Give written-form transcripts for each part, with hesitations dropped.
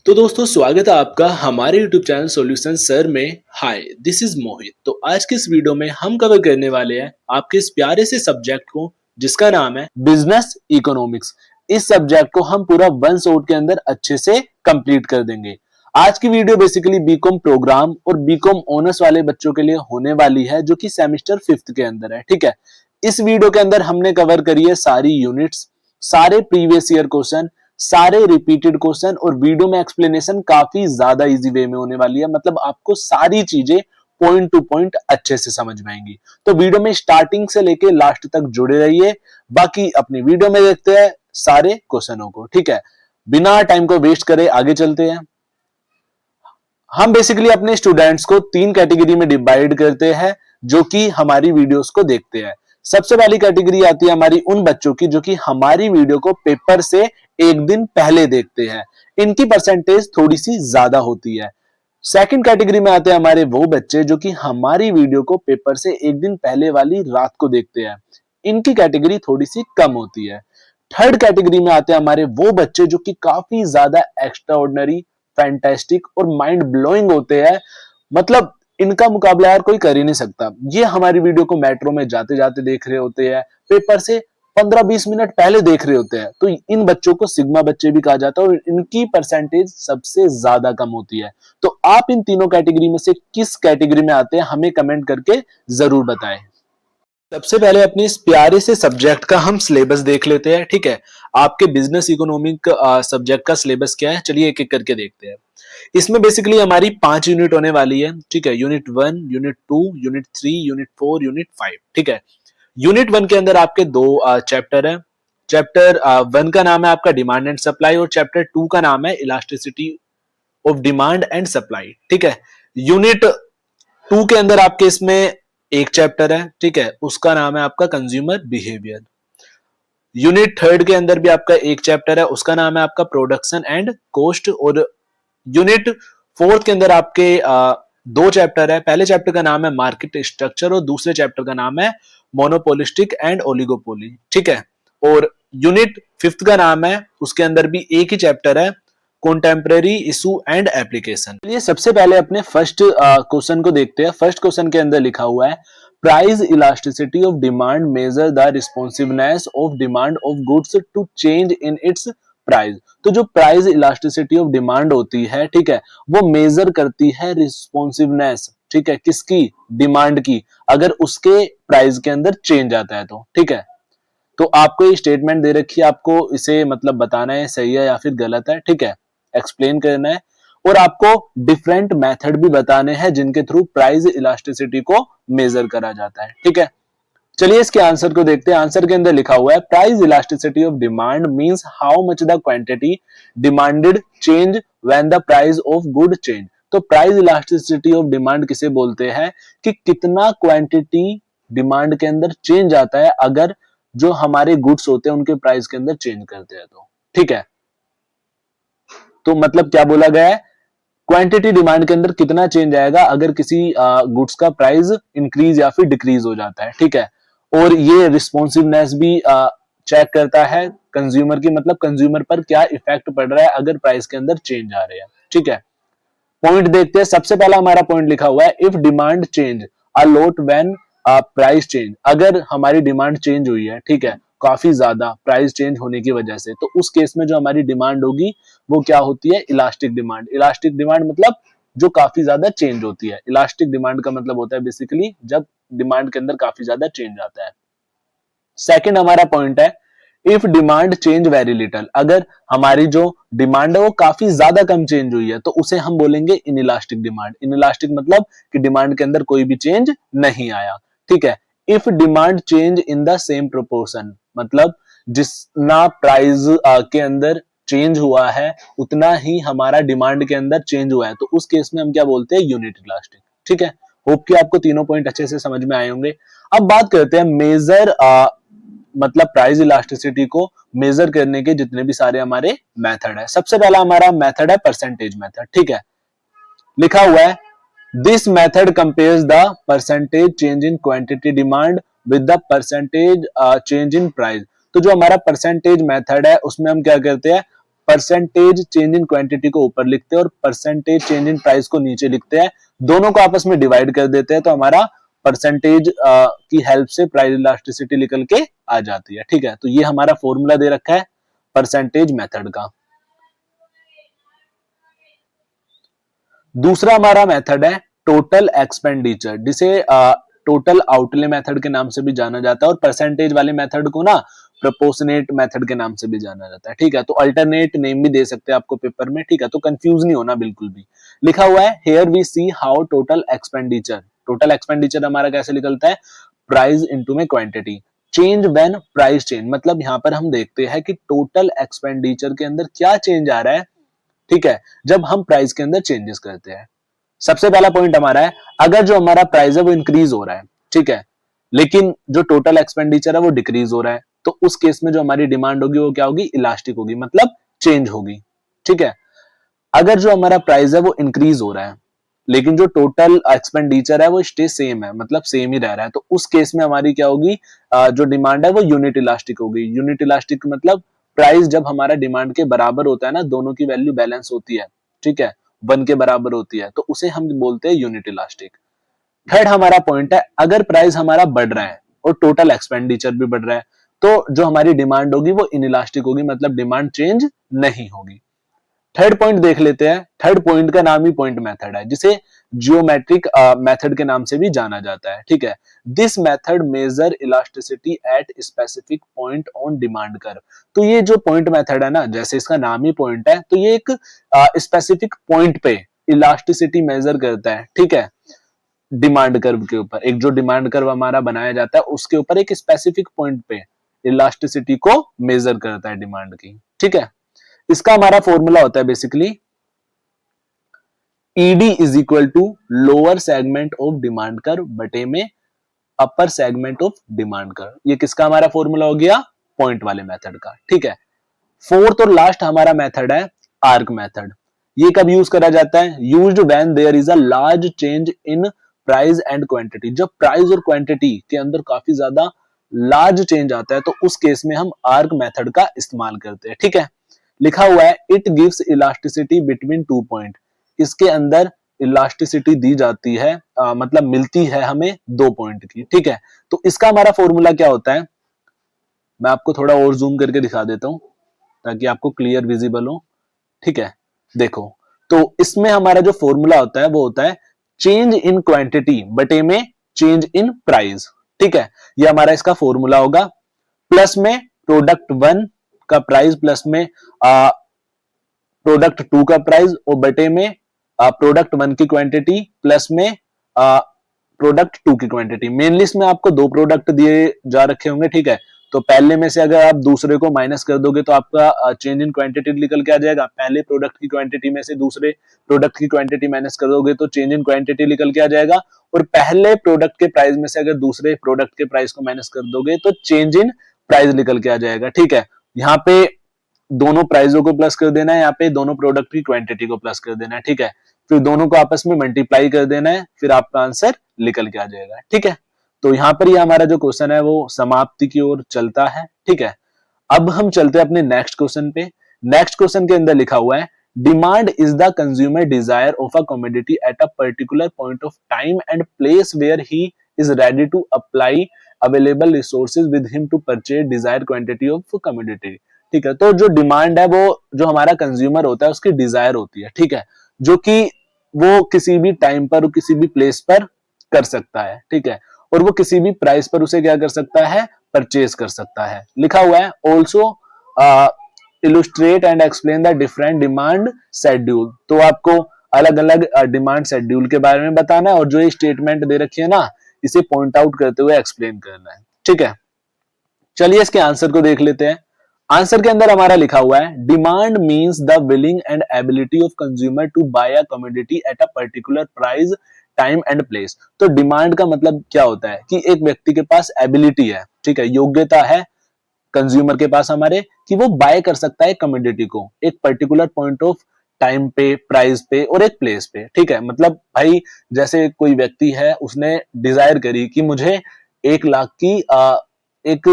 तो दोस्तों स्वागत है आपका हमारे YouTube चैनल सॉल्यूशन सर में। हाय, दिस इज मोहित। तो आज के इस वीडियो में हम कवर करने वाले हैं आपके इस प्यारे से सब्जेक्ट को जिसका नाम है बिजनेस इकोनॉमिक्स। इस सब्जेक्ट को हम पूरा वन शॉट के अंदर अच्छे से कंप्लीट कर देंगे। आज की वीडियो बेसिकली बीकॉम प्रोग्राम और बीकॉम ऑनर्स वाले बच्चों के लिए होने वाली है जो कि सेमेस्टर 5th के अंदर है। ठीक है, इस वीडियो के अंदर हमने कवर करी है सारी यूनिट्स, सारे प्रीवियस ईयर क्वेश्चन, सारे रिपीटेड क्वेश्चन और वीडियो में एक्सप्लेनेशन काफी ज्यादा इजी वे में होने वाली है। मतलब आपको सारी चीजें पॉइंट टू पॉइंट अच्छे से समझ में आएंगी। तो वीडियो में स्टार्टिंग से लेके लास्ट तक जुड़े रहिए। बाकी अपनी वीडियो में देखते हैं सारे क्वेश्चनों को। ठीक है, बिना टाइम को वेस्ट करे आगे चलते हैं। हम बेसिकली अपने स्टूडेंट्स को 3 कैटेगरी में डिवाइड करते हैं जो कि हमारी वीडियोस को देखते हैं। सबसे पहली कैटेगरी आती है हमारी उन बच्चों की जो कि हमारी वीडियो को पेपर से एक दिन पहले देखते हैं। इनकी परसेंटेज थोड़ी सी ज्यादा होती है। सेकंड कैटेगरी में आते हैं हमारे वो बच्चे जो कि हमारी वीडियो को पेपर से एक दिन पहले वाली रात को देखते हैं। इनकी कैटेगरी थोड़ी सी कम होती है। थर्ड कैटेगरी में आते हैं हमारे वो बच्चे जो कि काफी ज्यादा एक्स्ट्रा ऑर्डिनरी, फैंटास्टिक और माइंड ब्लोइंग होते हैं। मतलब इनका मुकाबला यार कोई कर ही नहीं सकता। ये हमारी वीडियो को मेट्रो में जाते जाते देख रहे होते हैं, पेपर से 15-20 मिनट पहले देख रहे होते हैं। तो इन बच्चों को सिग्मा बच्चे भी कहा जाता है और इनकी परसेंटेज सबसे ज्यादा कम होती है। तो आप इन तीनों कैटेगरी में से किस कैटेगरी में आते हैं हमें कमेंट करके जरूर बताएं। सबसे पहले अपने इस प्यारे से सब्जेक्ट का हम सिलेबस देख लेते हैं। ठीक है, आपके बिजनेस इकोनॉमिक सब्जेक्ट का सिलेबस क्या है, चलिए एक एक करके देखते हैं। इसमें बेसिकली हमारी 5 यूनिट होने वाली है। ठीक है, unit 1, unit 2, unit 3, unit 4, unit 5। ठीक है, यूनिट 1 के अंदर आपके 2 चैप्टर है। चैप्टर 1 का नाम है आपका डिमांड एंड सप्लाई और चैप्टर 2 का नाम है elasticity of demand and supply. ठीक है, यूनिट 2 के अंदर आपके इसमें एक चैप्टर है। ठीक है, उसका नाम है आपका कंज्यूमर बिहेवियर। यूनिट 3 के अंदर भी आपका एक चैप्टर है, उसका नाम है आपका प्रोडक्शन एंड कॉस्ट। और यूनिट 4 के अंदर आपके 2 चैप्टर है। पहले चैप्टर का नाम है मार्केट स्ट्रक्चर और दूसरे चैप्टर का नाम है मोनोपोलिस्टिक एंड ओलिगोपोली। ठीक है, और यूनिट 5th का नाम है, उसके अंदर भी एक ही चैप्टर है, कॉन्टेम्परेरी इशू एंड एप्लीकेशन। चलिए सबसे पहले अपने फर्स्ट क्वेश्चन को देखते हैं। फर्स्ट क्वेश्चन के अंदर लिखा हुआ है price elasticity of demand measure the responsiveness of demand of goods to change in its price. तो जो प्राइस इलास्टिसिटी ऑफ डिमांड होती है, ठीक है, वो मेजर करती है रिस्पॉन्सिवनेस, ठीक है, किसकी, डिमांड की, अगर उसके प्राइस के अंदर चेंज आता है तो। ठीक है, तो आपको ये स्टेटमेंट दे रखी है, आपको इसे मतलब बताना है सही है या फिर गलत है। ठीक है, एक्सप्लेन करना है और आपको डिफरेंट मेथड भी बताने हैं जिनके थ्रू प्राइस इलास्टिसिटी को मेजर करा जाता है। ठीक है, चलिए इसके आंसर को देखते हैं। आंसर के अंदर लिखा हुआ है price elasticity of demand means how much the quantity demanded change when the price of good change. तो प्राइस इलास्टिसिटी ऑफ डिमांड किसे बोलते हैं कि कितना क्वांटिटी डिमांड के अंदर चेंज आता है अगर जो हमारे गुड्स होते हैं उनके प्राइस के अंदर चेंज करते हैं तो। ठीक है, तो मतलब क्या बोला गया है, क्वांटिटी डिमांड के अंदर कितना चेंज आएगा अगर किसी गुड्स का प्राइस इंक्रीज या फिर डिक्रीज हो जाता है। ठीक है, और ये रिस्पॉन्सिवनेस भी चेक करता है कंज्यूमर की, मतलब कंज्यूमर पर क्या इफेक्ट पड़ रहा है अगर प्राइस के अंदर चेंज आ रहे हैं। ठीक है, पॉइंट देखते हैं। सबसे पहला हमारा पॉइंट लिखा हुआ है if demand change a lot when price change. अगर हमारी डिमांड चेंज हुई है, ठीक है, काफी ज्यादा प्राइस चेंज होने की वजह से, तो उस केस में जो हमारी डिमांड होगी वो क्या होती है, इलास्टिक डिमांड। इलास्टिक डिमांड मतलब जो काफी ज्यादा चेंज होती है। इलास्टिक डिमांड का मतलब होता है बेसिकली जब डिमांड के अंदर काफी ज्यादा चेंज आता है। सेकंड हमारा पॉइंट है if demand change very little. अगर हमारी जो डिमांड है वो काफी ज्यादा कम चेंज हुई है तो उसे हम बोलेंगे इनइलास्टिक डिमांड। इनइलास्टिक मतलब कि डिमांड के अंदर कोई भी चेंज नहीं आया। ठीक है, if demand change in the same proportion, मतलब जितना प्राइस के अंदर चेंज हुआ है उतना ही हमारा डिमांड के अंदर चेंज हुआ है, तो उस केस में हम क्या बोलते हैं, यूनिट इलास्टिक। ठीक है, होप कि आपको तीनों पॉइंट अच्छे से समझ में आए होंगे। अब बात करते हैं मेजर मतलब प्राइस इलास्टिसिटी को मेजर करने के जितने भी सारे हमारे मेथड है। सबसे पहला हमारा मेथड है परसेंटेज मेथड। ठीक है, लिखा हुआ है this method compares the percentage change in quantity demand with the percentage change in price. तो जो हमारा परसेंटेज मेथड है उसमें हम क्या करते हैं, परसेंटेज चेंज इन क्वांटिटी को ऊपर लिखते हैं और परसेंटेज चेंज इन प्राइस को नीचे लिखते हैं, दोनों को आपस में डिवाइड कर देते हैं, तो हमारा परसेंटेज की हेल्प से प्राइस इलास्टिसिटी निकल के आ जाती है। ठीक है, तो ये हमारा फॉर्मूला दे रखा है परसेंटेज मेथड का। दूसरा हमारा मेथड है टोटल एक्सपेंडिचर, जिसे टोटल आउटले मेथड के नाम से भी जाना जाता है, और परसेंटेज वाले मेथड को ना प्रोपोर्शनेट मेथड के नाम से भी जाना जाता है। ठीक है, तो अल्टरनेट नेम भी दे सकते हैं आपको पेपर में। ठीक है, तो कंफ्यूज नहीं होना बिल्कुल भी। लिखा हुआ है here we see how total expenditure, total expenditure हमारा कैसे निकलता है, प्राइस इनटू में quantity, change when price change, मतलब यहां पर हम देखते हैं कि टोटल एक्सपेंडिचर के अंदर क्या चेंज आ रहा है। ठीक है, जब हम प्राइस के अंदर चेंजेस करते हैं। सबसे पहला पॉइंट हमारा है, अगर जो हमारा प्राइस है वो इंक्रीज हो रहा है, ठीक है, लेकिन जो टोटल एक्सपेंडिचर है वो डिक्रीज हो रहा है, तो उस केस में जो हमारी डिमांड होगी वो क्या होगी, इलास्टिक होगी, मतलब चेंज होगी। ठीक है, अगर जो हमारा प्राइस है वो इंक्रीज हो रहा है लेकिन जो टोटल एक्सपेंडिचर है वो स्टे सेम है, मतलब सेम ही रह रहा है, तो उस केस में हमारी क्या होगी, जो डिमांड है वो यूनिट इलास्टिक होगी। यूनिट इलास्टिक मतलब प्राइस जब हमारा डिमांड के बराबर होता है ना, दोनों की वैल्यू बैलेंस होती है, ठीक है, 1 के बराबर होती है, तो उसे हम बोलते हैं यूनिट इलास्टिक। थर्ड हमारा पॉइंट है, अगर प्राइस हमारा बढ़ रहा है और टोटल एक्सपेंडिचर भी बढ़ रहा है, तो जो हमारी डिमांड होगी वो इनइलास्टिक होगी, मतलब डिमांड चेंज नहीं होगी। थर्ड पॉइंट देख लेते हैं। थर्ड पॉइंट का नाम ही पॉइंट मेथड है, जिसे जियोमेट्रिक मेथड के नाम से भी जाना जाता है। ठीक है, this method measure elasticity at specific point on demand curve. तो ये जो पॉइंट मेथड है ना, जैसे इसका नाम ही पॉइंट है, तो ये एक स्पेसिफिक पॉइंट पे इलास्टिसिटी मेजर करता है। ठीक है, डिमांड कर्व के ऊपर, एक जो डिमांड कर्व हमारा बनाया जाता है उसके ऊपर एक स्पेसिफिक पॉइंट पे इलास्टिसिटी को मेजर करता है डिमांड की। ठीक है, इसका हमारा फॉर्मूला होता है basically ED is equal to lower segment of demand curve बटे में upper segment of demand curve. ये किसका हमारा फॉर्मूला हो गया, पॉइंट वाले मेथड का। ठीक है, फोर्थ और लास्ट हमारा मेथड है आर्क मेथड। ये कब यूज करा जाता है, used when there is a large change in price and quantity. जब प्राइस और क्वांटिटी के अंदर काफी ज्यादा लार्ज चेंज आता है तो उस केस में हम आर्क मेथड का इस्तेमाल करते हैं। ठीक है, लिखा हुआ है it gives elasticity between 2 point, इसके अंदर इलास्टिसिटी दी जाती है, मतलब मिलती है हमें 2 पॉइंट की। ठीक है, तो इसका हमारा फॉर्मूला क्या होता है, मैं आपको थोड़ा और जूम करके दिखा देता हूं ताकि आपको क्लियर विजिबल हो। ठीक है, देखो, तो इसमें हमारा जो फॉर्मूला होता है वो होता है चेंज इन क्वांटिटी बटे में चेंज इन प्राइस। ठीक है, ये हमारा इसका फॉर्मूला होगा, प्लस में प्रोडक्ट 1 का प्राइस प्लस में प्रोडक्ट 2 का प्राइस और बटे में प्रोडक्ट 1 की क्वांटिटी प्लस में प्रोडक्ट 2 की क्वांटिटी। मेनली इसमें आपको 2 प्रोडक्ट दिए जा रखे होंगे। ठीक है, तो पहले में से अगर आप दूसरे को माइनस कर दोगे तो आपका चेंज इन क्वांटिटी निकल के आ जाएगा। पहले प्रोडक्ट की क्वांटिटी में से दूसरे प्रोडक्ट की क्वांटिटी माइनस कर दोगे तो चेंज इन क्वांटिटी निकल के आ जाएगा, और पहले प्रोडक्ट के प्राइस में से अगर दूसरे प्रोडक्ट के प्राइस को माइनस कर दोगे तो चेंज इन प्राइस निकल के आ जाएगा। ठीक है, यहाँ पे दोनों प्राइसों को प्लस कर देना है, यहाँ पे दोनों प्रोडक्ट की क्वांटिटी को प्लस कर देना है। ठीक है, फिर दोनों को आपस में मल्टीप्लाई कर देना है, फिर आपका आंसर निकल के आ जाएगा। ठीक है, तो यहाँ पर ये हमारा जो क्वेश्चन है वो समाप्ति की ओर चलता है। ठीक है, अब हम चलते हैं अपने नेक्स्ट क्वेश्चन पे। नेक्स्ट क्वेश्चन के अंदर लिखा हुआ है demand is the consumer desire of a commodity at a particular point of time and place where he is ready to apply available resources with him to purchase desire quantity of commodity. ठीक है, तो जो demand है वो जो हमारा consumer होता है उसकी डिजायर होती है। ठीक है, जो कि वो किसी भी टाइम पर किसी भी प्लेस पर कर सकता है। ठीक है, और वो किसी भी प्राइस पर उसे क्या कर सकता है, परचेज कर सकता है। लिखा हुआ है also illustrate and explain the different demand schedule. तो आपको अलग अलग डिमांड शेड्यूल के बारे में बताना है और जो ये स्टेटमेंट दे रखी है ना, इसे पॉइंट आउट करते हुए एक्सप्लेन करना है। ठीक है, चलिए इसके आंसर को देख लेते हैं। आंसर के अंदर हमारा लिखा हुआ है demand means the willing and ability of consumer to buy a commodity at a particular price time and place. तो डिमांड का मतलब क्या होता है कि एक व्यक्ति के पास एबिलिटी है, ठीक है, योग्यता है कंज्यूमर के पास हमारे, कि वो बाय कर सकता है कमोडिटी को एक पर्टिकुलर पॉइंट ऑफ टाइम पे, प्राइस पे और एक प्लेस पे। ठीक है, मतलब भाई जैसे कोई व्यक्ति है उसने डिजायर करी कि मुझे 1 लाख की एक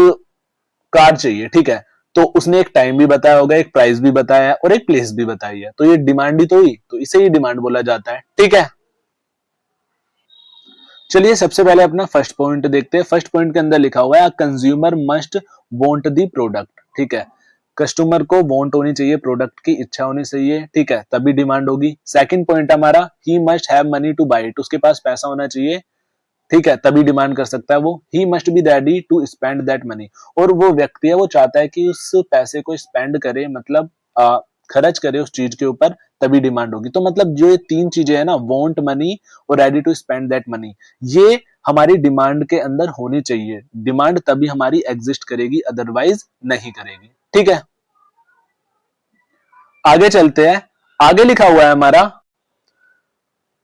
कार चाहिए। ठीक है, तो उसने एक टाइम भी बताया होगा, एक प्राइस भी बताया है और एक प्लेस भी बताई है, तो ये डिमांड ही तो हुई, तो इसे ही डिमांड बोला जाता है। ठीक है, चलिए सबसे पहले अपना फर्स्ट पॉइंट देखते हैं। फर्स्ट पॉइंट के अंदर लिखा हुआ है consumer must want the product. ठीक है, कस्टमर को वांट होनी चाहिए, प्रोडक्ट की इच्छा होनी चाहिए, ठीक है, तभी डिमांड होगी। सेकंड पॉइंट हमारा he must have money to buy it, उसके पास पैसा होना चाहिए, ठीक है, तभी डिमांड कर सकता है वो। He must be ready to spend that money, और वो व्यक्ति है वो चाहता है कि उस पैसे को स्पेंड करे, मतलब खर्च करे उस चीज के ऊपर, तभी डिमांड होगी। तो मतलब जो ये तीन चीजें है ना, वांट मनी और ready to spend that money, ये हमारी डिमांड के अंदर होनी चाहिए। डिमांड तभी हमारी एग्जिस्ट करेगी, अदरवाइज नहीं करेगी। ठीक है, आगे चलते हैं। आगे लिखा हुआ है हमारा,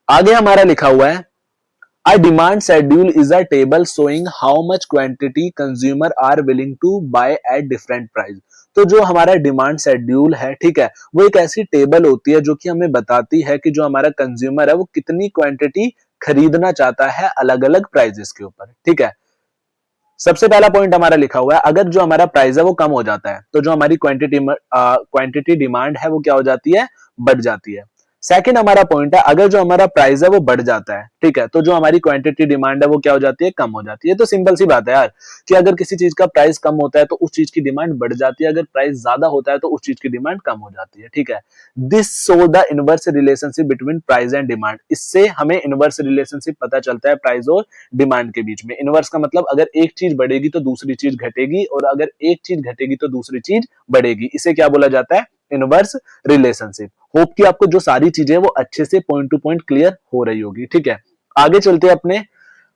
आगे हमारा लिखा हुआ है A demand schedule is a table showing how much quantity consumer are willing to buy at different price। तो जो हमारा डिमांड शेड्यूल है, ठीक है, वो एक ऐसी टेबल होती है जो कि हमें बताती है कि जो हमारा कंज्यूमर है वो कितनी क्वांटिटी खरीदना चाहता है अलग अलग प्राइजेस के ऊपर। ठीक है, सबसे पहला पॉइंट हमारा लिखा हुआ है, अगर जो हमारा प्राइस है वो कम हो जाता है तो जो हमारी क्वांटिटी डिमांड है वो क्या हो जाती है, बढ़ जाती है। सेकंड हमारा पॉइंट है, अगर जो हमारा प्राइस है वो बढ़ जाता है, ठीक है, तो जो हमारी क्वांटिटी डिमांड है वो क्या हो जाती है, कम हो जाती है। तो सिंपल सी बात है यार, कि अगर किसी चीज का प्राइस कम होता है तो उस चीज की डिमांड बढ़ जाती है, अगर प्राइस ज्यादा होता है तो उस चीज की डिमांड कम हो जाती है। ठीक है, this show the inverse relationship between price and demand. इससे हमें इनवर्स रिलेशनशिप पता चलता है प्राइस और डिमांड के बीच में। इनवर्स का मतलब अगर एक चीज बढ़ेगी तो दूसरी चीज घटेगी, और अगर एक चीज घटेगी तो दूसरी चीज बढ़ेगी। इसे क्या बोला जाता है, इनवर्स रिलेशनशिप। होप कि आपको जो सारी चीजें वो अच्छे से पॉइंट टू पॉइंट क्लियर हो रही होगी। ठीक है, आगे चलते हैं अपने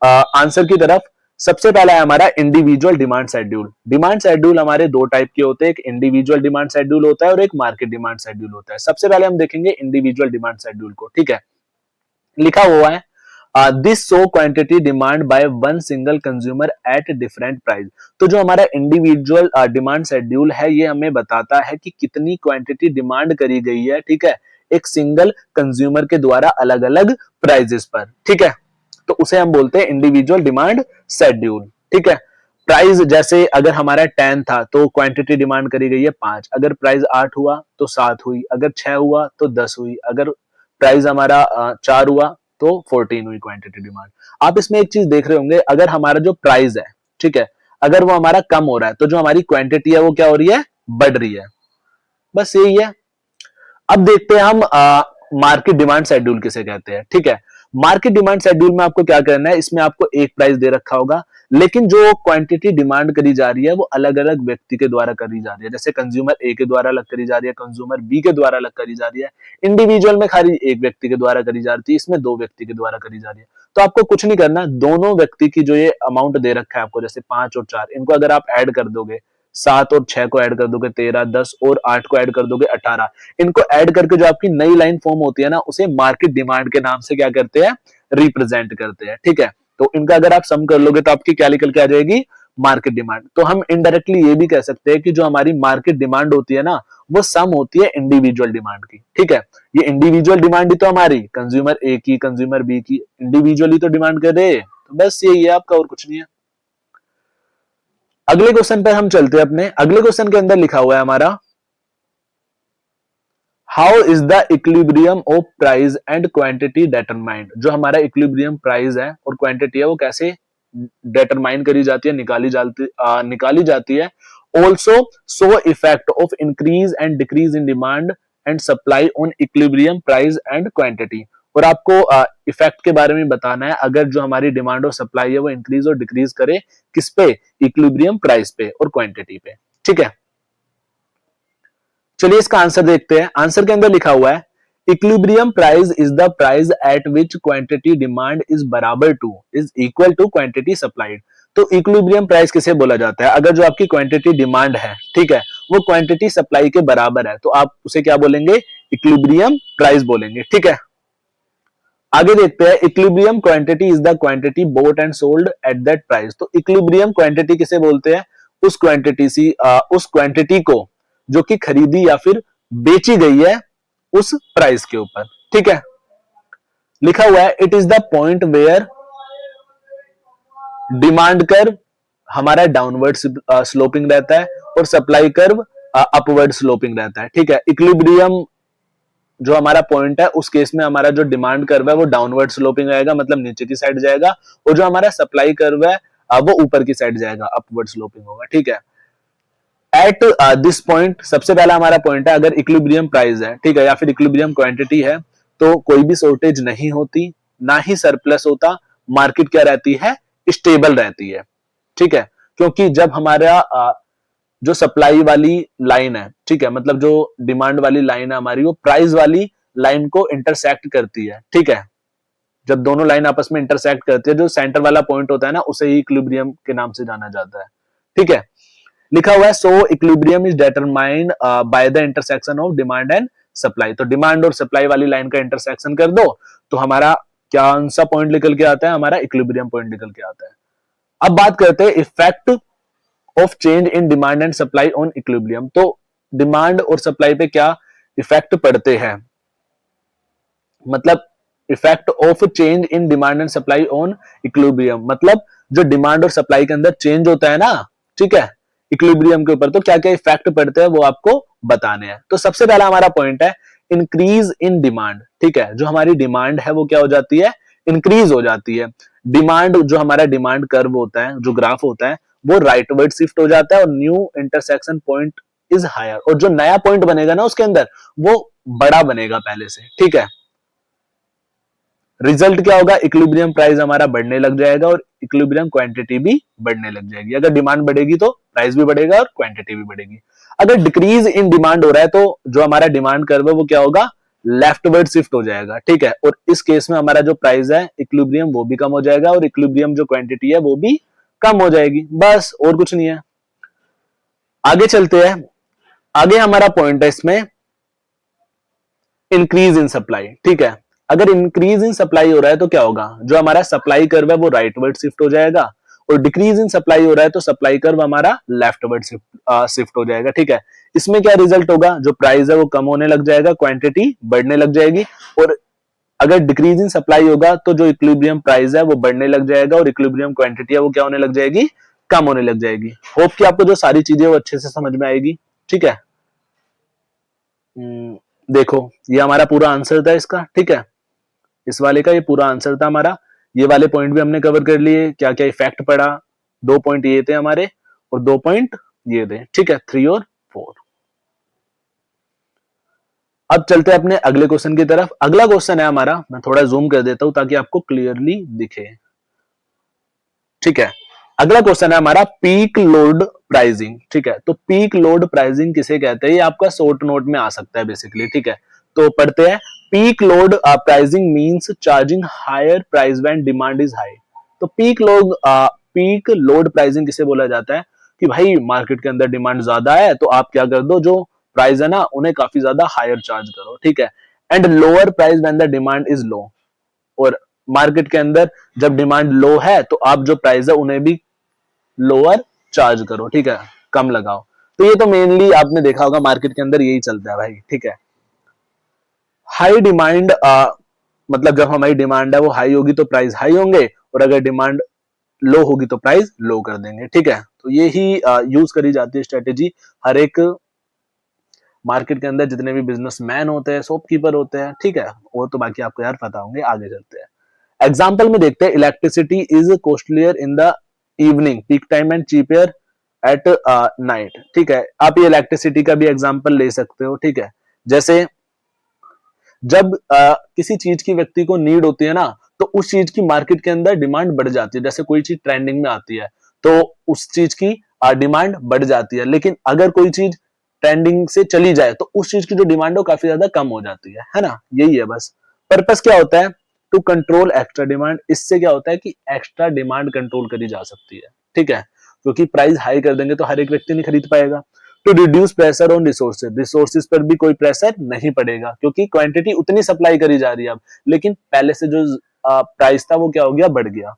आंसर की तरफ। सबसे पहला है हमारा individual demand schedule. Demand schedule हमारे दो टाइप के होते हैं, एक इंडिविजुअल डिमांड शेड्यूल होता है और एक मार्केट डिमांड शेड्यूल होता है। सबसे पहले हम देखेंगे इंडिविजुअल डिमांड शेड्यूल को। ठीक है, लिखा हुआ है this show quantity demand by one single consumer eight different price. तो जो हमारा इंडिविजुअल डिमांड शेड्यूल है ये हमें बताता है कि कितनी क्वांटिटी डिमांड करी गई है, ठीक है, एक सिंगल कंज्यूमर के द्वारा अलग अलग प्राइजेस पर। ठीक है, तो उसे हम बोलते हैं इंडिविजुअल डिमांड शेड्यूल। ठीक है, प्राइस जैसे अगर हमारा 10 था तो क्वांटिटी डिमांड करी गई है 5, अगर प्राइस 8 हुआ तो 7 हुई, अगर 6 हुआ तो 10 हुई, अगर प्राइस हमारा 4 हुआ तो 14 हुई क्वांटिटी डिमांड। आप इसमें एक चीज देख रहे होंगे, अगर हमारा जो प्राइस है, ठीक है, अगर वो हमारा कम हो रहा है तो जो हमारी क्वांटिटी है वो क्या हो रही है, बढ़ रही है। बस यही है। अब देखते हैं हम मार्केट डिमांड शेड्यूल किसे कहते हैं। ठीक है, मार्केट डिमांड शेड्यूल में आपको क्या करना है, इसमें आपको एक प्राइस दे रखा होगा, लेकिन जो क्वांटिटी डिमांड करी जा रही है वो अलग अलग व्यक्ति के द्वारा करी जा रही है। जैसे कंज्यूमर ए के द्वारा अलग करी जा रही है, कंज्यूमर बी के द्वारा अलग करी जा रही है, इंडिविजुअल में खाली एक व्यक्ति के द्वारा करी जा रही है, इसमें दो व्यक्ति के द्वारा करी जा रही है। तो आपको कुछ नहीं करना, दोनों व्यक्ति की जो ये अमाउंट दे रखा है आपको, जैसे 5 और 4, इनको अगर आप ऐड कर दोगे, 7 और 6 को ऐड कर दोगे 13, 10 और 8 को ऐड कर दोगे 18, इनको ऐड करके जो आपकी नई लाइन फॉर्म होती है ना, उसे मार्केट डिमांड के नाम से क्या करते हैं, रिप्रेजेंट करते हैं। ठीक है, तो इनका अगर आप सम कर लोगे तो आपकी क्या निकल के आ जाएगी, मार्केट डिमांड। तो हम इनडायरेक्टली ये भी कह सकते हैं कि जो हमारी मार्केट डिमांड होती है ना, वो सम होती है इंडिविजुअल डिमांड की। ठीक है, ये इंडिविजुअल डिमांड ही तो हमारी कंज्यूमर ए की, कंज्यूमर बी की, इंडिविजुअली तो डिमांड कर रहे, तो बस यही है आपका, और कुछ नहीं है। अगले क्वेश्चन पर हम चलते हैं अपने। अगले क्वेश्चन के अंदर लिखा हुआ है हमारा, how is the equilibrium of price and quantity determined. जो हमारा इक्विलिब्रियम प्राइस है और क्वांटिटी है वो कैसे डिटरमाइन करी जाती है, निकाली जाती है। Also so effect of increase and decrease in demand and supply on equilibrium price and quantity. और आपको इफेक्ट के बारे में बताना है, अगर जो हमारी डिमांड और सप्लाई है वो इंक्रीज और डिक्रीज करे, किस पे, इक्विलिब्रियम प्राइस पे और क्वांटिटी पे। ठीक है, चलिए इसका आंसर देखते हैं। आंसर के अंदर लिखा हुआ है, equilibrium price is the price at which quantity demand is बराबर to is equal to quantity supplied. तो इक्विलिब्रियम प्राइस किसे बोला जाता है, अगर जो आपकी क्वांटिटी डिमांड है, ठीक है, वो क्वांटिटी सप्लाई के बराबर है, तो आप उसे क्या बोलेंगे, इक्विलिब्रियम प्राइस बोलेंगे। ठीक है, आगे देखते हैं, equilibrium quantity is the quantity boat and sold at that price. तो इक्विलिब्रियम क्वांटिटी किसे बोलते हैं, उस क्वांटिटी को जो कि खरीदी या फिर बेची गई है उस प्राइस के ऊपर। ठीक है, लिखा हुआ है, it is the point where demand curve हमारा डाउनवर्ड स्लोपिंग रहता है और सप्लाई कर्व अपवर्ड स्लोपिंग रहता है, ठीक है। इक्विलिब्रियम जो हमारा पॉइंट है उस केस में हमारा जो डिमांड कर्व है वो डाउनवर्ड स्लोपिंग रहेगा, मतलब नीचे की साइड जाएगा, और जो हमारा सप्लाई कर्व है वो ऊपर की साइड जाएगा, अपवर्ड स्लोपिंग होगा, ठीक है। एट दिस पॉइंट सबसे पहला हमारा पॉइंट है, अगर इक्विलिब्रियम प्राइस है, ठीक है, या फिर इक्विलिब्रियम क्वांटिटी है, तो कोई भी शॉर्टेज नहीं होती, ना ही सरप्लस होता, मार्केट क्या रहती है, स्टेबल रहती है, ठीक है। क्योंकि जब हमारा जो सप्लाई वाली लाइन है, ठीक है, मतलब जो डिमांड वाली लाइन है हमारी, वो प्राइस वाली लाइन को इंटरसेक्ट करती है, ठीक है। जब दोनों लाइन आपस में इंटरसेक्ट करती है, जो सेंटर वाला पॉइंट होता है ना, उसे ही इक्विलिब्रियम के नाम से जाना जाता है, ठीक है। लिखा हुआ है सो equilibrium is determined by the intersection of demand and supply. तो डिमांड और सप्लाई वाली लाइन का इंटरसेक्शन कर दो तो हमारा क्या सा पॉइंट निकल के आता है, हमारा इक्विलिब्रियम पॉइंट निकल के आता है। अब बात करते हैं effect of change in demand and supply on equilibrium. तो डिमांड और सप्लाई पे क्या इफेक्ट पड़ते हैं, मतलब effect of change in demand and supply on equilibrium, मतलब जो डिमांड और सप्लाई के अंदर चेंज होता है ना, ठीक है, इक्विलिब्रियम के ऊपर, तो क्या क्या इफेक्ट पड़ते हैं वो आपको बताने हैं। तो सबसे पहला हमारा पॉइंट है इंक्रीज इन डिमांड, ठीक है। जो हमारी डिमांड है वो क्या हो जाती है, इंक्रीज हो जाती है। डिमांड, जो हमारा डिमांड कर्व होता है, जो ग्राफ होता है, वो राइटवर्ड शिफ्ट हो जाता है और new intersection point is higher, और जो नया पॉइंट बनेगा ना उसके अंदर वो बड़ा बनेगा पहले से, ठीक है। रिजल्ट क्या होगा, इक्विलिब्रियम प्राइस हमारा बढ़ने लग जाएगा और इक्विलिब्रियम क्वांटिटी भी बढ़ने लग जाएगी। अगर डिमांड बढ़ेगी तो प्राइस भी बढ़ेगा और क्वांटिटी भी बढ़ेगी। अगर डिक्रीज इन डिमांड हो रहा है तो जो हमारा डिमांड कर्व है वो क्या होगा, लेफ्टवर्ड शिफ्ट हो जाएगा, ठीक है। और इस केस में हमारा जो प्राइस है इक्विलिब्रियम वो भी कम हो जाएगा और इक्विलिब्रियम जो क्वांटिटी है वो भी कम हो जाएगी, बस और कुछ नहीं है। आगे चलते हैं, आगे हमारा पॉइंट है इसमें इंक्रीज इन सप्लाई, ठीक है। अगर इंक्रीज इन सप्लाई हो रहा है तो क्या होगा, जो हमारा सप्लाई कर्व है वो राइटवर्ड शिफ्ट हो जाएगा, और डिक्रीज इन सप्लाई हो रहा है तो सप्लाई कर्व हमारा लेफ्टवर्ड शिफ्ट हो जाएगा, ठीक है। इसमें क्या रिजल्ट होगा, जो प्राइस है वो कम होने लग जाएगा, क्वांटिटी बढ़ने लग जाएगी, और अगर डिक्रीज इन सप्लाई होगा तो जो इक्विलिब्रियम प्राइस है वो बढ़ने लग जाएगा और इक्विलिब्रियम क्वांटिटी है वो क्या होने लग जाएगी, कम होने लग जाएगी। होप कि आपको जो सारी चीजें वो अच्छे से समझ में आएगी, ठीक है। देखो ये हमारा पूरा आंसर था इसका, ठीक है, इस वाले का ये पूरा आंसर था हमारा। ये वाले पॉइंट भी हमने कवर कर लिए, क्या क्या इफेक्ट पड़ा, 2 पॉइंट ये थे हमारे और 2 पॉइंट ये थे, ठीक है, 3 और 4। अब चलते हैं अपने अगले क्वेश्चन की तरफ। अगला क्वेश्चन है हमारा, मैं थोड़ा जूम कर देता हूं ताकि आपको क्लियरली दिखे, ठीक है। अगला क्वेश्चन है हमारा पीक लोड प्राइसिंग, ठीक है। तो पीक लोड प्राइसिंग किसे कहते हैं, ये आपका शॉर्ट नोट में आ सकता है बेसिकली, ठीक है। तो पढ़ते हैं, peak load pricing means charging higher price when demand is high. तो पीक लोड प्राइसिंग किसे बोला जाता है, कि भाई मार्केट के अंदर डिमांड ज्यादा है तो आप क्या कर दो, जो प्राइस है ना उन्हें काफी ज्यादा हायर चार्ज करो, ठीक है। And lower price when the demand is low, और मार्केट के अंदर जब डिमांड लो है तो आप जो प्राइस है उन्हें भी लोअर चार्ज करो, ठीक है, कम लगाओ। तो ये तो मेनली आपने देखा होगा मार्केट के अंदर यही चलता है भाई, ठीक है। हाई डिमांड मतलब जब हमारी डिमांड है वो हाई होगी तो प्राइस हाई होंगे, और अगर डिमांड लो होगी तो प्राइस लो कर देंगे, ठीक है। तो ये ही यूज करी जाती है स्ट्रेटेजी हर एक मार्केट के अंदर, जितने भी बिजनेसमैन होते हैं, शॉपकीपर होते हैं, ठीक है, वो तो बाकी आपको यार पता होंगे। आगे चलते हैं, एग्जाम्पल में देखते हैं, electricity is costlier in the evening peak time and cheapier at night, ठीक है। आप ये इलेक्ट्रिसिटी का भी एग्जाम्पल ले सकते हो, ठीक है। जैसे जब किसी चीज की व्यक्ति को नीड होती है ना, तो उस चीज की मार्केट के अंदर डिमांड बढ़ जाती है। जैसे कोई चीज ट्रेंडिंग में आती है तो उस चीज की डिमांड बढ़ जाती है, लेकिन अगर कोई चीज ट्रेंडिंग से चली जाए तो उस चीज की जो डिमांड है काफी ज्यादा कम हो जाती है ना। यही है बस पर्पस, क्या होता है, टू कंट्रोल एक्स्ट्रा डिमांड। इससे क्या होता है कि एक्स्ट्रा डिमांड कंट्रोल करी जा सकती है, ठीक है, क्योंकि प्राइस हाई कर देंगे तो हर एक व्यक्ति नहीं खरीद पाएगा। To reduce pressure on resources, resources पर भी कोई प्रेशर नहीं पड़ेगा क्योंकि क्वांटिटी उतनी सप्लाई करी जा रही है अब, लेकिन पहले से जो प्राइस था वो क्या हो गया, बढ़ गया।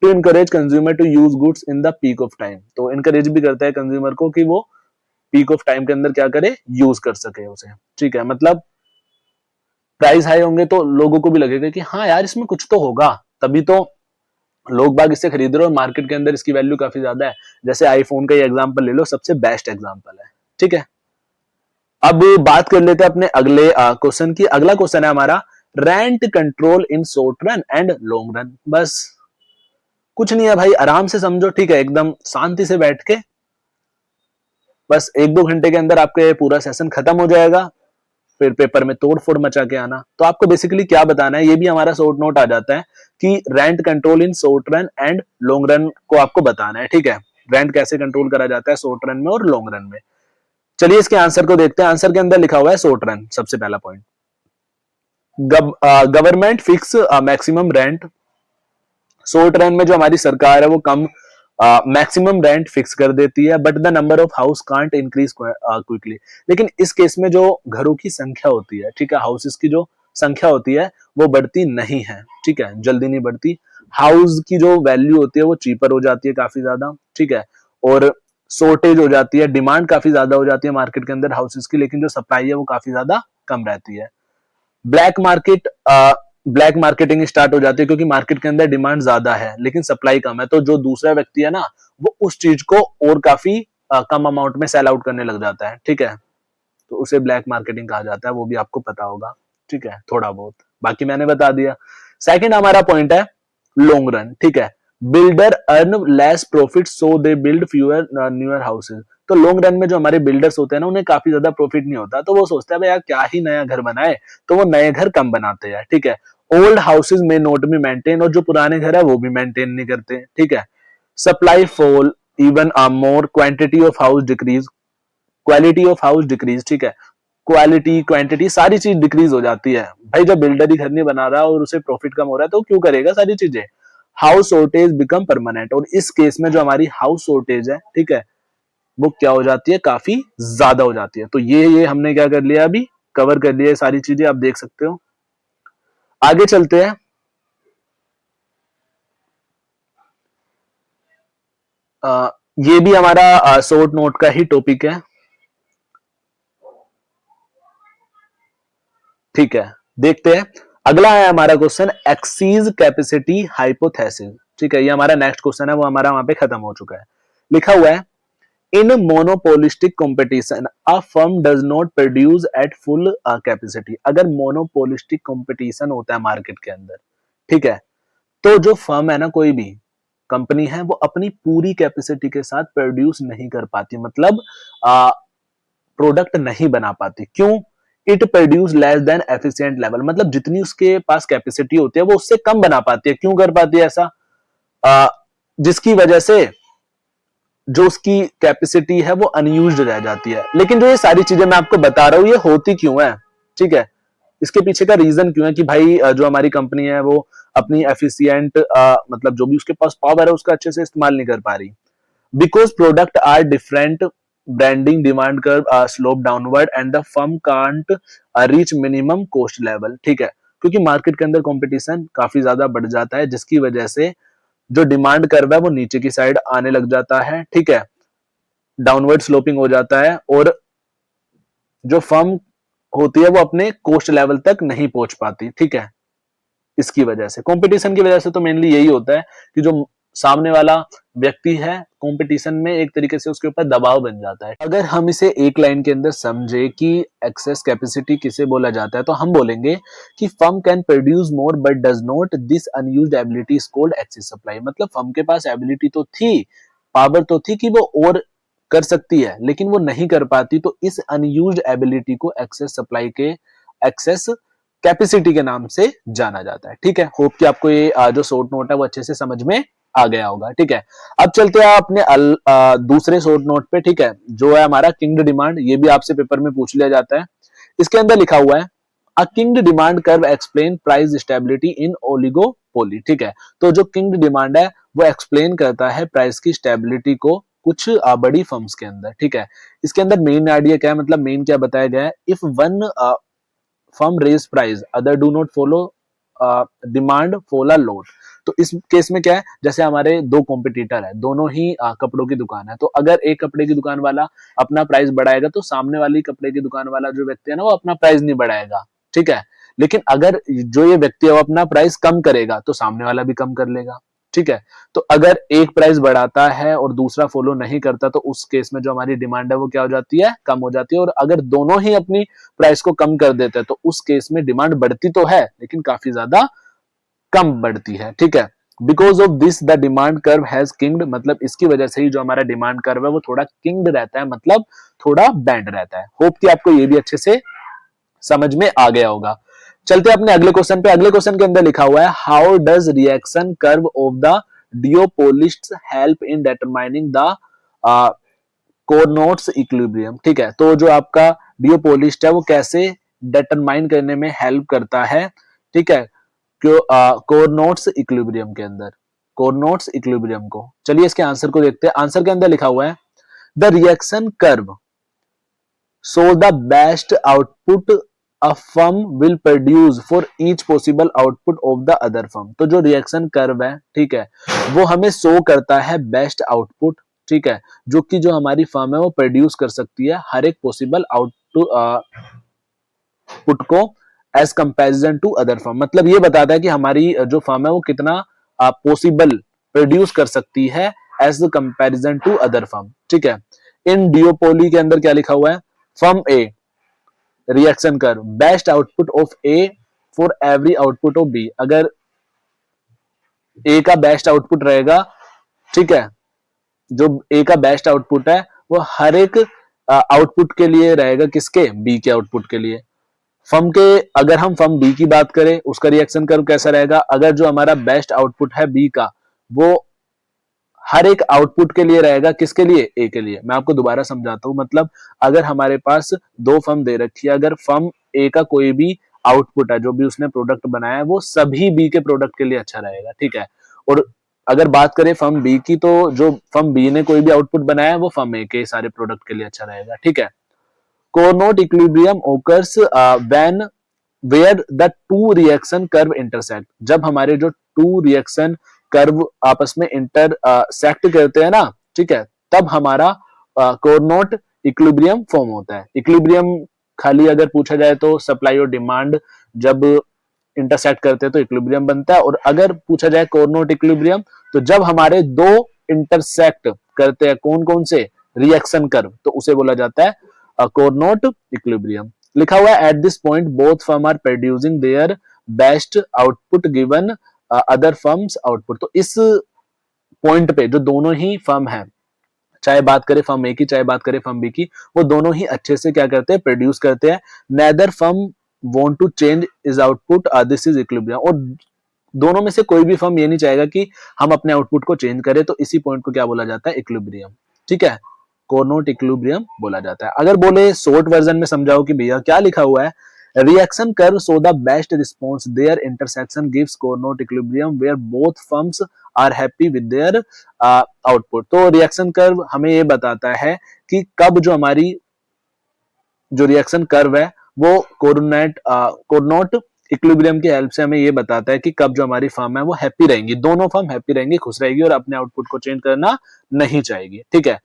To encourage consumer to use goods in the peak off time, तो इनकरेज भी करता है कंज्यूमर को कि वो पीक ऑफ टाइम के अंदर क्या करे, यूज कर सके उसे, ठीक है। मतलब प्राइस हाई होंगे तो लोगों को भी लगेगा कि हाँ यार इसमें कुछ तो होगा, तभी तो लोग बाग इससे खरीद रहे हो, मार्केट के अंदर इसकी वैल्यू काफी ज्यादा है। जैसे आईफोन का ही एग्जांपल ले लो, सबसे बेस्ट एग्जांपल है, ठीक है। अब बात कर लेते हैं अपने अगले क्वेश्चन की। अगला क्वेश्चन है हमारा, rent control in short run and long run. बस कुछ नहीं है भाई, आराम से समझो, ठीक है, एकदम शांति से बैठ के, बस 1-2 घंटे के अंदर आपके पूरा सेशन खत्म हो जाएगा। फिर पेपर में तोड़ फोड़ मचा के आना। तो आपको बेसिकली क्या बताना है, ये भी हमारा शॉर्ट नोट आ जाता है कि rent control in short run and long run को आपको बताना है, ठीक है। रेंट कैसे कंट्रोल करा जाता है शॉर्ट रन में और लॉन्ग रन में। चलिए इसके आंसर को देखते हैं। आंसर के अंदर लिखा हुआ है शॉर्ट रन, सबसे पहला point, government fix maximum rent. Short run में जो हमारी सरकार है वो कम मैक्सिमम रेंट फिक्स कर देती है, but the number of house can't increase quickly. लेकिन इस केस में जो घरों की संख्या होती है, ठीक है, हाउसेस की जो संख्या होती है वो बढ़ती नहीं है, ठीक है, जल्दी नहीं बढ़ती। हाउस की जो वैल्यू होती है वो चीपर हो जाती है काफी ज्यादा, ठीक है, और शॉर्टेज हो जाती है, डिमांड काफी ज्यादा हो जाती है मार्केट के अंदर हाउसेस की, लेकिन जो सप्लाई है वो काफी ज्यादा कम रहती है। Black market black marketing start हो जाती है, क्योंकि मार्केट के अंदर डिमांड ज्यादा है लेकिन सप्लाई कम है, तो जो दूसरा व्यक्ति है ना वो उस चीज को और काफी कम अमाउंट में सेल आउट करने लग जाता है, ठीक है, तो उसे ब्लैक मार्केटिंग कहा जाता है, वो भी आपको पता होगा, ठीक है, थोड़ा बहुत, बाकी मैंने बता दिया। सेकंड हमारा पॉइंट है लॉन्ग रन, ठीक है, builder earn less profit so they build fewer newer houses. तो लॉन्ग रन में जो हमारे बिल्डर्स होते हैं ना उन्हें काफी ज्यादा प्रॉफिट नहीं होता, तो वो सोचते हैं भाई यार क्या ही नया घर बनाए, तो वो नए घर कम बनाते हैं, ठीक है। ओल्ड हाउसेज में नॉट बी मेंटेन, और जो पुराने घर है वो भी मेंटेन नहीं करते, ठीक है। Supply fall even more, quantity of house decrease, quality of house decrease, ठीक है, क्वालिटी क्वांटिटी सारी चीज डिक्रीज हो जाती है। भाई जब बिल्डर ही घर नहीं बना रहा और उसे प्रॉफिट कम हो रहा है तो क्यों करेगा सारी चीजें। हाउस शॉर्टेज बिकम परमानेंट, और इस केस में जो हमारी हाउस शॉर्टेज है, ठीक है, वो क्या हो जाती है, काफी ज्यादा हो जाती है। तो ये हमने क्या कर लिया, अभी कवर कर लिया सारी चीजें, आप देख सकते हो। आगे चलते हैं। ये भी हमारा शॉर्ट नोट का ही टॉपिक है, ठीक है, देखते हैं। अगला है हमारा क्वेश्चन, एक्सीज कैपेसिटी हाइपोथेसिस, ठीक है, ये हमारा नेक्स्ट क्वेश्चन है, वो हमारा वहां पे खत्म हो चुका है। लिखा हुआ है, in monopolistic competition a firm does not produce at full capacity. अगर मोनोपोलिस्टिक कंपटीशन होता है मार्केट के अंदर, ठीक है, तो जो फर्म है ना, कोई भी कंपनी है, वो अपनी पूरी कैपेसिटी के साथ प्रोड्यूस नहीं कर पाती, मतलब प्रोडक्ट नहीं बना पाती। क्यों? It produce less than efficient level, मतलब जितनी उसके पास कैपेसिटी होती है वो उससे कम बना पाती है। क्यों कर पाती है ऐसा? आ, जिसकी वजह से जो उसकी कैपेसिटी है वो अनयूज्ड रह जाती है। लेकिन जो ये सारी चीजें मैं आपको बता रहा हूं, ये होती क्यों है, ठीक है, इसके पीछे का रीजन क्यों है कि भाई जो हमारी कंपनी है वो अपनी एफिशिएंट मतलब जो भी उसके पास पावर है उसका अच्छे से इस्तेमाल नहीं कर पा रही। Because product are different, branding demand curve slope downward and the firm can't reach minimum cost level, ठीक है, क्योंकि मार्केट के अंदर कंपटीशन काफी ज्यादा बढ़ जाता है, जिसकी वजह से जो डिमांड कर्व है वो नीचे की साइड आने लग जाता है, ठीक है, डाउनवर्ड स्लोपिंग हो जाता है, और जो फर्म होती है वो अपने कोस्ट लेवल तक नहीं पहुंच पाती, ठीक है। इसकी वजह से, कंपटीशन की वजह से तो मेनली यही होता है कि जो सामने वाला व्यक्ति है कंपटीशन में एक तरीके से उसके ऊपर दबाव बन जाता है। अगर हम इसे एक लाइन के अंदर समझे कि एक्सेस कैपेसिटी किसे बोला जाता है, तो हम बोलेंगे कि firm can produce more but does not, this unused ability is called excess supply. मतलब फर्म के पास एबिलिटी तो थी, पावर तो थी कि वो और कर सकती है, लेकिन वो नहीं कर पाती, तो इस अनयूज्ड एबिलिटी को एक्सेस सप्लाई के एक्सेस कैपेसिटी के नाम से जाना जाता है, ठीक है। होप कि आपको ये जो शॉर्ट नोट है वो अच्छे से समझ में आ गया होगा, ठीक है। अब चलते हैं अपने दूसरे शॉर्ट नोट पे, ठीक है, जो है हमारा किंग डिमांड। ये भी आपसे पेपर में पूछ लिया जाता है। इसके अंदर लिखा हुआ है, a king demand curve explain price stability in oligopoly, ठीक है। तो जो किंग डिमांड है वो एक्सप्लेन करता है प्राइस की स्टेबिलिटी को कुछ बड़ी फर्म्स के अंदर, ठीक है। इसके अंदर मेन आइडिया क्या है, मतलब मेन क्या बताया गया है, if one firm raise price other do not follow demand follow load. तो इस केस में क्या है, जैसे हमारे दो कॉम्पिटिटर है, दोनों ही कपड़ों की दुकान है, तो अगर एक कपड़े की दुकान वाला अपना प्राइस बढ़ाएगा तो सामने वाली कपड़े की दुकान वाला जो व्यक्ति है ना वो अपना प्राइस नहीं बढ़ाएगा, ठीक है। लेकिन अगर जो ये व्यक्ति है वो अपना प्राइस कम करेगा तो सामने वाला भी कम कर लेगा, ठीक है। तो अगर एक प्राइस बढ़ाता है और दूसरा फॉलो नहीं करता तो उस केस में जो हमारी डिमांड है वो क्या हो जाती है, कम हो जाती है। और अगर दोनों ही अपनी प्राइस को कम कर देते हैं तो उस केस में डिमांड बढ़ती तो है लेकिन काफी ज्यादा कम बढ़ती है, ठीक है। Because of this the demand curve has kinked, मतलब इसकी वजह से ही जो हमारा डिमांड कर्व है वो थोड़ा किंग्ड रहता है, मतलब थोड़ा बैंड रहता है। होप कि आपको ये भी अच्छे से समझ में आ गया होगा। चलते हैं अपने अगले क्वेश्चन पे। अगले क्वेश्चन के अंदर लिखा हुआ है how does reaction curve of the duopolists help in determining the Cournot's equilibrium, ठीक है। तो जो आपका डियोपोलिस्ट है वो कैसे डिटरमाइन करने में हेल्प करता है, ठीक है, कोर्नोट्स इक्विलिब्रियम के अंदर, कोर्नोट्स इक्विलिब्रियम को। चलिए इसके आंसर को देखते हैं। आंसर के अंदर लिखा हुआ है the reaction curve so the best output a firm will produce for each possible output of the other firm. तो जो रिएक्शन कर्व है, ठीक है, वो हमें शो करता है बेस्ट आउटपुट, ठीक है, जो कि जो हमारी फर्म है वो प्रोड्यूस कर सकती है हर एक पॉसिबल आउटपुट को as comparison to other firm. मतलब ये बताता है कि हमारी जो फर्म है वो कितना पॉसिबल प्रोड्यूस कर सकती है as comparison to other firm, ठीक है। इन डियोपोली के अंदर क्या लिखा हुआ है, firm A reaction curve best output of A for every output of B. अगर ए का बेस्ट आउटपुट रहेगा, ठीक है, जो ए का बेस्ट आउटपुट है वो हर एक आउटपुट के लिए रहेगा, किसके, बी के आउटपुट के लिए। फर्म के, अगर हम फर्म बी की बात करें उसका रिएक्शन कर्व कैसा रहेगा, अगर जो हमारा बेस्ट आउटपुट है बी का वो हर एक आउटपुट के लिए रहेगा, किसके लिए, ए के लिए। मैं आपको दोबारा समझाता हूं। मतलब अगर हमारे पास दो फर्म दे रखी है, अगर फर्म ए का कोई भी आउटपुट है जो भी उसने प्रोडक्ट बनाया है वो सभी बी के प्रोडक्ट के लिए अच्छा रहेगा, ठीक है। और अगर बात करें फर्म बी की तो जो फर्म बी ने कोई भी आउटपुट बनाया है वो फर्म ए के सारे प्रोडक्ट के लिए अच्छा रहेगा, ठीक है। Cournot equilibrium occurs when where the two reaction curve intersect. जब हमारे जो टू रिएक्शन कर्व आपस में इंटरसेक्ट करते हैं ना, ठीक है, तब हमारा कोर्नोट इक्विलिब्रियम फॉर्म होता है। इक्विलिब्रियम खाली अगर पूछा जाए तो सप्लाई और डिमांड जब इंटरसेक्ट करते हैं तो इक्विलिब्रियम बनता है। और अगर पूछा जाए कोर्नोट इक्विलिब्रियम तो जब हमारे दो इंटरसेक्ट करते हैं कौन कौन से, रिएक्शन कर्व, तो उसे बोला जाता है कोर्नोट इक्विलिब्रियम। लिखा हुआ है at this point both firm are producing their best output given other firms output. तो इस पॉइंट पे जो दोनों ही फर्म है, चाहे बात करें फर्म ए की चाहे बात करें फर्म बी की, वो दोनों ही अच्छे से क्या करते हैं, प्रोड्यूस करते हैं। Neither firm want to change is output, this is equilibrium. और दोनों में से कोई भी फर्म ये नहीं चाहेगा कि हम अपने आउटपुट को चेंज करें, तो इसी पॉइंट को क्या बोला जाता है, इक्विलिब्रियम, ठीक है, कोर्नोट इक्विलिब्रियम बोला जाता है। अगर बोले शॉर्ट वर्जन में समझाओ कि भैया क्या लिखा हुआ है, reaction curve show the best response their intersection gives Cournot equilibrium where both firms are happy with their output. तो रिएक्शन कर्व हमें ये बताता है कि कब जो हमारी जो रिएक्शन कर्व है वो कोर्नोट इक्विलिब्रियम की हेल्प से हमें ये बताता है कि कब जो हमारी फर्म है वो हैप्पी रहेंगी, दोनों फर्म हैप्पी रहेंगी, खुश रहेगी और अपने आउटपुट को चेंज करना नहीं चाहेगी, ठीक है।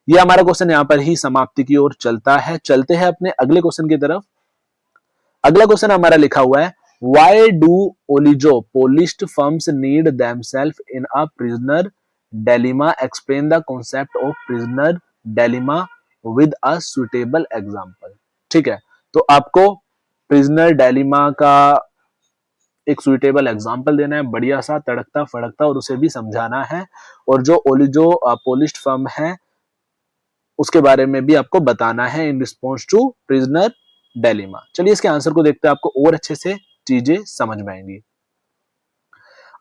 ये हमारा क्वेश्चन यहाँ पर ही समाप्ति की ओर चलता है। चलते हैं अपने अगले क्वेश्चन की तरफ। अगला क्वेश्चन हमारा लिखा हुआ है why do oligopolist firms need themselves in a prisoner dilemma, explain the concept of prisoner dilemma with a suitable example, ठीक है। तो आपको प्रिजनर डिलेमा का एक सुटेबल एग्जांपल देना है, बढ़िया सा तड़कता फड़कता, और उसे भी समझाना है। और जो ओलिगोपोलिस्ट फर्म है उसके बारे में भी आपको बताना है in response to prisoner dilemma. चलिए इसके आंसर को देखते हैं, आपको और अच्छे से चीजें समझ में आएंगी।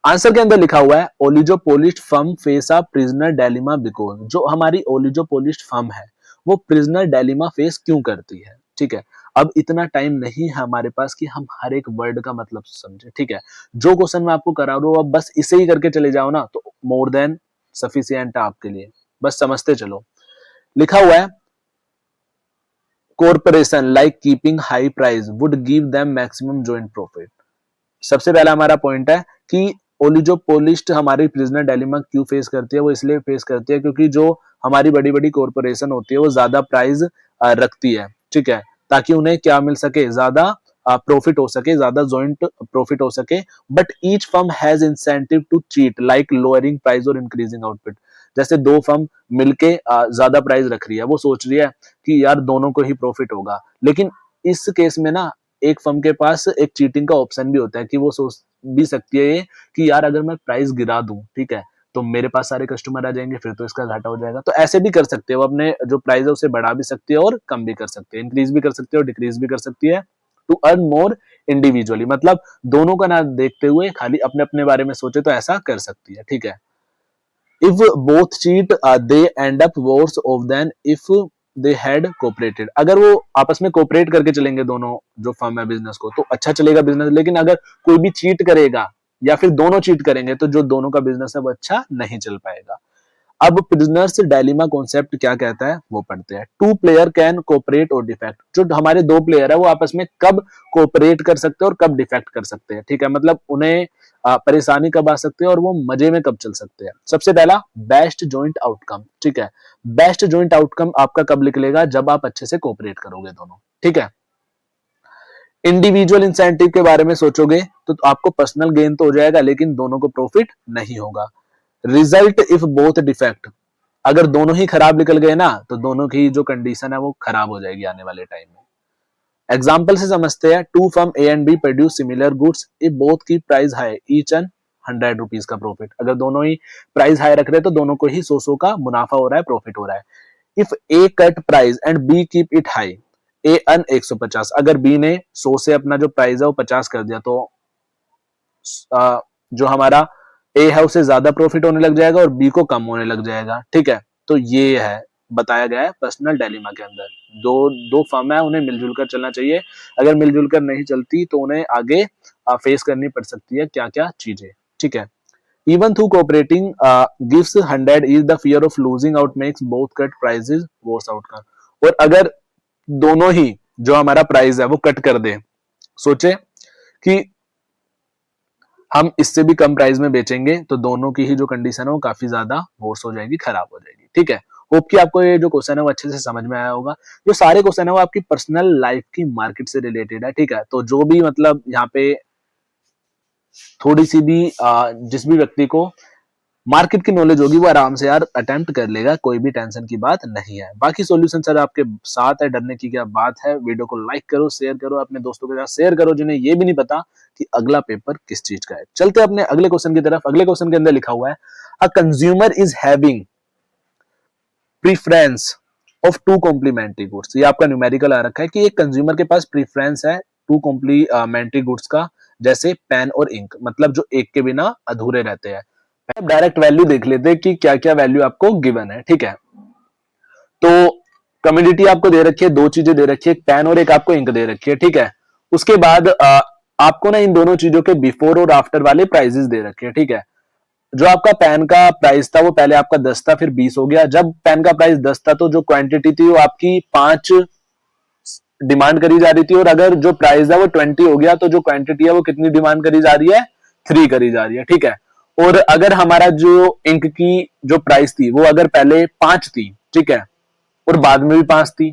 आंसर के अंदर लिखा हुआ है oligopolist firm face a prisoner dilemma because. जो हमारी ओलिगोपोलिस्ट फर्म है वो प्रिजनर डिलेमा फेस क्यों करती है, ठीक है। अब इतना टाइम नहीं है हमारे पास कि हम हर एक वर्ड का मतलब समझे, ठीक है। जो क्वेश्चन मैं आपको करा रहा हूं अब बस इसे ही करके चले जाओ ना, तो मोर देन सफिशिएंट है आपके लिए, बस समझते चलो। लिखा हुआ है corporation like keeping high price would give them maximum joint profit. सबसे पहला हमारा पॉइंट है कि ओलिगोपोलिस्ट हमारी प्रिजनर डिलेमा क्यों फेस करती है, वो इसलिए फेस करती है क्योंकि जो हमारी बड़ी बड़ी कॉर्पोरेशन होती है वो ज्यादा प्राइस रखती है, ठीक है, ताकि उन्हें क्या मिल सके, ज्यादा प्रॉफिट हो सके, ज्यादा जॉइंट प्रॉफिट हो सके, but each firm has incentive to cheat like lowering price और इंक्रीजिंग आउटपुट। जैसे दो फर्म मिलके ज्यादा प्राइस रख रही है, वो सोच रही है कि यार दोनों को ही प्रॉफिट होगा, लेकिन इस केस में ना एक फर्म के पास एक चीटिंग का ऑप्शन भी होता है कि वो सोच भी सकती है कि यार अगर मैं प्राइस गिरा दूं, ठीक है, तो मेरे पास सारे कस्टमर आ जाएंगे, फिर तो इसका घाटा हो जाएगा। तो ऐसे भी कर सकते हो, अपने जो प्राइस है उसे बढ़ा भी सकती है और कम भी कर सकती है, इंक्रीज भी कर सकती है और डिक्रीज भी कर सकती है, टू अर्न मोर इंडिविजुअली। मतलब दोनों का ना देखते हुए खाली अपने अपने बारे में सोचे तो ऐसा कर सकती है, ठीक है। If both cheat they end up worse off than if they had cooperated. अगर वो आपस में कोऑपरेट करके चलेंगे दोनों जो फर्म है बिजनेस को, तो अच्छा चलेगा बिजनेस, लेकिन अगर कोई भी चीट करेगा या फिर दोनों चीट करेंगे तो जो दोनों का बिजनेस है वो अच्छा नहीं चल पाएगा। अब प्रिजनर्स डायलेमा कॉन्सेप्ट क्या कहता है वो पढ़ते हैं। टू प्लेयर कैन कोऑपरेट और डिफेक्ट। जो हमारे दो प्लेयर है वो आपस में कब कोऑपरेट कर सकते हैं और कब डिफेक्ट कर सकते हैं, ठीक है, मतलब उन्हें परेशानी कब आ सकती है और वो मजे में कब चल सकते हैं। सबसे पहला बेस्ट जॉइंट आउटकम, ठीक है, बेस्ट जॉइंट आउटकम आपका कब निकलेगा, जब आप अच्छे से कोऑपरेट करोगे दोनों, ठीक है। इंडिविजुअल इंसेंटिव के बारे में सोचोगे तो आपको पर्सनल गेन तो हो जाएगा लेकिन दोनों को प्रॉफिट नहीं होगा। रिजल्ट इफ बोथ डिफेक्ट, अगर दोनों ही खराब निकल गए ना तो दोनों की जो कंडीशन है वो खराब हो जाएगी आने वाले टाइम में। एग्जाम्पल से समझते हैं। Two firm A and B produce similar goods if both keep price high each and 100 rupees का प्रॉफिट। अगर दोनों ही प्राइस हाई रख रहे हैं तो दोनों को ही 100 का मुनाफा हो रहा है, प्रॉफिट हो रहा है। If A cut price and be keep it high A earn 150। अगर बी ने 100 से अपना जो प्राइस है वो 50 कर दिया तो जो हमारा ए है उसे ज्यादा प्रॉफिट होने लग जाएगा और बी को कम होने लग जाएगा, ठीक है। तो ये है बताया गया है पर्सनल डायलेमा के अंदर। दो दो फर्म है, उन्हें मिलजुल कर चलना चाहिए, अगर मिलजुल कर नहीं चलती तो उन्हें आगे फेस करनी पड़ सकती है क्या क्या चीजें, ठीक है। Even through cooperating gives 100 is the fear of losing out makes both cut prices worse outcome. और अगर दोनों ही जो हमारा प्राइस है वो कट कर दे, सोचे कि हम इससे भी कम प्राइस में बेचेंगे तो दोनों की ही जो कंडीशन है वो काफी ज्यादा वर्स हो जाएगी, खराब हो जाएगी, ठीक है। होप कि आपको ये जो क्वेश्चन है वो अच्छे से समझ में आया होगा। जो सारे क्वेश्चन है वो आपकी पर्सनल लाइफ की मार्केट से रिलेटेड है, ठीक है। तो जो भी मतलब यहाँ पे थोड़ी सी भी जिस भी व्यक्ति को मार्केट की नॉलेज होगी वो आराम से यार अटेम्प्ट कर लेगा, कोई भी टेंशन की बात नहीं है। बाकी सॉल्यूशन सर आपके साथ है, डरने की क्या बात है। वीडियो को लाइक करो, शेयर करो, अपने दोस्तों के साथ शेयर करो जिन्हें ये भी नहीं पता कि अगला पेपर किस चीज का है। चलते अपने अगले क्वेश्चन की तरफ। अगले क्वेश्चन के अंदर लिखा हुआ है a consumer is having preference of two complementary goods. ये आपका न्यूमेरिकल आ रखा है कि एक कंज्यूमर के पास प्रीफरेंस है टू कॉम्प्लीमेंट्री गुड्स का, जैसे पेन और इंक, मतलब जो एक के बिना अधूरे रहते हैं। डायरेक्ट वैल्यू देख लेते हैं कि क्या क्या वैल्यू आपको गिवन है, ठीक है। तो कम्युनिटी आपको दे रखी है, दो चीजें दे रखी है, एक पेन और एक आपको इंक दे रखी है, ठीक है। उसके बाद आपको ना इन दोनों चीजों के बिफोर और आफ्टर वाले प्राइजेस दे रखे हैं, ठीक है। जो आपका पेन का प्राइस था वो पहले आपका 10 था, फिर 20 हो गया। जब पेन का प्राइस 10 था तो जो क्वांटिटी थी वो आपकी 5 डिमांड करी जा रही थी, और अगर जो प्राइस है वो 20 हो गया तो जो क्वांटिटी है वो कितनी डिमांड करी जा रही है, 3 करी जा रही है, ठीक है। और अगर हमारा जो इंक की जो प्राइस थी वो अगर पहले 5 थी, ठीक है, और बाद में भी 5 थी,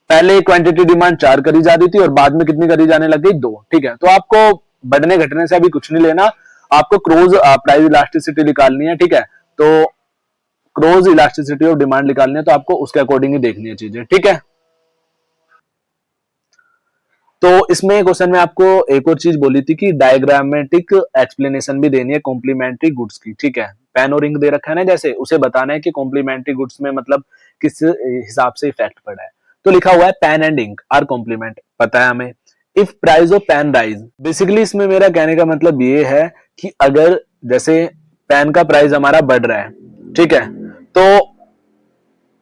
पहले क्वांटिटी डिमांड 4 करी जा रही थी और बाद में कितनी करी जाने लग गई, 2, ठीक है। तो आपको बढ़ने घटने से अभी कुछ नहीं लेना, आपको क्रॉस प्राइस इलास्टिसिटी निकालनी है, ठीक है। तो क्रॉस इलास्टिसिटी ऑफ डिमांड निकालनी है तो आपको उसके अकॉर्डिंग ही देखनी है चीजें, ठीक है। तो इसमें क्वेश्चन में आपको एक और चीज बोली थी कि डायग्रामेटिक एक्सप्लेनेशन भी देनी है कॉम्प्लीमेंट्री गुड्स की, ठीक है। पेन और इंक दे रखा है ना, जैसे उसे बताना है कि कॉम्प्लीमेंट्री गुड्स में मतलब किस हिसाब से इफेक्ट पड़ा है। तो लिखा हुआ है pen and ink are complement, पता है हमें। If price of pen rise, basically इसमें मेरा कहने का मतलब ये है कि अगर जैसे पेन का प्राइस हमारा बढ़ रहा है, ठीक है, तो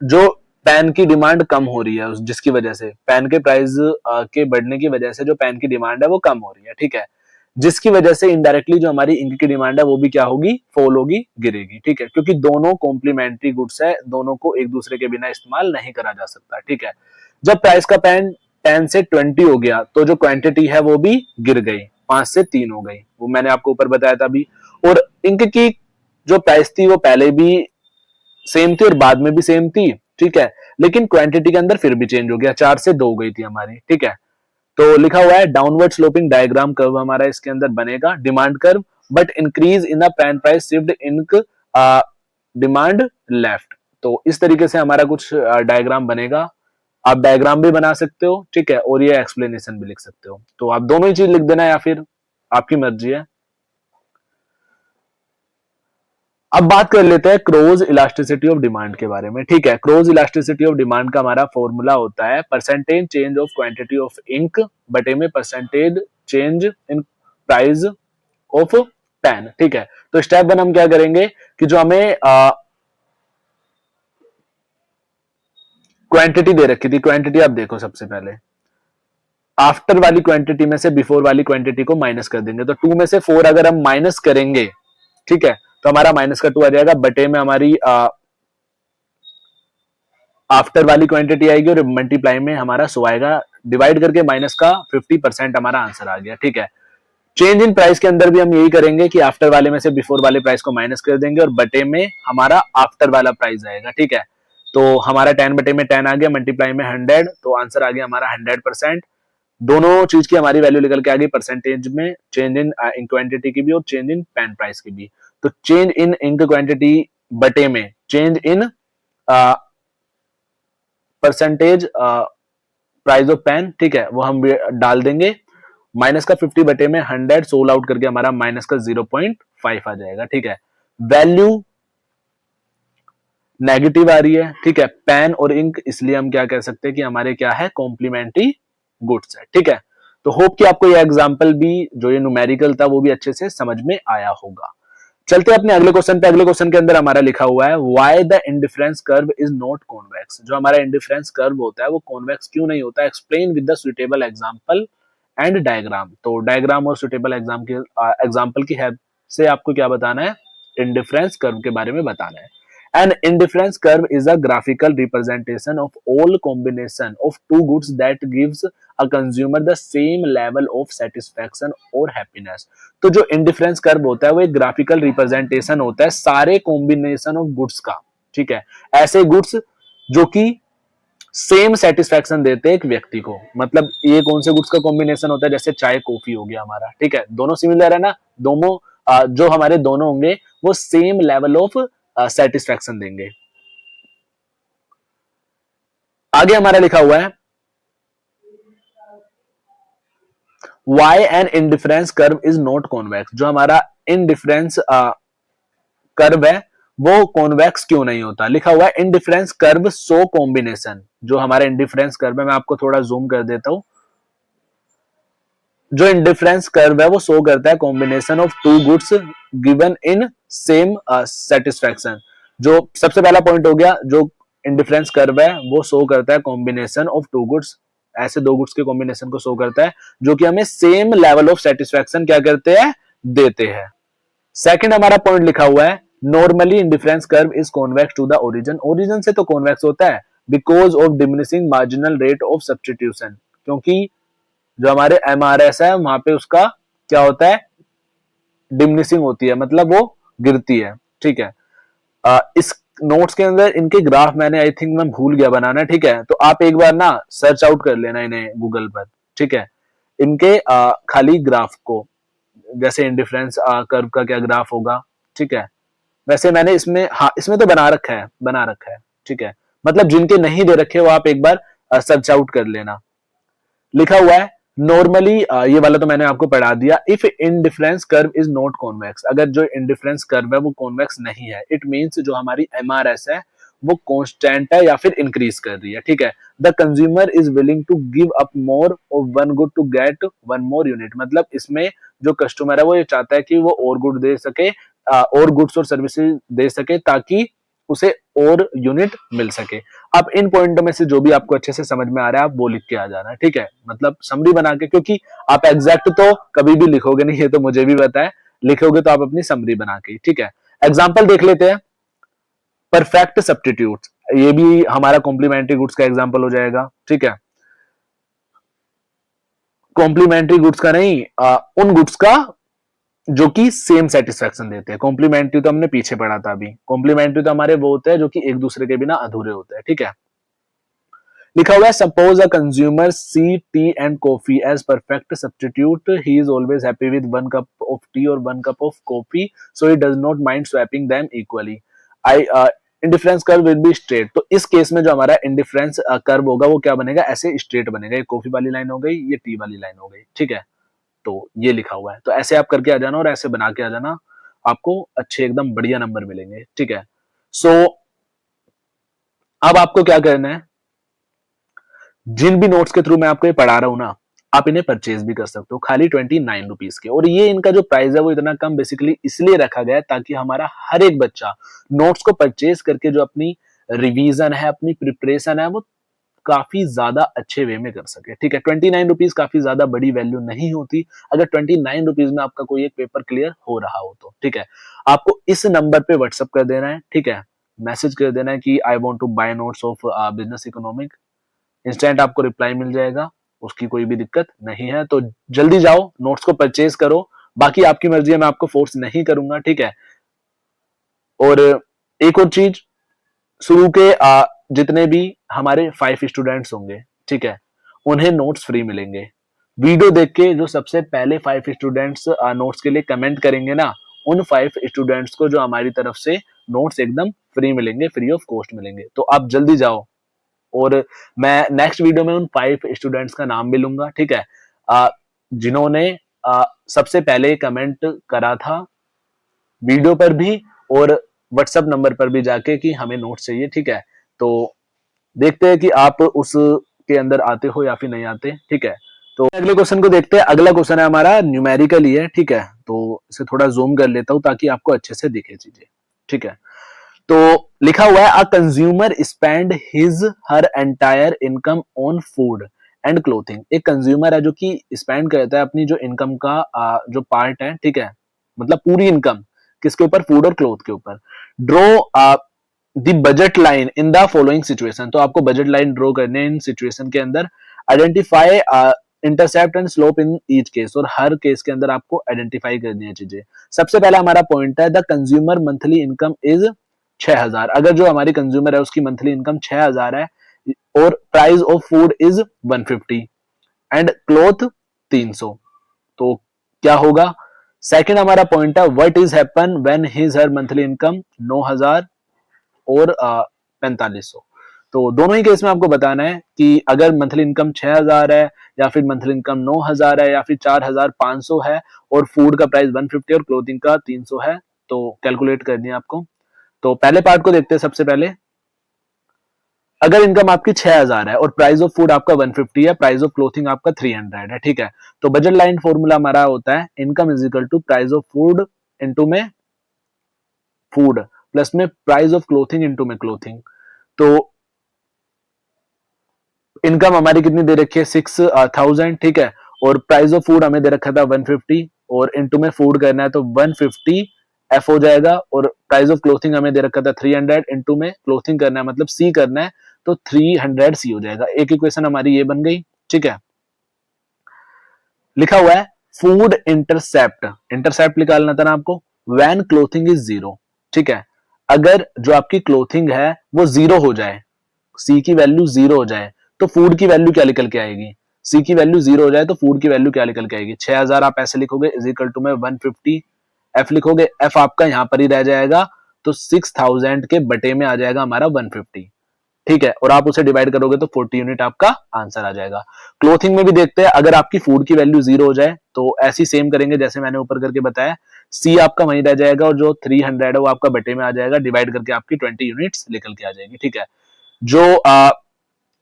जो पेन की डिमांड कम हो रही है, जिसकी वजह से पेन के प्राइस के बढ़ने की वजह से जो पेन की डिमांड है वो कम हो रही है, ठीक है, जिसकी वजह से इनडायरेक्टली जो हमारी इंक की डिमांड है वो भी क्या होगी, फॉल होगी, गिरेगी, ठीक है, क्योंकि दोनों कॉम्प्लीमेंट्री गुड्स है, दोनों को एक दूसरे के बिना इस्तेमाल नहीं करा जा सकता, ठीक है। जब प्राइस का पेन 10 से 20 हो गया तो जो क्वांटिटी है वो भी गिर गई, 5 से 3 हो गई, वो मैंने आपको ऊपर बताया था अभी। और इंक की जो प्राइस थी वो पहले भी सेम थी और बाद में भी सेम थी, ठीक है, लेकिन क्वांटिटी के अंदर फिर भी चेंज हो गया, 4 से 2 हो गई थी हमारी, ठीक है। तो लिखा हुआ है डाउनवर्ड स्लोपिंग डायग्राम कर्व हमारा इसके अंदर बनेगा, demand curve, but increase in the pen price shift in demand left. तो इस तरीके से हमारा कुछ डायग्राम बनेगा। आप डायग्राम भी बना सकते हो, ठीक है, और ये एक्सप्लेनेशन भी लिख सकते हो। तो आप दोनों ही चीज लिख देना या फिर आपकी मर्जी है। अब बात कर लेते हैं क्रोज इलास्टिसिटी ऑफ डिमांड के बारे में, ठीक है। क्रोज इलास्टिसिटी ऑफ डिमांड का हमारा फॉर्मूला होता है percentage change of quantity of ink बटे में percentage change in price of pen, ठीक है। तो स्टेप वन हम क्या करेंगे कि जो हमें क्वांटिटी दे रखी थी, क्वांटिटी आप देखो सबसे पहले आफ्टर वाली क्वांटिटी में से बिफोर वाली क्वांटिटी को माइनस कर देंगे। तो 2 में से 4 अगर हम माइनस करेंगे, ठीक है, तो हमारा माइनस का 2 आ जाएगा, बटे में हमारी आफ्टर वाली क्वांटिटी आएगी और मल्टीप्लाई में हमारा 100 आएगा, डिवाइड करके माइनस का 50% हमारा आंसर आ गया, ठीक है। चेंज इन प्राइस के अंदर भी हम यही करेंगे कि आफ्टर वाले में से बिफोर वाले प्राइस को माइनस कर देंगे और बटे में हमारा आफ्टर वाला प्राइस आएगा, ठीक है। तो हमारा 10 बटे में 10 आ गया, मल्टीप्लाई में 100, तो आंसर आ गया हमारा 100%। दोनों चीज की हमारी वैल्यू निकल के आ गई, परसेंटेज में चेंज इन इंक क्वांटिटी की भी और चेंज इन पेन प्राइस की भी। तो चेंज इन इंक क्वांटिटी बटे में change in percentage price of pen, ठीक है, वो हम डाल देंगे। माइनस का 50 बटे में 100 सोल आउट करके हमारा माइनस का 0.5 आ जाएगा, ठीक है। वैल्यू नेगेटिव आ रही है, ठीक है, पेन और इंक, इसलिए हम क्या कह सकते हैं कि हमारे क्या है, कॉम्प्लीमेंट्री गुड्स है, ठीक है। तो होप कि आपको ये एग्जांपल भी, जो ये न्यूमेरिकल था, वो भी अच्छे से समझ में आया होगा। चलते हैं अपने अगले क्वेश्चन पे। अगले क्वेश्चन के अंदर हमारा लिखा हुआ है why the indifference curve is not convex. जो हमारा इंडिफरेंस कर्व होता है वो कॉन्वेक्स क्यों नहीं होता, explain with the suitable example and diagram. तो डायग्राम और सुटेबल एग्जांपल की हेल्प से आपको क्या बताना है, इंडिफरेंस कर्व के बारे में बताना है। An indifference curve is a graphical representation of all combination of two goods that gives a consumer the same level of satisfaction or happiness। तो जो इंडिफरेंस कर्व होता है वो एक ग्राफिकल रिप्रेजेंटेशन होता है सारे कॉम्बिनेशन ऑफ गुड्स का, ठीक है, ऐसे गुड्स जो कि सेम सेटिस्फैक्शन देते हैं एक व्यक्ति को। मतलब ये कौन से गुड्स का कॉम्बिनेशन होता है, जैसे चाय कॉफी हो गया हमारा, ठीक है, दोनों सिमिलर है ना, दोनों जो हमारे दोनों होंगे वो सेम लेवल ऑफ सेटिस्फैक्शन देंगे। आगे हमारा लिखा हुआ है why an indifference curve is not convex. जो हमारा इंडिफरेंस कर्व है वो कॉन्वेक्स क्यों नहीं होता। लिखा हुआ है इंडिफरेंस कर्व सो कॉम्बिनेशन। जो हमारा इंडिफरेंस कर्व है, मैं आपको थोड़ा जूम कर देता हूं, जो इंडिफरेंस कर्व है वो शो करता है combination of two goods given in same satisfaction. जो सबसे पहला पॉइंट हो गया, जो इंडिफरेंस कर्व है वो शो करता है कॉम्बिनेशन ऑफ टू गुड्स, ऐसे दो गुड्स के कॉम्बिनेशन को शो करता है जो कि हमें सेम लेवल ऑफ सेटिस्फैक्शन क्या करते हैं, देते हैं। सेकंड हमारा पॉइंट लिखा हुआ है normally indifference curve is convex to the origin. Origin से तो कॉन्वेक्स होता है because of diminishing marginal rate of substitution. क्योंकि जो हमारे एमआरएस है वहां पे उसका क्या होता है, डिमिनिशिंग होती है, मतलब वो गिरती है, ठीक है। इस नोट्स के अंदर इनके ग्राफ मैंने आई थिंक मैं भूल गया बनाना, ठीक है, तो आप एक बार ना सर्च आउट कर लेना इन्हें गूगल पर, ठीक है, इनके खाली ग्राफ को, जैसे इंडिफरेंस कर्व का क्या ग्राफ होगा, ठीक है। वैसे मैंने इसमें, हाँ इसमें तो बना रखा है, ठीक है, मतलब जिनके नहीं दे रखे वो आप एक बार सर्च आउट कर लेना। लिखा हुआ है नॉर्मली, ये वाला तो मैंने आपको पढ़ा दिया, if indifference curve is not convex. अगर जो इंडिफरेंस कर्व है वो कॉन्वेक्स नहीं है, इट मींस जो हमारी एमआरएस है वो कांस्टेंट है या फिर इंक्रीज कर रही है, ठीक है। The consumer is willing to give up more of one good to get one more unit. मतलब इसमें जो कस्टमर है वो ये चाहता है कि वो और गुड दे सके, और गुड्स और सर्विसेज दे सके ताकि उसे और यूनिट मिल सके। अब इन पॉइंटों में से जो भी आपको अच्छे से समझ में आ रहा है आप वो लिख के आ जाना, ठीक है, मतलब समरी बना के, क्योंकि आप एग्जैक्ट तो कभी भी लिखोगे नहीं, ये तो मुझे भी पता है, लिखोगे तो आप अपनी समरी बना के, ठीक है। एग्जाम्पल देख लेते हैं, परफेक्ट सब्स्टिट्यूट, ये भी हमारा कॉम्प्लीमेंट्री गुड्स का एग्जाम्पल हो जाएगा, ठीक है। कॉम्प्लीमेंट्री गुड्स का नहीं, उन गुड्स का जो कि सेम सेटिस्फैक्शन देते हैं। कॉम्प्लीमेंट्री तो हमने पीछे पढ़ा था अभी, कॉम्प्लीमेंट्री तो हमारे वो होते हैं जो कि एक दूसरे के बिना अधूरे होते हैं, ठीक है। लिखा हुआ है suppose a consumer see tea and coffee as perfect substitute, he is always happy with 1 cup of tea और 1 cup of coffee, so he does not mind swapping them equally. I indifference curve will be straight. तो इस case में जो हमारा indifference curve होगा वो क्या बनेगा, ऐसे स्ट्रेट बनेगा। ये कॉफी वाली लाइन हो गई, ये टी वाली लाइन हो गई, ठीक है। तो ये लिखा हुआ है, तो ऐसे आप करके आ जाना और ऐसे बना के आ जाना, आपको अच्छे एकदम बढ़िया नंबर मिलेंगे, ठीक है। सो अब आपको क्या करना है, जिन भी नोट्स के थ्रू मैं आपको ये पढ़ा रहा हूं ना, आप इन्हें परचेज भी कर सकते हो खाली 29 रुपीज के। और ये इनका जो प्राइस है वो इतना कम बेसिकली इसलिए रखा गया है ताकि हमारा हर एक बच्चा नोट्स को परचेज करके जो अपनी रिवीजन है, अपनी प्रिपरेशन है, वो काफी ज्यादा अच्छे वे में कर सके, ठीक है। 29 रुपीज काफी ज्यादा बड़ी वैल्यू नहीं होती अगर 29 रुपीज में आपका कोई एक पेपर क्लियर हो रहा हो तो, ठीक है। आपको इस नंबर पे व्हाट्सअप कर देना है, ठीक है, मैसेज कर देना है कि I want to buy notes of business economic, instant आपको रिप्लाई मिल जाएगा, उसकी कोई भी दिक्कत नहीं है। तो जल्दी जाओ, नोट्स को परचेज करो, बाकी आपकी मर्जी है, मैं आपको फोर्स नहीं करूंगा, ठीक है। और एक और चीज, शुरू के जितने भी हमारे 5 स्टूडेंट्स होंगे, ठीक है, उन्हें नोट्स फ्री मिलेंगे। वीडियो देख के जो सबसे पहले 5 स्टूडेंट्स नोट्स के लिए कमेंट करेंगे ना, उन 5 स्टूडेंट्स को जो हमारी तरफ से नोट्स एकदम फ्री मिलेंगे, फ्री ऑफ कॉस्ट मिलेंगे। तो आप जल्दी जाओ, और मैं नेक्स्ट वीडियो में उन 5 स्टूडेंट्स का नाम भी लूंगा, ठीक है, जिन्होंने सबसे पहले कमेंट करा था वीडियो पर भी और व्हाट्सएप नंबर पर भी जाके कि हमें नोट्स चाहिए, ठीक है। तो देखते हैं कि आप उस के अंदर आते हो या फिर नहीं आते, ठीक है। तो अगले क्वेश्चन को देखते हैं। अगला क्वेश्चन है हमारा न्यूमेरिकल ही है, ठीक है। तो इसे थोड़ा जूम कर लेता हूं ताकि आपको अच्छे से दिखे चीजें, ठीक है। तो लिखा हुआ है a consumer spend his her entire income on food and clothing. एक कंज्यूमर है जो कि स्पेंड करता है अपनी जो इनकम का जो पार्ट है, ठीक है, मतलब पूरी इनकम किसके ऊपर, फूड और क्लोथ के ऊपर। Draw the budget line in the following situation. तो आपको बजट लाइन ड्रॉ करने हैं इन सिचुएशन के अंदर। Identify intercept and slope in each case, और हर केस के अंदर आपको आइडेंटिफाई करनी है चीजें। सबसे पहला हमारा पॉइंट है the consumer monthly income is 6000। अगर जो हमारी कंज्यूमर है उसकी मंथली इनकम 6000 है और price of food is 150 and cloth 300, तो क्या होगा। सेकंड हमारा पॉइंट है what is happen when his her monthly income 9000 और 4500। तो दोनों ही केस में आपको बताना है कि अगर मंथली इनकम 6000 है या फिर मंथली इनकम 9000 है या फिर 4500 है और फूड का प्राइस 150 और क्लोथिंग का 300 है, तो कैलकुलेट करनी है आपको। तो पहले पार्ट को देखते हैं सबसे पहले। अगर इनकम आपकी 6000 है और प्राइस ऑफ फूड आपका 150 है, प्राइस ऑफ क्लोथिंग आपका 300 है, ठीक है। तो बजट लाइन फॉर्मूला हमारा होता है income is equal to price of food into में फूड प्लस में प्राइस ऑफ क्लोथिंग इनटू में क्लोथिंग। तो इनकम हमारी कितनी दे रखी है 6000, ठीक है, और प्राइस ऑफ फूड हमें दे रखा था 150 और इनटू में फूड करना है तो 150 एफ हो जाएगा, और प्राइस ऑफ क्लोथिंग हमें दे रखा था 300, इनटू में क्लोथिंग करना है मतलब सी करना है तो 300 सी हो जाएगा। एक इक्वेशन हमारी ये बन गई, ठीक है। लिखा हुआ है फूड इंटरसेप्ट, इंटरसेप्ट निकालना था ना आपको, व्हेन क्लोथिंग इज 0, ठीक है। अगर जो आपकी क्लोथिंग है वो 0 हो जाए, सी की वैल्यू 0 हो जाए, तो फूड की वैल्यू क्या निकल के आएगी, सी की वैल्यू 0 हो जाए तो फूड की वैल्यू क्या निकल के आएगी, 6000 आप ऐसे लिखोगे इज इक्वल टू में 150 एफ लिखोगे, एफ आपका यहां पर ही रह जाएगा तो 6000 के बटे में आ जाएगा हमारा 150, ठीक है, और आप उसे डिवाइड करोगे तो 40 यूनिट आपका आंसर आ जाएगा। क्लोथिंग में भी देखते हैं, अगर आपकी फूड की वैल्यू 0 हो जाए तो ऐसी सेम करेंगे जैसे मैंने ऊपर करके बताया, सी आपका वहीं रह जाएगा और जो 300 है वो आपका बटे में आ जाएगा, डिवाइड करके आपकी 20 यूनिट्स निकल के आ जाएगी, ठीक है। जो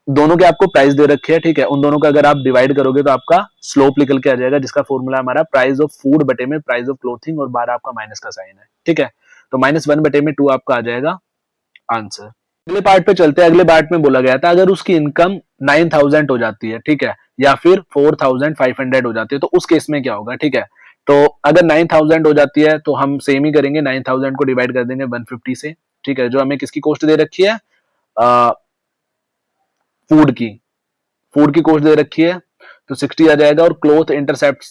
दोनों के आपको प्राइस दे रखे हैं, ठीक है, उन दोनों का अगर आप डिवाइड करोगे तो आपका स्लोप निकल के आ जाएगा, जिसका फॉर्मूला हमारा प्राइस ऑफ फूड बटे में प्राइस ऑफ क्लोथिंग और 12 आपका माइनस का साइन है, ठीक है। तो -1 बटे में 2 आपका आ जाएगा आंसर। अगले पार्ट पे चलते हैं। अगले पार्ट में बोला गया था अगर उसकी इनकम 9000 हो जाती है, ठीक है, या फिर 4500 हो जाती है, तो उस केस में क्या होगा, ठीक है। तो अगर 9000 हो जाती है तो हम सेम ही करेंगे, 9000 को डिवाइड कर देंगे 150 से, ठीक है, जो हमें किसकी कॉस्ट दे रखी है, फूड की, फूड की कॉस्ट दे रखी है तो 60 आ जाएगा, और क्लोथ इंटरसेप्ट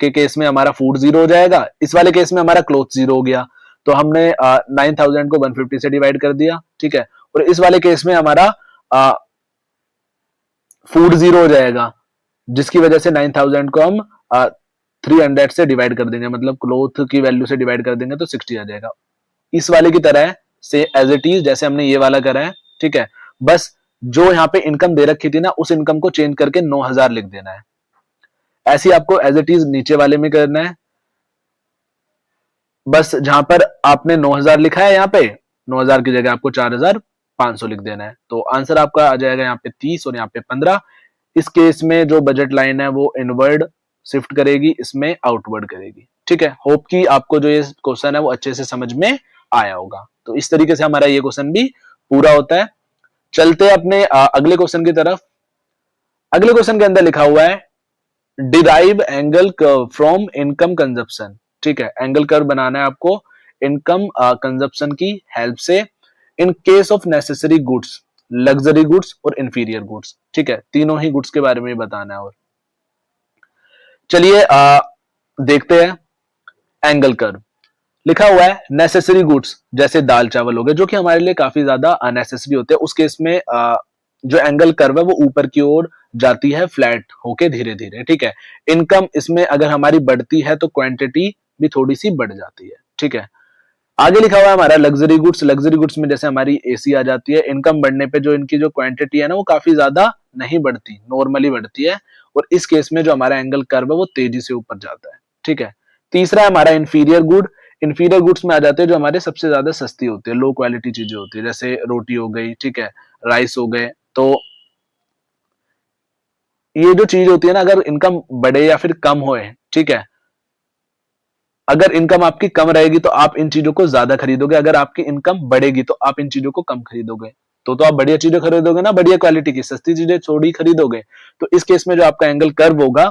के केस में हमारा फूड 0 हो जाएगा, इस वाले केस में हमारा क्लोथ 0 हो गया, तो हमने 9000 को 150 से डिवाइड कर दिया, ठीक है, और इस वाले केस में हमारा फूड जीरो हो जाएगा, जिसकी वजह से 9,000 को हम 300 से डिवाइड कर देंगे, मतलब क्लोथ की वैल्यू से डिवाइड कर देंगे तो 60 आ जाएगा। इस वाले की तरह है से एज इट इज, जैसे हमने ये वाला करा है, ठीक है। बस जो यहाँ पे इनकम दे रखी थी ना, उस इनकम को चेंज करके 9,000 लिख देना है। ऐसे ही आपको एज इट इज नीचे वाले में करना है। बस जहां पर आपने 9,000 लिखा है, यहाँ पे 9,000 की जगह आपको 4,500 लिख देना है। तो आंसर आपका आ जाएगा यहाँ पे 30 और यहाँ पे 15। इस केस में जो बजट लाइन है वो इनवर्ड शिफ्ट करेगी, इसमें आउटवर्ड करेगी, ठीक है। होप कि आपको जो ये क्वेश्चन है वो अच्छे से समझ में आया होगा। तो इस तरीके से हमारा ये क्वेश्चन भी पूरा होता है। चलते हैं अपने अगले क्वेश्चन की तरफ। अगले क्वेश्चन के अंदर लिखा हुआ है derive angle curve from income consumption, ठीक है। एंगल कर्व बनाना है आपको इनकम कंजप्शन की हेल्प से in case of necessary goods, luxury goods और इंफीरियर गुड्स, ठीक है। तीनों ही गुड्स के बारे में बताना है। और चलिए देखते हैं। एंगल कर्व लिखा हुआ है नेसेसरी गुड्स जैसे दाल चावल हो गए, जो कि हमारे लिए काफी ज्यादा अननेसेसरी होते हैं, उस केस में जो एंगल कर्व है वो ऊपर की ओर जाती है फ्लैट होके धीरे धीरे, ठीक है। इनकम इसमें अगर हमारी बढ़ती है तो क्वांटिटी भी थोड़ी सी बढ़ जाती है, ठीक है। आगे लिखा हुआ है हमारा लग्जरी गुड्स। लग्जरी गुड्स में जैसे हमारी एसी आ जाती है, इनकम बढ़ने पे जो इनकी जो क्वांटिटी है ना वो काफी ज्यादा नहीं बढ़ती, नॉर्मली बढ़ती है। और इस केस में जो हमारा एंगल कर्व है वो तेजी से ऊपर जाता है, ठीक है। तीसरा है हमारा इंफीरियर गुड। इंफीरियर गुड्स में आ जाते हैं जो हमारे सबसे ज्यादा सस्ती होती है, लो क्वालिटी चीजें होती है, जैसे रोटी हो गई, ठीक है, राइस हो गए। तो ये जो चीज होती है ना, अगर इनकम बढ़े या फिर कम होए, ठीक है, अगर इनकम आपकी कम रहेगी तो आप इन चीजों को ज्यादा खरीदोगे, अगर आपकी इनकम बढ़ेगी तो आप इन चीजों को कम खरीदोगे। तो आप बढ़िया चीजें खरीदोगे ना, बढ़िया क्वालिटी की, सस्ती चीजें थोड़ी खरीदोगे। तो इस केस में जो आपका एंगल कर्व होगा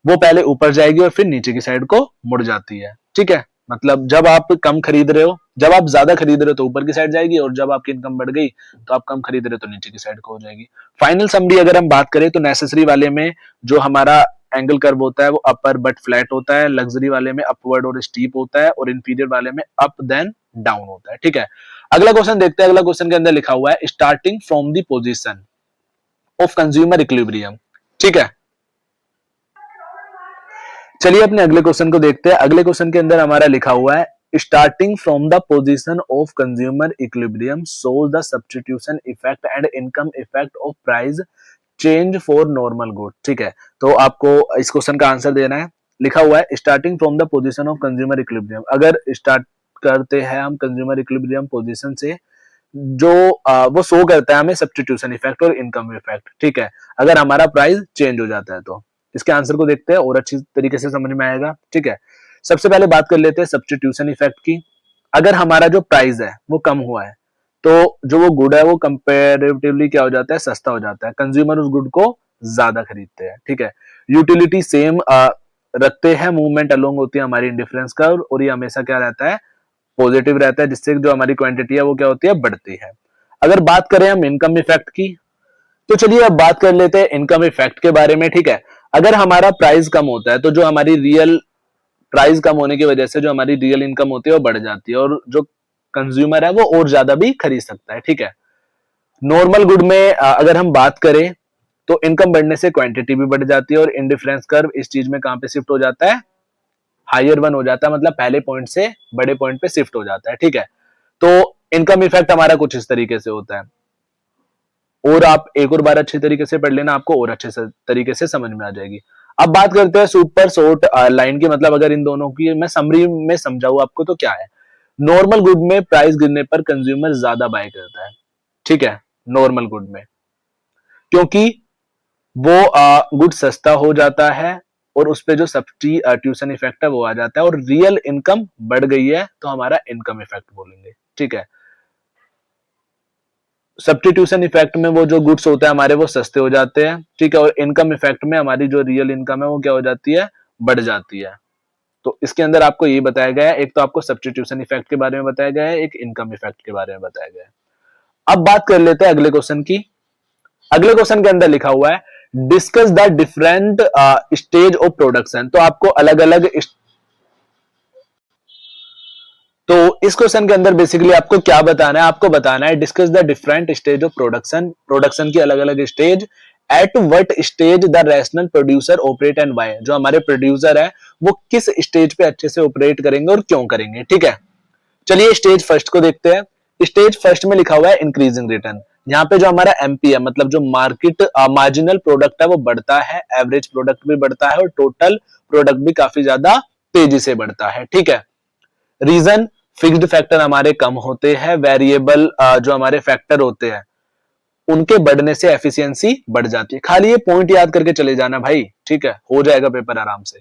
वो पहले ऊपर जाएगी और फिर नीचे की साइड को मुड़ जाती है, ठीक है। मतलब जब आप कम खरीद रहे हो, जब आप ज्यादा खरीद रहे हो तो ऊपर की साइड जाएगी, और जब आपकी इनकम बढ़ गई तो आप कम खरीद रहे हो तो नीचे की साइड को हो जाएगी। फाइनल समरी अगर हम बात करें तो नेसेसरी वाले में जो हमारा एंगल कर्व होता है वो अपर बट फ्लैट होता है, लग्जरी वाले में अपवर्ड और स्टीप होता है, और इंफीरियर वाले में अप देन डाउन होता है, ठीक है। अगला क्वेश्चन देखते हैं। अगला क्वेश्चन के अंदर लिखा हुआ है starting from the position of consumer equilibrium, ठीक है। चलिए अपने अगले क्वेश्चन को देखते हैं। अगले क्वेश्चन के अंदर हमारा लिखा हुआ है starting from the position of consumer equilibrium shows the substitution effect and income effect of price change for normal good, ठीक है। तो आपको इस क्वेश्चन का आंसर देना है। लिखा हुआ है starting from the position of consumer equilibrium. अगर स्टार्ट करते हैं हम कंज्यूमर इक्विलिब्रियम पोजीशन से, जो वो शो करता है हमें सब्स्टिट्यूशन इफेक्ट और इनकम इफेक्ट, ठीक है, अगर हमारा प्राइस चेंज हो जाता है तो। इसके आंसर को देखते हैं और अच्छी तरीके से समझ में आएगा, ठीक है। सबसे पहले बात कर लेते हैं सब्स्टिट्यूशन इफेक्ट की। अगर हमारा जो प्राइस है वो कम हुआ है तो जो वो गुड है वो कंपेरेटिवली क्या हो जाता है, सस्ता हो जाता है। कंज्यूमर उस गुड को ज्यादा खरीदते हैं, ठीक है। यूटिलिटी सेम रखते हैं, मूवमेंट अलोंग होती है हमारी इंडिफरेंस कर्व, और ये हमेशा क्या रहता है, पॉजिटिव रहता है, जिससे जो हमारी क्वांटिटी है वो क्या होती है, बढ़ती है। अगर बात करें हम इनकम इफेक्ट की, तो चलिए अब बात कर लेते हैं इनकम इफेक्ट के बारे में, ठीक है। अगर हमारा प्राइस कम होता है तो जो हमारी रियल प्राइस कम होने की वजह से जो हमारी रियल इनकम होती है वो बढ़ जाती है, और जो कंज्यूमर है वो और ज्यादा भी खरीद सकता है, ठीक है। नॉर्मल गुड में अगर हम बात करें तो इनकम बढ़ने से क्वांटिटी भी बढ़ जाती है, और इंडिफरेंस कर्व इस चीज में कहां पे शिफ्ट हो जाता है, हायर वन हो जाता है, मतलब पहले पॉइंट से बड़े पॉइंट पे शिफ्ट हो जाता है, ठीक है। तो इनकम इफेक्ट हमारा कुछ इस तरीके से होता है। और आप एक और बार अच्छे तरीके से पढ़ लेना, आपको और अच्छे तरीके से समझ में आ जाएगी। अब बात करते हैं सुपर शॉर्ट लाइन की, मतलब अगर इन दोनों की मैं समरी में समझाऊं आपको तो क्या है। नॉर्मल गुड में प्राइस गिरने पर कंज्यूमर ज्यादा बाय करता है, ठीक है, नॉर्मल गुड में, क्योंकि वो गुड सस्ता हो जाता है और उस पे जो सब्स्टिट्यूशन इफेक्ट है वो आ जाता है, और रियल इनकम बढ़ गई है तो हमारा इनकम इफेक्ट बोलेंगे, ठीक है। सब्स्टिट्यूशन इफेक्ट में वो जो गुड्स होते हैं हमारे वो सस्ते हो जाते हैं, ठीक है, और इनकम इफेक्ट में हमारी जो रियल इनकम है वो क्या हो जाती है, बढ़ जाती है। तो इसके अंदर आपको ये बताया गया है, एक तो आपको सब्स्टिट्यूशन इफेक्ट के बारे में बताया गया है, एक इनकम इफेक्ट के बारे में बताया गया है। अब बात कर लेते हैं अगले क्वेश्चन की। अगले क्वेश्चन के अंदर लिखा हुआ है discuss the different stage of production. तो आपको अलग अलग, तो इस क्वेश्चन के अंदर बेसिकली आपको क्या बताना है, आपको बताना है discuss the different stage of production, production की अलग अलग stage at what stage the rational producer operate and why, जो हमारे प्रोड्यूसर है वो किस स्टेज पे अच्छे से ऑपरेट करेंगे और क्यों करेंगे। ठीक है, चलिए स्टेज फर्स्ट को देखते हैं। स्टेज फर्स्ट में लिखा हुआ है इंक्रीजिंग रिटर्न। यहाँ पे जो हमारा एमपी है, मतलब जो मार्केट मार्जिनल प्रोडक्ट है वो बढ़ता है, एवरेज प्रोडक्ट भी बढ़ता है और टोटल प्रोडक्ट भी काफी ज्यादा तेजी से बढ़ता है। ठीक है, रीजन फिक्स्ड फैक्टर हमारे कम होते हैं, वेरिएबल जो हमारे फैक्टर होते हैं उनके बढ़ने से एफिशिएंसी बढ़ जाती है। खाली ये पॉइंट याद करके चले जाना भाई, ठीक है, हो जाएगा पेपर आराम से।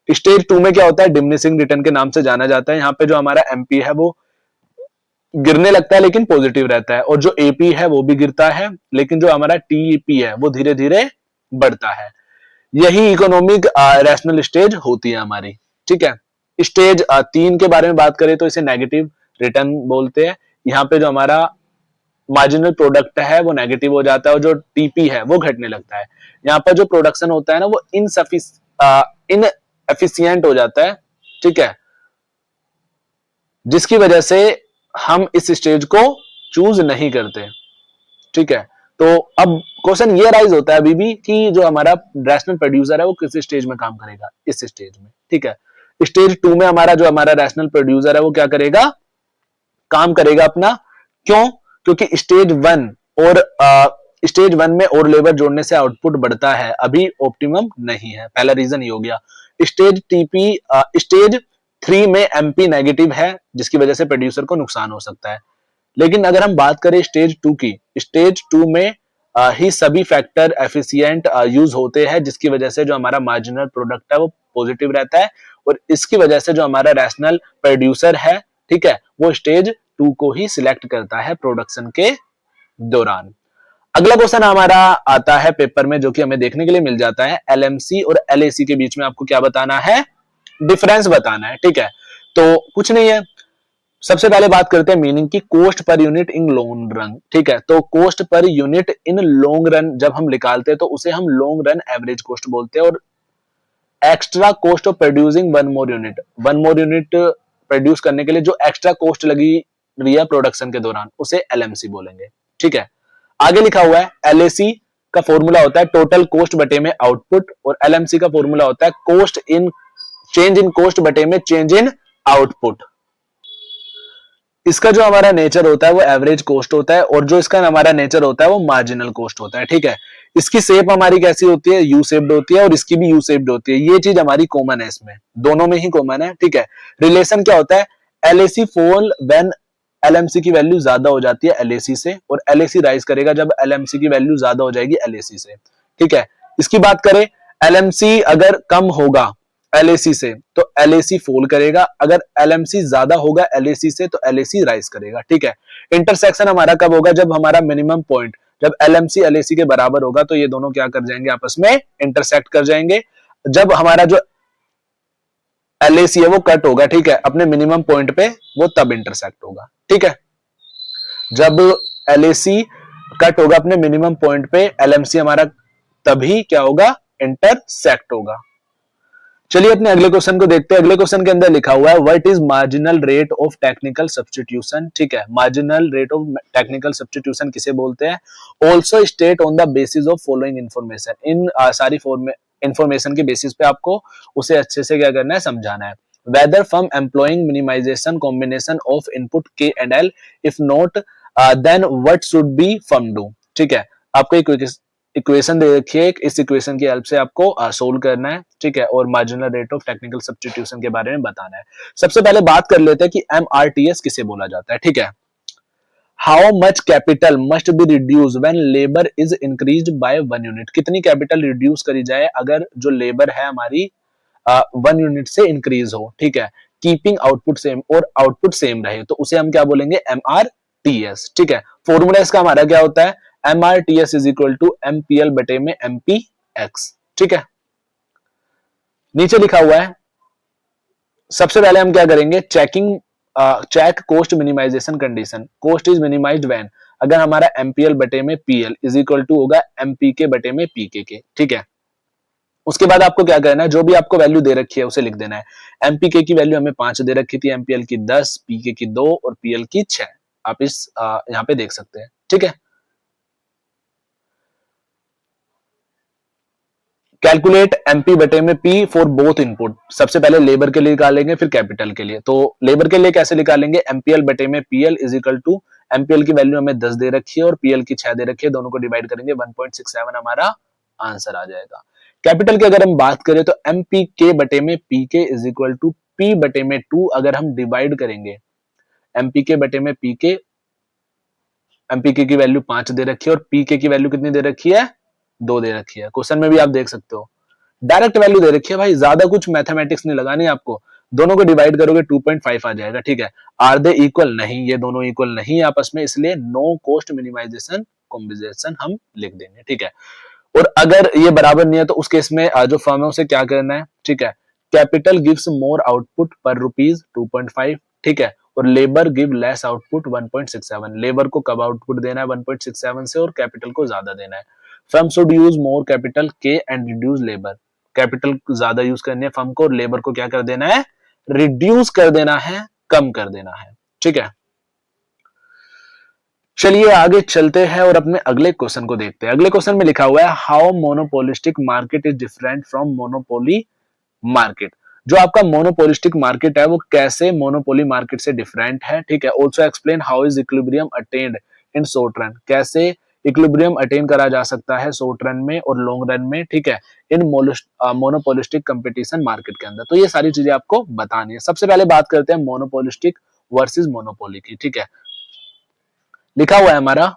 स्टेज टू में क्या होता है, डिमिनिशिंग रिटर्न के नाम से जाना जाता है। यहाँ पे जो हमारा एमपी है वो गिरने लगता है लेकिन पॉजिटिव रहता है, और जो एपी है वो भी गिरता है, लेकिन जो हमारा टीईपी है वो धीरे धीरे बढ़ता है। यही इकोनॉमिक रैशनल स्टेज होती है हमारी। ठीक है, स्टेज तीन के बारे में बात करें तो इसे नेगेटिव रिटर्न बोलते हैं। यहाँ पे जो हमारा मार्जिनल प्रोडक्ट है वो नेगेटिव हो जाता है और जो टीपी है वो घटने लगता है। यहाँ पर जो प्रोडक्शन होता है ना वो इनएफिशिएंट हो जाता है। ठीक है, जिसकी वजह से हम इस स्टेज को चूज नहीं करते। ठीक है, तो अब क्वेश्चन ये राइज होता है अभी भी कि जो हमारा रैशनल प्रोड्यूसर है वो किस स्टेज में काम करेगा, इस स्टेज में। ठीक है, स्टेज टू में हमारा जो हमारा रैशनल प्रोड्यूसर है वो क्या करेगा, काम करेगा अपना। क्यों, क्योंकि स्टेज वन में और लेबर जोड़ने से आउटपुट बढ़ता है, अभी ऑप्टिमम नहीं है, पहला रीजन ये हो गया। स्टेज थ्री में एमपी नेगेटिव है जिसकी वजह से प्रोड्यूसर को नुकसान हो सकता है। लेकिन अगर हम बात करें स्टेज टू की, स्टेज टू में ही सभी फैक्टर एफिशिएंट यूज होते हैं, जिसकी वजह से जो हमारा मार्जिनल प्रोडक्ट है वो पॉजिटिव रहता है, और इसकी वजह से जो हमारा रैशनल प्रोड्यूसर है, ठीक है, वो स्टेज टू को ही सिलेक्ट करता है प्रोडक्शन के दौरान। अगला क्वेश्चन हमारा आता है पेपर में जो कि हमें देखने के लिए मिल जाता है, एलएमसी और एलएसी के बीच में आपको क्या बताना है, डिफरेंस बताना है। ठीक है, तो कुछ नहीं है, सबसे पहले बात करते हैं मीनिंग की, coast per unit in long run. ठीक है, तो coast per unit in long run जब हम निकालते हैं तो उसे हम लॉन्ग रन एवरेज कॉस्ट बोलते हैं, और extra cost of producing one more unit produce करने के लिए जो एक्स्ट्रा कॉस्ट लगी रही है प्रोडक्शन के दौरान उसे एलएमसी बोलेंगे। ठीक है, आगे लिखा हुआ है एलएसी का फॉर्मूला होता है टोटल कॉस्ट बटे में आउटपुट, और एलएमसी का फॉर्मूला होता है cost in change in cost बटे में चेंज इन आउटपुट। इसका जो हमारा नेचर होता है वो एवरेज कॉस्ट होता है, और जो इसका हमारा नेचर होता है वो मार्जिनल कॉस्ट होता है। ठीक है, इसकी शेप हमारी कैसी होती है, यू शेप्ड होती है, और इसकी भी यू शेप्ड होती है। ये चीज हमारी कॉमन है, इसमें दोनों में ही कॉमन है। ठीक है, रिलेशन क्या होता है, एलएसी फॉल व्हेन एलएमसी की वैल्यू ज्यादा हो जाती है एलएसी से, और एलएसी राइज करेगा जब एलएमसी की वैल्यू ज्यादा हो जाएगी एलएसी से। ठीक है, इसकी बात करें, एलएमसी अगर कम होगा एलएसी से तो एलएसी फॉल करेगा, अगर एलएमसी ज्यादा होगा एलएसी से तो एलएसी राइज करेगा। ठीक है, इंटरसेक्शन हमारा कब होगा, जब हमारा मिनिमम पॉइंट, जब एलएमसी एलएसी के बराबर होगा तो ये दोनों क्या कर जाएंगे, आपस में इंटरसेक्ट कर जाएंगे। जब हमारा जो एलएसी है वो कट होगा, ठीक है, अपने मिनिमम पॉइंट पे, वो तब इंटरसेक्ट होगा। ठीक है, जब एलएसी कट होगा अपने मिनिमम पॉइंट पे, एलएमसी हमारा तभी क्या होगा, इंटरसेक्ट होगा। चलिए अपने अगले क्वेश्चन को देखते हैं। अगले क्वेश्चन के अंदर लिखा हुआ है what is marginal rate of technical substitution. ठीक है, marginal rate of technical substitution किसे बोलते हैं, also state on the basis of following information. इन सारी इंफॉर्मेशन के बेसिस पे आपको उसे अच्छे से क्या करना है, समझाना है। Whether from employing minimization combination of input K and L, if not then what should be firm do. ठीक है, आपको एक इक्वेशन दे रखी है, इस इक्वेशन की हेल्प से आपको सोल्व करना है। ठीक है, और marginal rate of technical substitution के बारे में बताना है। सबसे पहले बात कर लेते हैं कि एमआरटीएस किसे बोला जाता है। ठीक है, how much capital must be reduce when labour is increased by 1 unit. कितनी कैपिटल रिड्यूस करी जाए अगर जो लेबर है हमारी 1 यूनिट से इंक्रीज हो। ठीक है, कीपिंग आउटपुट सेम, और आउटपुट सेम रहे तो उसे हम क्या बोलेंगे, एमआरटीएस। ठीक है, फॉर्मूला इसका हमारा क्या होता है, MRTS is equal to MPL बटे में एमपीएक्स। ठीक है, नीचे लिखा हुआ है, सबसे पहले हम क्या करेंगे, check cost minimisation condition. Cost is minimised when, अगर हमारा एमपीएल बटे में पीएल इज इक्वल टू होगा एमपीके बटे में पीके के। ठीक है, उसके बाद आपको क्या करना है, जो भी आपको वैल्यू दे रखी है उसे लिख देना है। एमपीके की वैल्यू हमें 5 दे रखी थी, एमपीएल की 10, पीके की 2 और पीएल की 6। आप इस यहाँ पे देख सकते हैं। ठीक है, कैलकुलेट एमपी बटे में पी फॉर बोथ इनपुट। सबसे पहले लेबर के लिए निकालेंगे फिर कैपिटल के लिए। तो लेबर के लिए कैसे निकालेंगे, एमपीएल बटे में PL is equal to, MPL की वैल्यू हमें 10 दे रखी है और पीएल की 6 दे रखी है, दोनों को डिवाइड करेंगे 1.67 हमारा आंसर आ जाएगा। कैपिटल की अगर हम बात करें तो एमपी के बटे में पी के इज इक्वल टू पी बटे में 2, अगर हम डिवाइड करेंगे एमपी के बटे में पी के, एमपीके की वैल्यू 5 दे रखी है और पीके की वैल्यू कितनी दे रखी है, 2 दे रखी है। क्वेश्चन में भी आप देख सकते हो डायरेक्ट वैल्यू दे रखी है भाई, ज्यादा कुछ मैथमेटिक्स नहीं लगानी आपको, दोनों को डिवाइड करोगे 2.5 आ जाएगा। ठीक है, आर दे इक्वल, नहीं ये दोनों इक्वल नहीं आपस में, इसलिए नो कॉस्ट मिनिमाइजेशन कॉम्बिनेशन हम लिख देंगे। ठीक है, और अगर ये बराबर नहीं है तो उस केस में जो फर्म है उसे क्या करना है, ठीक है, कैपिटल गिव्स मोर आउटपुट पर रुपीज 2.5, ठीक है, और labour give less output 1.67, labour को कब आउटपुट देना है 1.67 से और कैपिटल को ज्यादा देना है। Firm should use more capital के एंड रिड्यूस लेबर, कैपिटल ज्यादा यूज करनी है फर्म को और लेबर को क्या कर देना है, रिड्यूस कर देना है, कम कर देना है। ठीक है, चलिए आगे चलते हैं और अपने अगले क्वेश्चन को देखते हैं। अगले क्वेश्चन में लिखा हुआ है how monopolistic market is different from monopoly market. जो आपका मोनोपोलिस्टिक मार्केट है वो कैसे मोनोपोली मार्केट से डिफरेंट है। ठीक है, also explain how is equilibrium attend in short run, कैसे इक्विलिब्रियम अटेन करा जा सकता है शॉर्ट रन में और लॉन्ग रन में। ठीक है, इन मोनोपोलिस्टिक कंपटीशन मार्केट के अंदर, तो ये सारी चीजें आपको बतानी है। सबसे पहले बात करते हैं मोनोपोलिस्टिक वर्सेस मोनोपोली की। ठीक है, लिखा हुआ है हमारा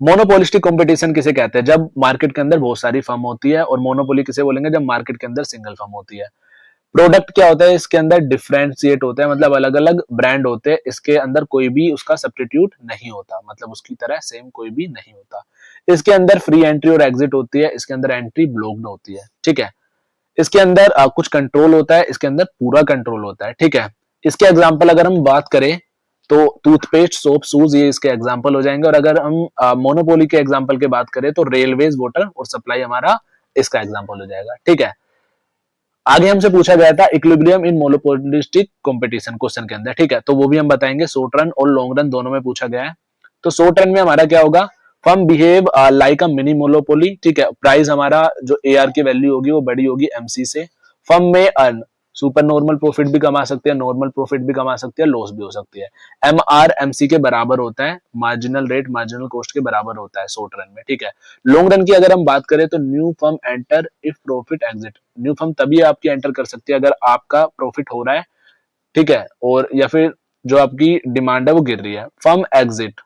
मोनोपोलिस्टिक कंपटीशन किसे कहते हैं, जब मार्केट के अंदर बहुत सारी फर्म होती है, और मोनोपोली किसे बोलेंगे, जब मार्केट के अंदर सिंगल फर्म होती है। प्रोडक्ट क्या होता है, इसके अंदर डिफरेंशिएट होता है, मतलब अलग अलग ब्रांड होते हैं, इसके अंदर कोई भी उसका सब्स्टिट्यूट नहीं होता, मतलब उसकी तरह सेम कोई भी नहीं होता। इसके अंदर फ्री एंट्री और एग्जिट होती है, इसके अंदर एंट्री ब्लॉक्ड होती है। ठीक है, इसके अंदर कुछ कंट्रोल होता है, इसके अंदर पूरा कंट्रोल होता है। ठीक है, इसके एग्जाम्पल अगर हम बात करें तो टूथपेस्ट, सोप, शूज, ये इसके एग्जाम्पल हो जाएंगे। और अगर हम मोनोपोली के एग्जाम्पल की बात करें तो रेलवेज, वाटर और सप्लाई हमारा इसका एग्जाम्पल हो जाएगा। ठीक है, आगे हमसे पूछा गया था इक्विलिब्रियम इन मोनोपोलिस्टिक कंपटीशन क्वेश्चन के अंदर। ठीक है, तो वो भी हम बताएंगे, शॉर्ट रन और लॉन्ग रन दोनों में पूछा गया है। तो शॉर्ट रन में हमारा क्या होगा, firm behave like a mini monopoly. ठीक है, प्राइस हमारा जो एआर की वैल्यू होगी वो बड़ी होगी एमसी से। फर्म में अर्न सुपर नॉर्मल प्रॉफिट भी कमा सकते हैं, नॉर्मल प्रॉफिट भी कमा सकती है, लॉस भी हो सकती है। एम आर एमसी के बराबर होता है, मार्जिनल रेट मार्जिनल कॉस्ट के बराबर होता है शॉर्ट रन में। ठीक है, लॉन्ग रन की अगर हम बात करें तो new firm enter if profit exit, new firm तभी आपकी एंटर कर सकती है अगर आपका प्रॉफिट हो रहा है। ठीक है, और या फिर जो आपकी डिमांड है वो गिर रही है। Firm exit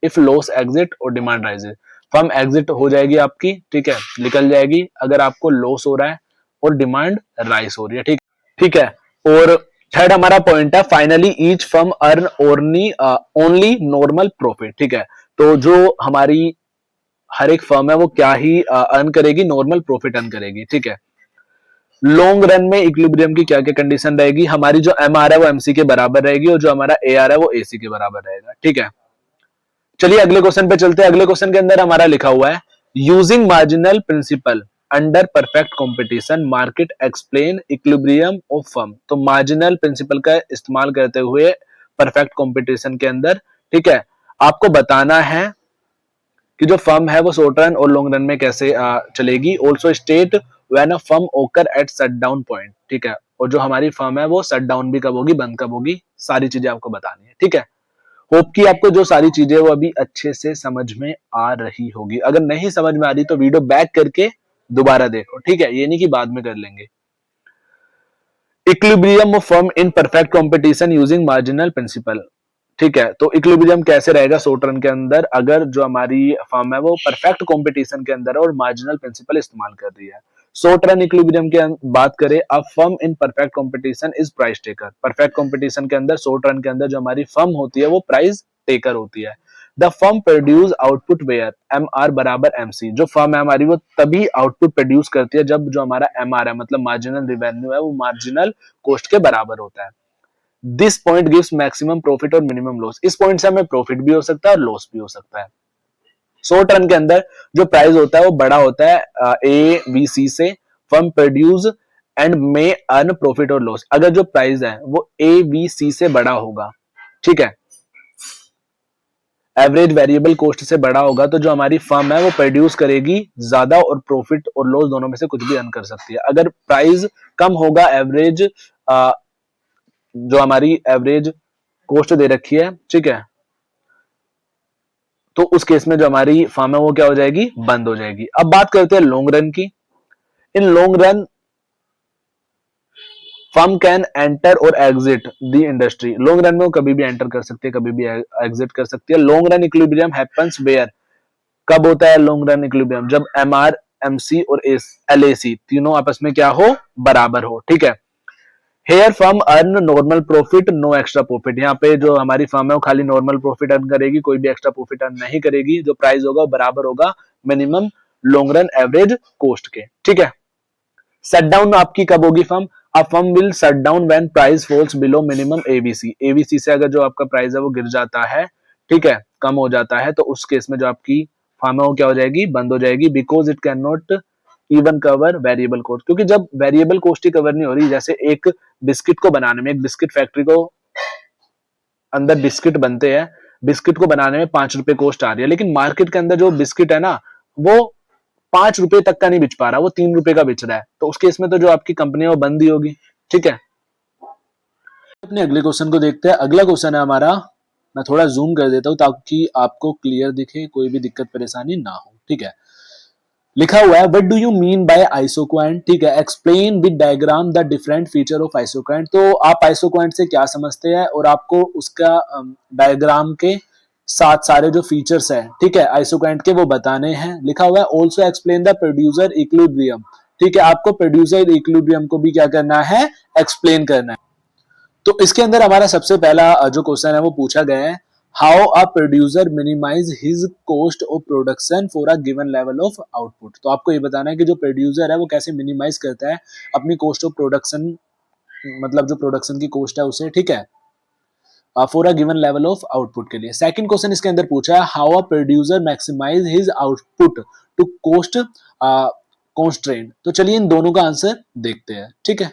if loss exit और डिमांड राइजेस, फर्म एग्जिट हो जाएगी आपकी, ठीक है, निकल जाएगी अगर आपको लॉस हो रहा है और डिमांड राइज हो रही है। ठीक ठीक है, और थर्ड हमारा पॉइंट है finally each firm earn only normal profit. ठीक है, तो जो हमारी हर एक फर्म है वो क्या ही अर्न करेगी, नॉर्मल प्रॉफिट अर्न करेगी। ठीक है, लॉन्ग रन में इक्विलिब्रियम की क्या क्या कंडीशन रहेगी, हमारी जो एमआर है वो एमसी के बराबर रहेगी और जो हमारा एआर है वो एसी के बराबर रहेगा। ठीक है, चलिए अगले क्वेश्चन पे चलते हैं। अगले क्वेश्चन के अंदर हमारा लिखा हुआ है using marginal principle under perfect competition market explain equilibrium of firm. तो मार्जिनल प्रिंसिपल का इस्तेमाल करते हुए परफेक्ट कंपटीशन के अंदर, ठीक है, आपको बताना है कि जो फर्म है वो शॉर्ट रन और लॉन्ग रन में कैसे चलेगी। Also state when a firm ओकर एट शट डाउन पॉइंट। ठीक है, और जो हमारी फर्म है वो शट डाउन भी कब होगी, बंद कब होगी, सारी चीजें आपको बतानी है। ठीक है, होप कि आपको जो सारी चीजें वो अभी अच्छे से समझ में आ रही होगी। अगर नहीं समझ में आ रही तो वीडियो बैक करके दोबारा देखो। ठीक है, ये नहीं कि बाद में कर लेंगे। Equilibrium of firm in perfect competition using marginal principle. ठीक है, तो इक्विलिब्रियम कैसे रहेगा शॉर्ट रन के अंदर, अगर जो हमारी फर्म है वो परफेक्ट कंपटीशन के अंदर है और मार्जिनल प्रिंसिपल इस्तेमाल कर रही है। शॉर्ट रन इक्विलिब्रियम की बात करें, अब firm in perfect competition is price taker. Perfect competition के अंदर शॉर्ट रन के अंदर जो हमारी फर्म होती है वो प्राइस टेकर होती है। The firm produce output where M R बराबर एमसी। जो फर्म है हमारी वो तभी आउटपुट प्रोड्यूस करती है जब जो हमारा एम आर है, मतलब मार्जिनल रिवेन्यू है, वो मार्जिनल कॉस्ट के बराबर होता है। This point gives maximum profit और मिनिमम लॉस। इस पॉइंट से हमें प्रॉफिट भी हो सकता है और लॉस भी हो सकता है। शॉर्ट रन के अंदर जो प्राइस होता है वो बड़ा होता है ए बी सी से। Firm produce and may earn profit और लॉस। अगर जो प्राइस है वो ए बी सी से बड़ा होगा, ठीक है, एवरेज वेरिएबल कॉस्ट से बड़ा होगा तो जो हमारी फर्म है वो प्रोड्यूस करेगी ज्यादा और प्रॉफिट और लॉस दोनों में से कुछ भी अर्न कर सकती है। अगर प्राइस कम होगा, एवरेज जो हमारी एवरेज कॉस्ट दे रखी है, ठीक है, तो उस केस में जो हमारी फर्म है वो क्या हो जाएगी, बंद हो जाएगी। अब बात करते हैं लॉन्ग रन की। In long run firm can enter or exit the industry. Long run में वो कभी भी एंटर कर सकती है, कभी भी एग्जिट कर सकती है। Long run equilibrium happens where, कब होता है लॉन्ग रन इक्विलिब्रियम, जब एमआर, एमसी और एलएसी तीनों आपस में क्या हो, बराबर हो, ठीक है। Here firm earn normal profit, no extra profit. यहाँ पे जो हमारी फर्म है वो खाली नॉर्मल प्रॉफिट अर्न करेगी, कोई भी एक्स्ट्रा प्रॉफिट अर्न नहीं करेगी। जो प्राइस होगा वो बराबर होगा minimum long run average cost के, ठीक है। शट डाउन आपकी कब होगी फर्म, अब firm will shut down when price falls below minimum ABC. ABC से अगर जो आपका प्राइस है वो गिर जाता है, ठीक है, कम हो जाता है, तो उस केस में जो आपकी फर्म है वो क्या हो जाएगी, बंद हो जाएगी। Because it can not even cover variable cost, क्योंकि जब वेरिएबल कॉस्ट ही कवर नहीं हो रही, जैसे एक बिस्किट को बनाने में, एक बिस्किट फैक्ट्री को अंदर बिस्किट बनते हैं, बिस्किट को बनाने में 5 रुपए कॉस्ट आ रही है, लेकिन मार्केट के अंदर जो बिस्किट है ना वो 5 रुपए तक का नहीं बिच पा रहा, वो 3 रुपए का बिच रहा है, तो उस केस में तो जो आपकी कंपनी है वो बंद ही होगी, ठीक है। अपने अगले क्वेश्चन को देखते हैं। अगला क्वेश्चन है हमारा, मैं थोड़ा जूम कर देता हूं ताकि आपको क्लियर दिखे, कोई भी दिक्कत परेशानी ना हो, ठीक है। लिखा हुआ है what do you mean by isoquant, ठीक है, explain with diagram the different feature of isoquant. तो आप आइसोक्वांट से क्या समझते हैं और आपको उसका डायग्राम के साथ सारे जो फीचर्स है, ठीक है, आइसोक्वांट के वो बताने हैं। लिखा हुआ है also explain the producer equilibrium, ठीक है, आपको प्रोड्यूसर इक्विलिब्रियम को भी क्या करना है, एक्सप्लेन करना है। तो इसके अंदर हमारा सबसे पहला जो क्वेश्चन है वो पूछा गया है, how a producer minimise his cost of production for a given level of output. तो आपको ये बताना है कि जो प्रोड्यूसर है वो कैसे मिनिमाइज करता है अपनी कॉस्ट ऑफ प्रोडक्शन, मतलब जो प्रोडक्शन की कॉस्ट है उसे, ठीक है, for a given level of output के लिए। सेकंड क्वेश्चन इसके अंदर पूछा है, how a producer maximise his output to cost constraint. तो चलिए इन दोनों का आंसर देखते हैं, ठीक है,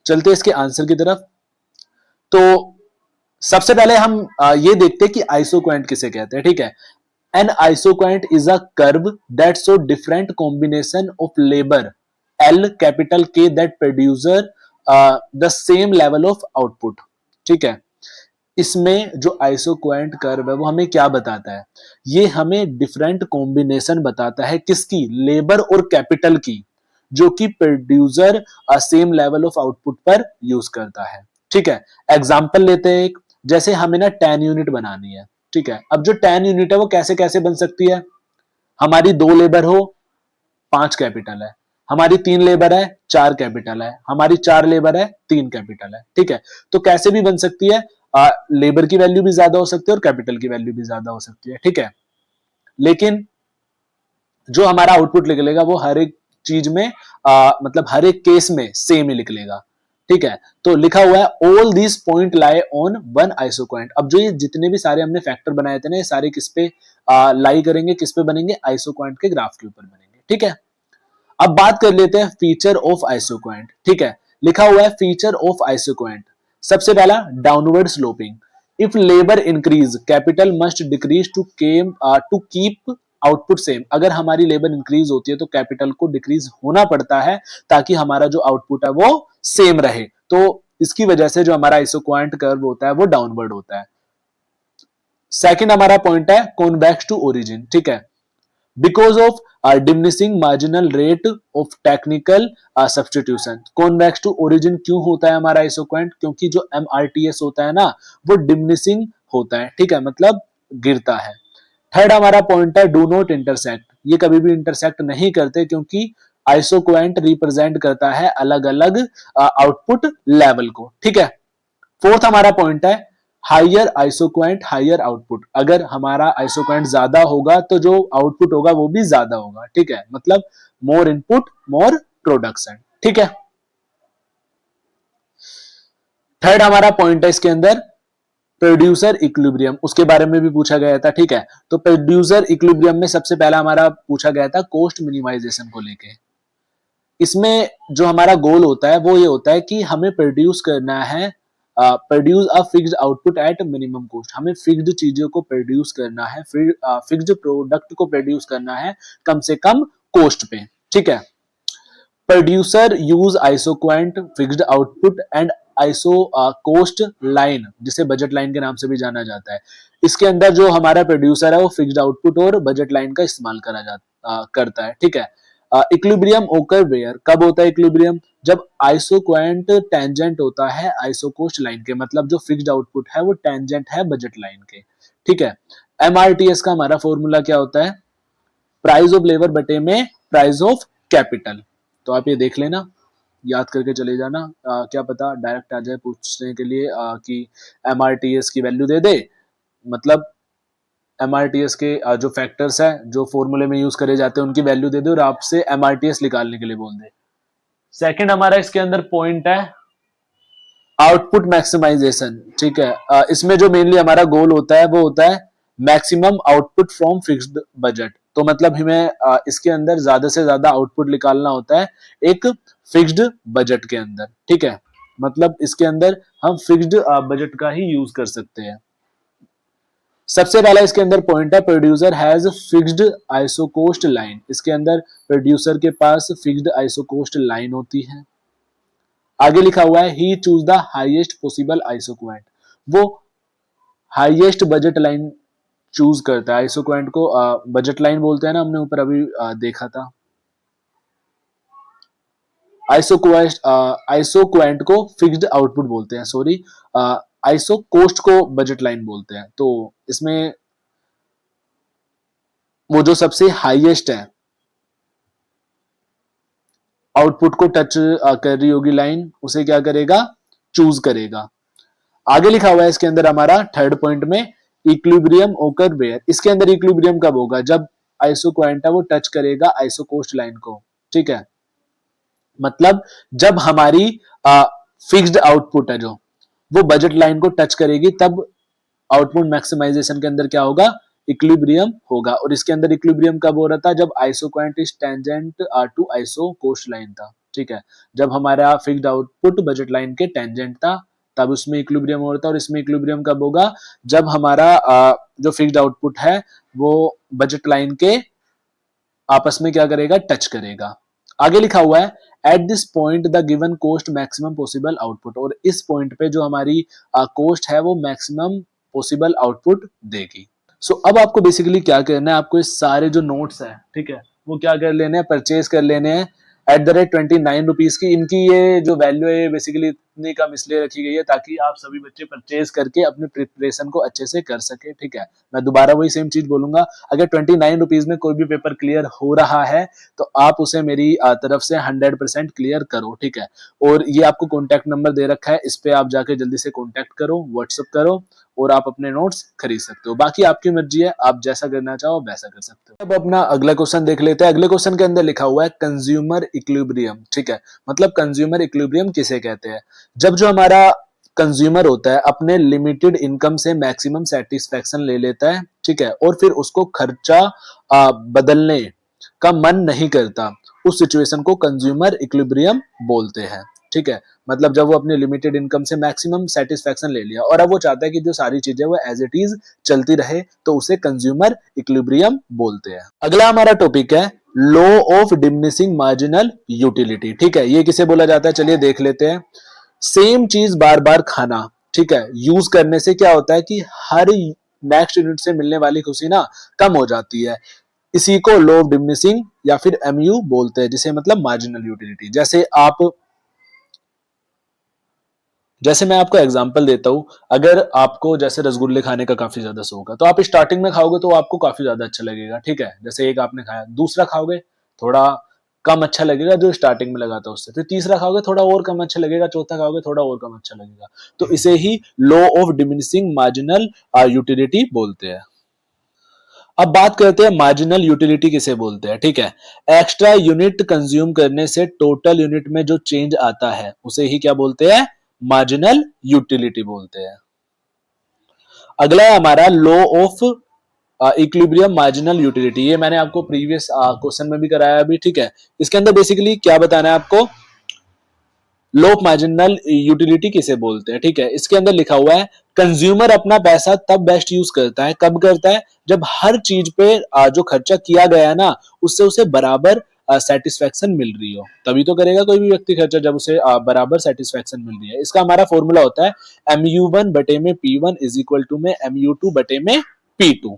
चलते हैं इसके आंसर की तरफ। तो सबसे पहले हम ये देखते हैं कि आइसोक्वांट किसे कहते हैं, ठीक है। An isoquant is a curve that show different combination of labour L capital K that producer the same level of output, ठीक है। इसमें जो आइसोक्वांट कर्व है वो हमें क्या बताता है, ये हमें डिफरेंट कॉम्बिनेशन बताता है, किसकी, लेबर और कैपिटल की, जो कि producer same level of output पर यूज करता है, ठीक है। एग्जांपल लेते हैं एक, जैसे हमें ना 10 यूनिट बनानी है, ठीक है। अब जो 10 यूनिट है वो कैसे कैसे बन सकती है, हमारी 2 लेबर हो, 5 कैपिटल है, हमारी 3 लेबर है, 4 कैपिटल है, हमारी 4 लेबर है, 3 कैपिटल है, ठीक है। तो कैसे भी बन सकती है, लेबर की वैल्यू भी ज्यादा हो सकती है और कैपिटल की वैल्यू भी ज्यादा हो सकती है, ठीक है। लेकिन जो हमारा आउटपुट निकलेगा वो हर एक चीज में मतलब हर एक केस में सेम ही निकलेगा, ठीक है। तो लिखा हुआ है all this point lie on one isoquant. अब जो ये जितने भी सारे हमने फैक्टर बनाए थे ना, ये सारे किस पे लाई करेंगे, किस पे बनेंगे, आइसोक्वांट के ग्राफ के ऊपर बनेंगे, ठीक है। अब बात कर लेते हैं फीचर ऑफ आइसोक्वांट, ठीक है। लिखा हुआ है फीचर ऑफ आइसोक्वांट, सबसे पहला downward sloping. If labour increase capital must decrease to keep output same. अगर हमारी लेबर इंक्रीज होती है तो कैपिटल को डिक्रीज होना पड़ता है ताकि हमारा जो आउटपुट है वो सेम रहे, तो इसकी वजह से जो हमारा आइसोक्वांट कर्व होता है वो डाउनवर्ड होता है। सेकंड हमारा पॉइंट है कॉन्वेक्स टू ओरिजिन, ठीक है, because of diminishing marginal rate of technical substitution. Convex to origin क्यों होता है हमारा आइसोक्वांट, क्योंकि जो एमआरटीएस होता है ना वो डिमिनिशिंग होता है, ठीक है, मतलब गिरता है। थर्ड हमारा पॉइंट है डू नॉट इंटरसेक्ट, ये कभी भी इंटरसेक्ट नहीं करते क्योंकि आइसोक्वांट रिप्रेजेंट करता है अलग अलग आउटपुट लेवल को, ठीक है। फोर्थ हमारा पॉइंट है हायर आइसोक्वांट हायर आउटपुट। अगर हमारा आइसोक्वांट ज्यादा होगा तो जो आउटपुट होगा वो भी ज्यादा होगा, ठीक है, मतलब मोर इनपुट मोर प्रोडक्शन, ठीक है। थर्ड हमारा पॉइंट है इसके अंदर प्रोड्यूसर इक्विलिब्रियम, उसके बारे में भी पूछा गया था, ठीक है। तो प्रोड्यूसर इक्विलिब्रियम में सबसे पहला हमारा पूछा गया था कॉस्ट मिनिमाइजेशन को लेके। इसमें जो हमारा गोल होता है वो ये होता है कि हमें प्रोड्यूस करना है produce a fixed output at minimum cost, हमें फिक्स्ड चीजों को प्रोड्यूस करना है, फिक्स्ड प्रोडक्ट को प्रोड्यूस करना है कम से कम कॉस्ट पे, ठीक है। Producer use isoquant fixed output and iso cost line, जिसे बजट लाइन के नाम से भी जाना जाता है। इसके अंदर जो हमारा प्रोड्यूसर है वो फिक्स्ड आउटपुट और बजट लाइन का इस्तेमाल करता है, ठीक है। इक्विलिब्रियम ओकर वेयर, कब होता है इक्विलिब्रियम? जब आइसोक्वेंट टेंजेंट होता है आइसोकोस्ट लाइन के, मतलब जो फिक्स्ड आउटपुट है वो टेंजेंट है बजट लाइन के, ठीक है। एमआरटीएस का हमारा फॉर्मूला क्या होता है? प्राइस ऑफ लेबर बटे में प्राइस ऑफ कैपिटल। तो आप ये देख लेना, याद करके चले जाना, क्या पता डायरेक्ट आ जाए पूछने के लिए कि एमआरटीएस की वैल्यू दे दे, मतलब एमआरटीएस के जो फैक्टर्स है जो फॉर्मूले में यूज करे जाते हैं उनकी वैल्यू दे दे और आपसे एमआरटीएस निकालने के लिए बोल दे। सेकंड हमारा इसके अंदर पॉइंट है आउटपुट मैक्सिमाइजेशन, ठीक है। इसमें जो मेनली हमारा गोल होता है वो होता है maximum output from fixed budget. तो मतलब हमें इसके अंदर ज्यादा से ज्यादा आउटपुट निकालना होता है एक फिक्स्ड बजट के अंदर, ठीक है। मतलब इसके अंदर हम फिक्स्ड बजट का ही यूज कर सकते हैं। सबसे पहला इसके अंदर पॉइंट है प्रोड्यूसर हैज फिक्स्ड आइसोकोस्ट लाइन, इसके अंदर प्रोड्यूसर के पास फिक्स्ड आइसोकोस्ट लाइन होती है। आगे लिखा हुआ है he choose the highest possible isoquant, वो हाईएस्ट बजट लाइन चूज करता है। आइसोक्वेंट को बजट लाइन बोलते हैं ना, हमने ऊपर अभी देखा था। आइसोक्वेंट को फिक्स्ड आउटपुट बोलते हैं, सॉरी आइसोकोस्ट को बजट लाइन बोलते हैं। तो इसमें वो जो सबसे हाईएस्ट है आउटपुट को टच कर रही होगी लाइन, उसे क्या करेगा? चूज करेगा। आगे लिखा हुआ है इसके अंदर हमारा थर्ड पॉइंट में इक्विलिब्रियम ओकर वेयर, इसके अंदर इक्विलिब्रियम कब होगा? जब आइसोक्वेंट है वो टच करेगा आइसोकोस्ट लाइन को, ठीक है। मतलब जब हमारी फिक्स्ड आउटपुट है जो वो बजट लाइन को टच करेगी तब आउटपुट मैक्सिमाइजेशन के अंदर क्या होगा? इक्विलिब्रियम होगा। और इसके अंदर इक्विलिब्रियम कब हो रहा था? जब isoquant is tangent to isocost line था, ठीक है। जब हमारा फिक्स्ड आउटपुट बजट लाइन के टेंजेंट था तब उसमें इक्विलिब्रियम हो रहा था। और इसमें इक्विलिब्रियम कब होगा? जब हमारा जो फिक्स्ड आउटपुट है वो बजट लाइन के आपस में क्या करेगा? टच करेगा। आगे लिखा हुआ है at this point the given cost maximum possible output, और इस पॉइंट पे जो हमारी कोस्ट है वो मैक्सिमम पॉसिबल आउटपुट देगी। सो अब आपको बेसिकली क्या करना है, आपको ये सारे जो नोट्स है, ठीक है, वो क्या कर लेने हैं? परचेज कर लेने हैं एट द रेट 29 रुपीज की। इनकी ये जो वैल्यू है बेसिकली इतनी कम इसलिए रखी गई है ताकि आप सभी बच्चे परचेज करके अपने प्रिपरेशन को अच्छे से कर सके, ठीक है। मैं दोबारा वही सेम चीज बोलूंगा, अगर 29 रुपीज में कोई भी पेपर क्लियर हो रहा है तो आप उसे मेरी तरफ से 100% क्लियर करो, ठीक है। और ये आपको कॉन्टैक्ट नंबर दे रखा है, इस पे आप जाके जल्दी से कॉन्टैक्ट करो, व्हाट्सअप करो और आप अपने नोट्स खरीद सकते हो। बाकी आपकी मर्जी है, आप जैसा करना चाहो वैसा कर सकते हो। अब अपना अगला क्वेश्चन देख लेते हैं। अगले क्वेश्चन के अंदर लिखा हुआ है कंज्यूमर इक्विलिब्रियम, ठीक है। मतलब कंज्यूमर इक्विलिब्रियम किसे कहते हैं? जब जो हमारा कंज्यूमर होता है अपने लिमिटेड इनकम से मैक्सिमम सेटिस्फेक्शन ले लेता है, ठीक है, और फिर उसको खर्चा बदलने का मन नहीं करता, उस सिचुएशन को कंज्यूमर इक्विलिब्रियम बोलते हैं, ठीक है। मतलब जब वो अपने लिमिटेड इनकम से मैक्सिमम सेटिस्फेक्शन ले लिया और अब वो चाहता है कि जो सारी चीजें वो एज इट इज चलती रहे, तो उसे कंज्यूमर इक्विलिब्रियम बोलते हैं। अगला हमारा टॉपिक है law of diminishing marginal utility, ठीक है। ये किसे बोला जाता है? चलिए देख लेते हैं। सेम चीज बार बार खाना, ठीक है, यूज करने से क्या होता है कि हर नेक्स्ट यूनिट से मिलने वाली खुशी ना कम हो जाती है। इसी को लॉ ऑफ डिमिनिशिंग या फिर एमयू बोलते हैं, जिसे मतलब मार्जिनल यूटिलिटी। जैसे मैं आपको एग्जांपल देता हूं, अगर आपको जैसे रसगुल्ले खाने का काफी ज्यादा शौक है तो आप स्टार्टिंग में खाओगे तो आपको काफी ज्यादा अच्छा लगेगा, ठीक है। जैसे एक आपने खाया, दूसरा खाओगे थोड़ा कम अच्छा लगेगा जो स्टार्टिंग में लगा था उससे, फिर तीसरा खाओगे थोड़ा और कम अच्छा लगेगा, चौथा खाओगे थोड़ा और कम अच्छा लगेगा। तो इसे ही law of diminishing marginal utility बोलते हैं। अब बात करते हैं मार्जिनल यूटिलिटी किसे बोलते हैं, ठीक है। एक्स्ट्रा यूनिट कंज्यूम करने से टोटल यूनिट में जो चेंज आता है उसे ही क्या बोलते हैं? मार्जिनल यूटिलिटी बोलते हैं। अगला है हमारा law of equilibrium marginal utility. ये मैंने आपको प्रीवियस क्वेश्चन में भी कराया अभी, ठीक है। इसके अंदर बेसिकली क्या बताना है आपको? लो मार्जिनल यूटिलिटी किसे बोलते हैं, ठीक है। इसके अंदर लिखा हुआ है कंज्यूमर अपना पैसा तब बेस्ट यूज करता है, कब करता है, जब हर चीज पे जो खर्चा किया गया है ना उससे उसे बराबर सेटिस्फेक्शन मिल रही हो, तभी तो करेगा कोई भी व्यक्ति खर्चा, जब उसे बराबर सेटिस्फेक्शन मिल रही है। इसका हमारा फॉर्मूला होता है MU1 बटे में P1 इज इक्वल टू में MU2 बटे में P2।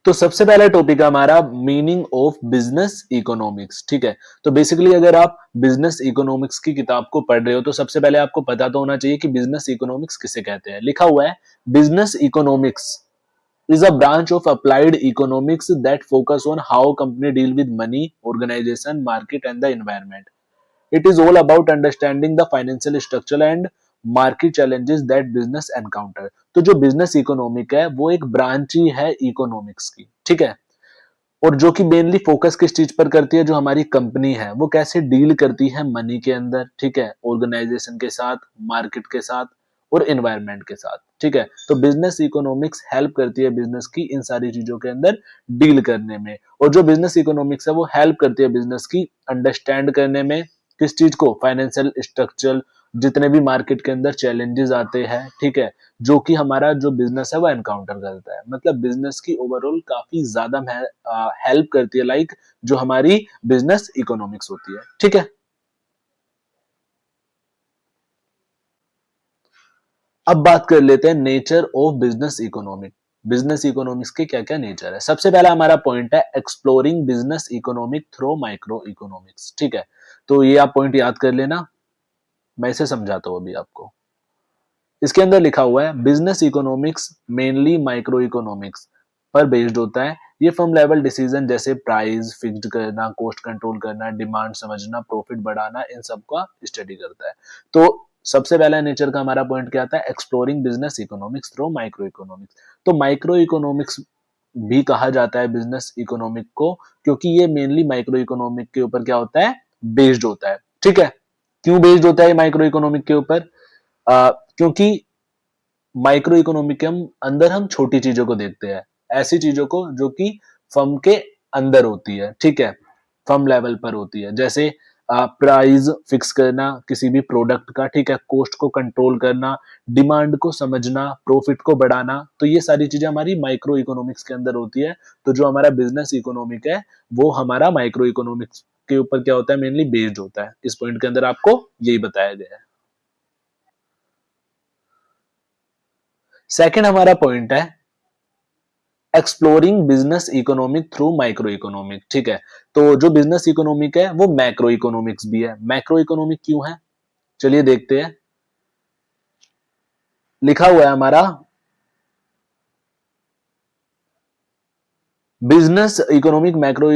तो सबसे पहला टॉपिक है हमारा मीनिंग ऑफ बिजनेस इकोनॉमिक्स, ठीक है। तो बेसिकली अगर आप बिजनेस इकोनॉमिक्स की किताब को पढ़ रहे हो तो सबसे पहले आपको पता तो होना चाहिए कि बिजनेस इकोनॉमिक्स किसे कहते हैं। लिखा हुआ है business economics is a branch of applied economics that focus on how company deal with money, organization, market and the environment. It is all about understanding the financial structure and market challenges that business encounter. तो जो business economic है वो एक branch ही है economics की, ठीक है। और जो कि मेनली फोकस किस चीज पर करती है, जो हमारी कंपनी है वो कैसे डील करती है मनी के अंदर, ठीक है, ऑर्गेनाइजेशन के साथ, मार्केट के साथ और एनवायरनमेंट के साथ, ठीक है। तो बिजनेस इकोनॉमिक्स हेल्प करती है बिजनेस की इन सारी चीजों के अंदर डील करने में। और जो बिजनेस इकोनॉमिक्स है वो हेल्प करती है बिजनेस की अंडरस्टैंड करने में, किस चीज को, फाइनेंशियल स्ट्रक्चर, जितने भी मार्केट के अंदर चैलेंजेस आते हैं, ठीक है, जो कि हमारा जो बिजनेस है वो एनकाउंटर करता है। मतलब बिजनेस की ओवरऑल काफी ज्यादा हेल्प करती है, लाइक जो हमारी बिजनेस इकोनॉमिक्स होती है, ठीक है। अब बात कर लेते हैं nature of business economic. Business economics के क्या क्या नेचर है। सबसे पहला हमारा पॉइंट है exploring business economic through micro economics, ठीक है। तो ये आप पॉइंट याद कर लेना, मैं इसे समझाता हूं अभी आपको। इसके अंदर लिखा हुआ है business economics mainly micro economics पर बेस्ड होता है। ये फर्म लेवल डिसीजन जैसे प्राइस फिक्स्ड करना, कॉस्ट कंट्रोल करना, डिमांड समझना, प्रॉफिट बढ़ाना, इन सब का स्टडी करता है। तो सबसे पहला नेचर का हमारा पॉइंट क्या आता है, exploring business economics through micro economics. तो माइक्रो इकोनॉमिक्स भी कहा जाता है बिजनेस इकोनॉमिक को, क्योंकि ये मेनली माइक्रो इकोनॉमिक के ऊपर क्या होता है, बेस्ड होता है, ठीक है। क्यों बेस्ड होता है माइक्रो इकोनॉमिक के ऊपर, क्योंकि माइक्रो इकोनॉमिक के अंदर हम छोटी चीजों को देखते हैं, ऐसी चीजों को जो कि फर्म के अंदर होती है, ठीक है, फर्म लेवल पर होती है। जैसे प्राइस फिक्स करना किसी भी प्रोडक्ट का, ठीक है, कॉस्ट को कंट्रोल करना, डिमांड को समझना, प्रॉफिट को बढ़ाना, तो ये सारी चीजें हमारी माइक्रो इकोनॉमिक्स के अंदर होती है। तो जो हमारा बिजनेस इकोनॉमिक है वो हमारा माइक्रो इकोनॉमिक्स के ऊपर क्या होता है, मेनली बेस्ड होता है। इस पॉइंट के अंदर आपको यही बताया गया है। सेकंड हमारा पॉइंट है exploring business economic through micro economic, ठीक है। तो जो बिजनेस इकोनॉमिक है वो मैक्रो इकोनॉमिक्स भी है। मैक्रो इकोनॉमिक क्यों है, चलिए देखते हैं। लिखा हुआ है हमारा बिजनेस इकोनॉमिक मैक्रो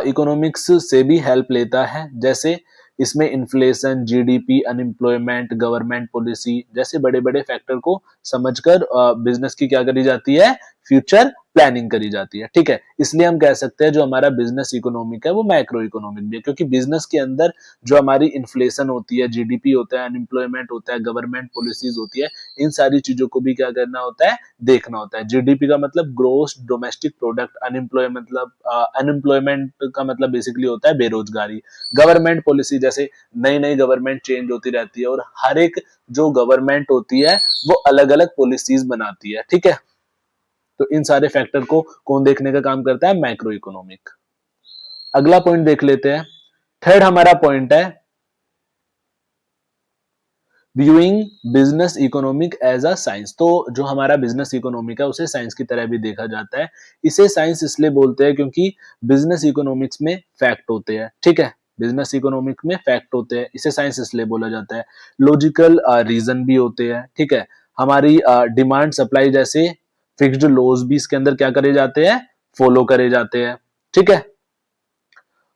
इकोनॉमिक्स से भी हेल्प लेता है। जैसे इसमें inflation, GDP, unemployment, government policy जैसे बड़े बड़े फैक्टर को समझकर बिजनेस की क्या करी जाती है, फ्यूचर प्लानिंग करी जाती है, ठीक है। इसलिए हम कह सकते हैं जो हमारा बिजनेस इकोनॉमिक है वो मैक्रो इकोनॉमिक भी है, क्योंकि बिजनेस के अंदर जो हमारी इन्फ्लेशन होती है, जीडीपी होता है, अनएम्प्लॉयमेंट होता है, गवर्नमेंट पॉलिसीज होती है, इन सारी चीजों को भी क्या करना होता है, देखना होता है। जीडीपी का मतलब ग्रोस डोमेस्टिक प्रोडक्ट, अनएम्प्लॉयमेंट मतलब अनएम्प्लॉयमेंट का मतलब बेसिकली होता है बेरोजगारी। गवर्नमेंट पॉलिसी जैसे नई नई गवर्नमेंट चेंज होती रहती है और हर एक जो गवर्नमेंट होती है वो अलग अलग पॉलिसीज बनाती है, ठीक है। तो इन सारे फैक्टर को कौन देखने का काम करता है, मैक्रो इकोनॉमिक। अगला पॉइंट देख लेते हैं। थर्ड हमारा पॉइंट है viewing business economic as a science. तो जो हमारा बिजनेस इकोनॉमिक है उसे साइंस की तरह भी देखा जाता है। इसे साइंस इसलिए बोलते हैं क्योंकि बिजनेस इकोनॉमिक्स में फैक्ट होते हैं, ठीक है, बिजनेस इकोनॉमिक में फैक्ट होते हैं, इसे साइंस इसलिए बोला जाता है। लॉजिकल रीजन भी होते हैं, ठीक है। हमारी डिमांड सप्लाई जैसे फिक्स्ड लॉज भी इसके अंदर क्या करे जाते हैं, फॉलो करे जाते हैं, ठीक है।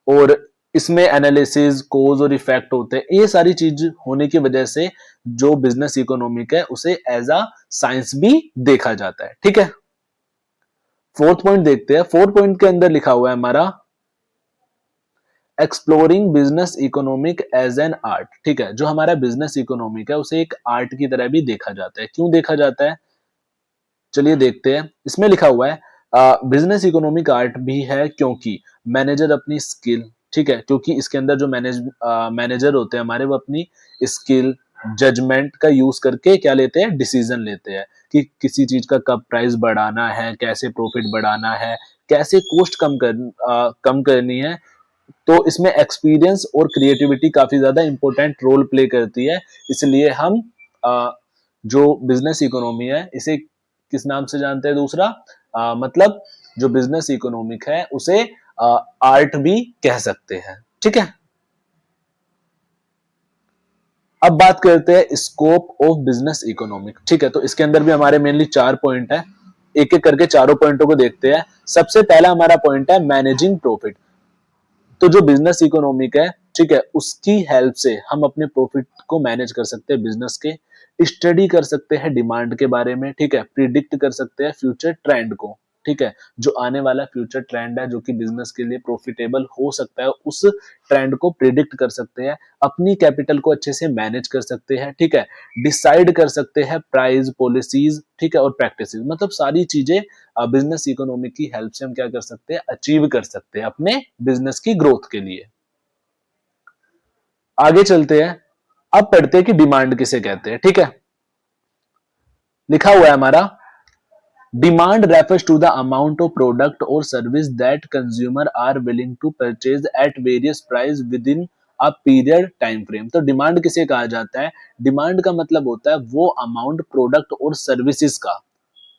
और इसमें एनालिसिस, कोज और इफेक्ट होते हैं। ये सारी चीज होने की वजह से जो बिजनेस इकोनॉमिक है उसे एज अ साइंस भी देखा जाता है, ठीक है। फोर्थ पॉइंट देखते हैं। फोर्थ पॉइंट के अंदर लिखा हुआ है हमारा exploring business economic as an art, ठीक है। जो हमारा बिजनेस इकोनॉमिक है उसे एक आर्ट की तरह भी देखा जाता है। क्यों देखा जाता है, चलिए देखते हैं। इसमें लिखा हुआ है बिजनेस इकोनॉमिक आर्ट भी है क्योंकि मैनेजर अपनी स्किल, ठीक है, क्योंकि इसके अंदर जो मैनेजर होते हैं हमारे, वो अपनी स्किल, जजमेंट का यूज करके क्या लेते हैं, डिसीजन लेते हैं कि किसी चीज का कब प्राइस बढ़ाना है, कैसे प्रॉफिट बढ़ाना है, कैसे कॉस्ट कम करनी है। तो इसमें एक्सपीरियंस और क्रिएटिविटी काफी ज्यादा इंपॉर्टेंट रोल प्ले करती है। इसलिए हम जो बिजनेस इकोनॉमी है इसे किस नाम से जानते हैं? दूसरा मतलब जो बिजनेस इकोनॉमिक है उसे आर्ट भी कह सकते हैं। ठीक है, अब बात करते हैं स्कोप ऑफ बिजनेस इकोनॉमिक। ठीक है, तो इसके अंदर भी हमारे मेनली 4 पॉइंट है, एक एक करके चारों पॉइंटों को देखते हैं। सबसे पहला हमारा पॉइंट है मैनेजिंग प्रॉफिट। तो जो बिजनेस इकोनॉमिक है, ठीक है, उसकी हेल्प से हम अपने प्रॉफिट को मैनेज कर सकते हैं, बिजनेस के स्टडी कर सकते हैं डिमांड के बारे में, ठीक है, प्रिडिक्ट कर सकते हैं फ्यूचर ट्रेंड को, ठीक है, जो आने वाला फ्यूचर ट्रेंड है जो कि बिजनेस के लिए प्रॉफिटेबल हो सकता है, उस ट्रेंड को प्रिडिक्ट कर सकते हैं, अपनी कैपिटल को अच्छे से मैनेज कर सकते हैं, ठीक है, डिसाइड कर सकते हैं प्राइस पॉलिसीज, ठीक है, और प्रैक्टिसेस, मतलब सारी चीजें बिजनेस इकोनॉमी की हेल्प से हम क्या कर सकते हैं, अचीव कर सकते हैं अपने बिजनेस की ग्रोथ के लिए। आगे चलते हैं, अब पढ़ते हैं कि डिमांड किसे कहते हैं। ठीक है, लिखा हुआ है हमारा, demand refers to the amount of product or service that consumer are willing to purchase at various price within a period time frame। तो डिमांड किसे कहा जाता है? डिमांड का मतलब होता है वो अमाउंट प्रोडक्ट और सर्विसेज का,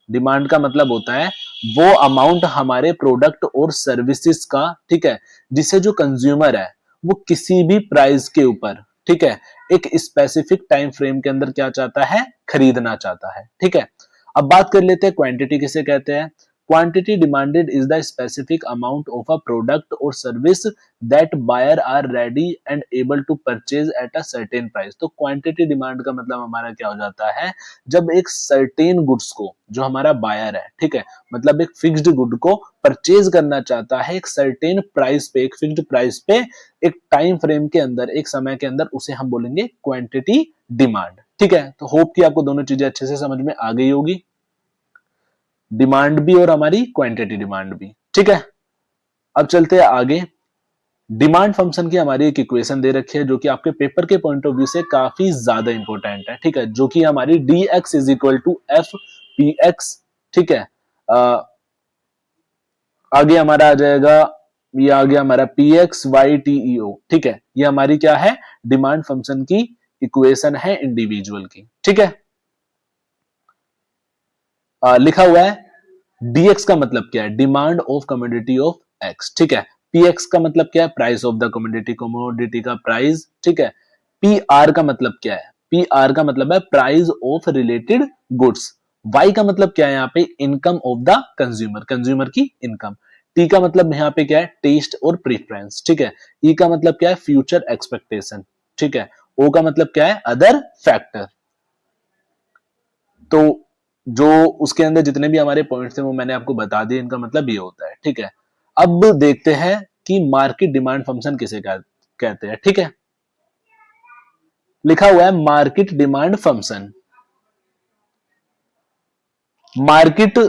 डिमांड का मतलब होता है वो अमाउंट हमारे प्रोडक्ट और सर्विसेज का, ठीक है, जिसे जो कंज्यूमर है वो किसी भी प्राइस के ऊपर, ठीक है, एक स्पेसिफिक टाइम फ्रेम के अंदर क्या चाहता है, खरीदना चाहता है। ठीक है, अब बात कर लेते हैं क्वांटिटी किसे कहते हैं। Quantity demanded is the specific amount of a product और service that buyer are ready and able to purchase at a certain price. तो क्वांटिटी डिमांड का मतलब हमारा क्या हो जाता है, जब एक सर्टेन गुड्स को जो हमारा बायर है, ठीक है, मतलब एक फिक्स्ड गुड को परचेज करना चाहता है एक सर्टेन प्राइस पे, एक फिक्स्ड प्राइस पे, एक टाइम फ्रेम के अंदर, एक समय के अंदर, उसे हम बोलेंगे क्वांटिटी डिमांड। ठीक है, तो होप कि आपको दोनों चीजें अच्छे से समझ में आ गई होगी, डिमांड भी और हमारी क्वांटिटी डिमांड भी। ठीक है, अब चलते हैं आगे। डिमांड फंक्शन की हमारी एक इक्वेशन दे रखी है जो कि आपके पेपर के पॉइंट ऑफ व्यू से काफी ज्यादा इंपॉर्टेंट है। ठीक है, जो कि हमारी dx is equal to F P X. ठीक है, आगे हमारा आ जाएगा, ये आ गया हमारा P X Y T E O. ठीक है, ये हमारी क्या है, डिमांड फंक्शन की इक्वेशन है इंडिविजुअल की। ठीक है, लिखा हुआ है dx का मतलब क्या है, demand of commodity of x। ठीक है, px का मतलब क्या है, price of the commodity, commodity का प्राइस। ठीक है, pr का मतलब क्या है, pr का मतलब है price of related goods. y का मतलब क्या है यहाँ पे, income of the consumer, consumer की इनकम। t का मतलब यहाँ पे क्या है, टेस्ट और प्रेफरेंस। ठीक है, e का मतलब क्या है, फ्यूचर एक्सपेक्टेशन। ठीक है, o का मतलब क्या है, अदर फैक्टर। तो जो उसके अंदर जितने भी हमारे पॉइंट्स थे वो मैंने आपको बता दिए, इनका मतलब ये होता है। ठीक है, अब देखते हैं कि मार्केट डिमांड फंक्शन किसे कहते हैं। ठीक है, लिखा हुआ है market demand function. Market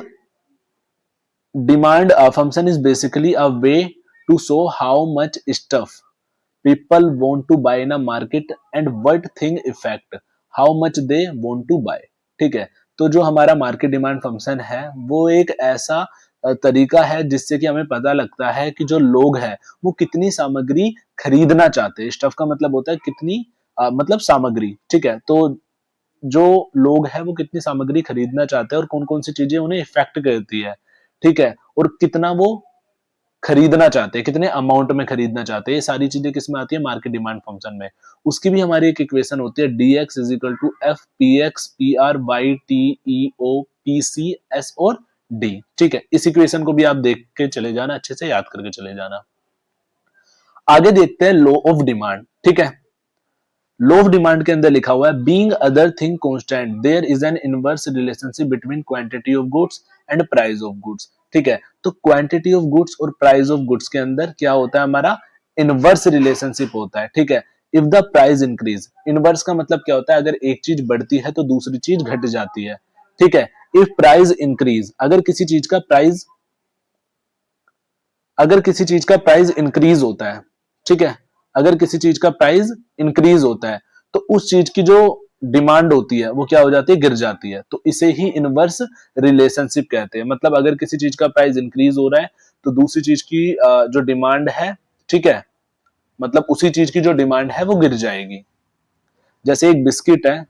demand function is basically a way to show how much stuff people want to buy in a market and what thing affect how much they want to buy। ठीक है, तो जो हमारा market demand function है वो एक ऐसा तरीका है जिससे कि हमें पता लगता है कि जो लोग हैं वो कितनी सामग्री खरीदना चाहते हैं। स्टफ का मतलब होता है कितनी मतलब सामग्री। ठीक है, तो जो लोग हैं वो कितनी सामग्री खरीदना चाहते हैं और कौन कौन सी चीजें उन्हें इफेक्ट करती है। ठीक है, और कितना वो खरीदना चाहते हैं, कितने अमाउंट में खरीदना चाहते हैं, ये सारी चीजें किस में आती है, मार्केट डिमांड फंक्शन में। उसकी भी हमारी एक इक्वेशन होती है, dx is equal to F P X P R Y T E O P C S और डी। ठीक है, इस इक्वेशन को भी आप देख के चले जाना, अच्छे से याद करके चले जाना। आगे देखते हैं लॉ ऑफ डिमांड। ठीक है, लॉ ऑफ डिमांड के अंदर लिखा हुआ है, being other thing constant there is an inverse relationship between quantity of goods and price of goods. ठीक है, तो क्वांटिटी ऑफ गुड्स और प्राइस ऑफ गुड्स के अंदर क्या होता है, हमारा इनवर्स रिलेशनशिप होता है। ठीक है, if the price increase, inverse का मतलब क्या होता है, अगर एक चीज बढ़ती है तो दूसरी चीज घट जाती है। ठीक है, इफ प्राइस इंक्रीज, अगर किसी चीज का प्राइस इंक्रीज होता है, ठीक है। अगर किसी चीज का प्राइस इंक्रीज होता है तो उस चीज की जो डिमांड होती है वो क्या हो जाती है, गिर जाती है। तो इसे ही इनवर्स रिलेशनशिप कहते हैं। मतलब अगर किसी चीज का प्राइस इंक्रीज हो रहा है तो दूसरी चीज की जो डिमांड है, ठीक है, मतलब उसी चीज की जो डिमांड है वो गिर जाएगी। जैसे एक बिस्किट है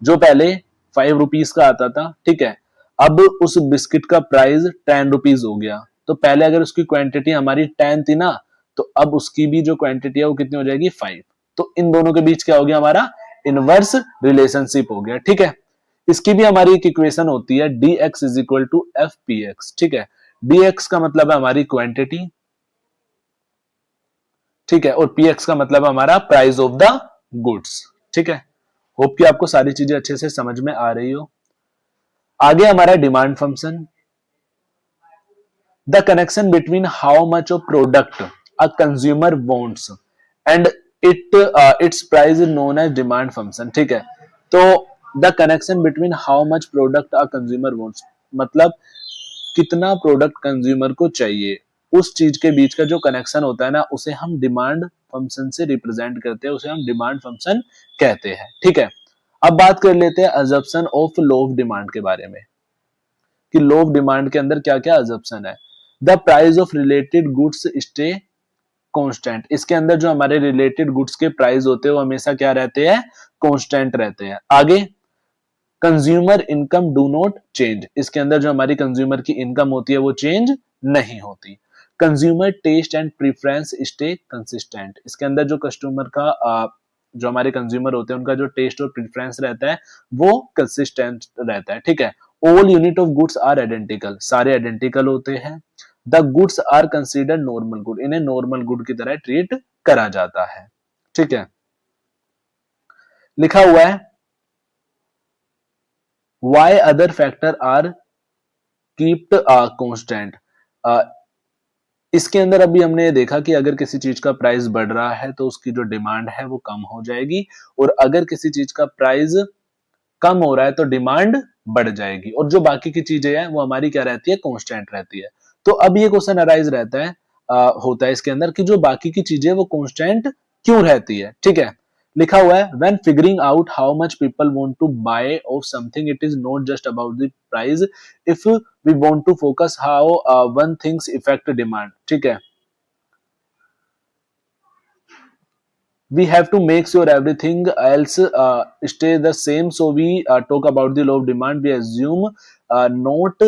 जो पहले 5 रुपीज का आता था, ठीक है, अब उस बिस्किट का प्राइस 10 रुपीज हो गया। तो पहले अगर उसकी क्वांटिटी हमारी 10 थी ना, तो अब उसकी भी जो क्वांटिटी है वो कितनी हो जाएगी, 5। तो इन दोनों के बीच क्या हो गया, हमारा इनवर्स रिलेशनशिप हो गया। ठीक है। इसकी भी हमारी एक इक्वेशन होती है dx is equal to F P X. ठीक है। dx का मतलब है हमारी क्वांटिटी, ठीक है, और px का मतलब है हमारा प्राइस ऑफ द गुड्स। ठीक है। होप कि आपको सारी चीजें अच्छे से समझ में आ रही हो। आगे हमारा demand function, the connection between how much of product a consumer wants and its price is known as demand function. ठीक है। तो the connection between how much product a consumer wants, मतलब कितना प्रोडक्ट कंज्यूमर को चाहिए, उस चीज के बीच का जो कनेक्शन होता है ना, उसे हम डिमांड फंक्शन से रिप्रेजेंट करते हैं, उसे हम डिमांड फंक्शन कहते हैं। ठीक है। अब बात कर लेते हैं assumption of low of demand के बारे में, कि लो ऑफ डिमांड के अंदर क्या क्या अजम्पशन है। The price of related goods stay constant. इसके अंदर जो हमारे रिलेटेड गुड्स के प्राइस होते हैं वो हमेशा क्या रहते हैं, कांस्टेंट रहते हैं। आगे consumer income do not change. इसके अंदर जो हमारी कंज्यूमर की इनकम होती है वो चेंज नहीं होती। Consumer taste and preference stay consistent. इसके अंदर जो कस्टमर का जो हमारे कंज्यूमर होते हैं उनका जो टेस्ट और प्रेफरेंस रहता है वो कंसिस्टेंट रहता है। ठीक है। All unit of goods are identical. सारे आइडेंटिकल होते हैं। The goods are considered normal good. इन्हें नॉर्मल गुड की तरह ट्रीट करा जाता है। ठीक है। लिखा हुआ है why other factor are kept constant। इसके अंदर अभी हमने देखा कि अगर किसी चीज का प्राइस बढ़ रहा है तो उसकी जो डिमांड है वो कम हो जाएगी, और अगर किसी चीज का प्राइस कम हो रहा है तो डिमांड बढ़ जाएगी, और जो बाकी की चीजें हैं वो हमारी क्या रहती है, कांस्टेंट रहती है। तो अब ये क्वेश्चन अराइज रहता है, होता है इसके अंदर कि जो बाकी की चीजें वो कांस्टेंट क्यों रहती है। ठीक है। लिखा हुआ है when figuring out how much people want to buy of something it is not just about the price, if we want to focus how one things effect demand. ठीक है। we have to make sure everything else stay the same, so we talk about the law of demand. We assume not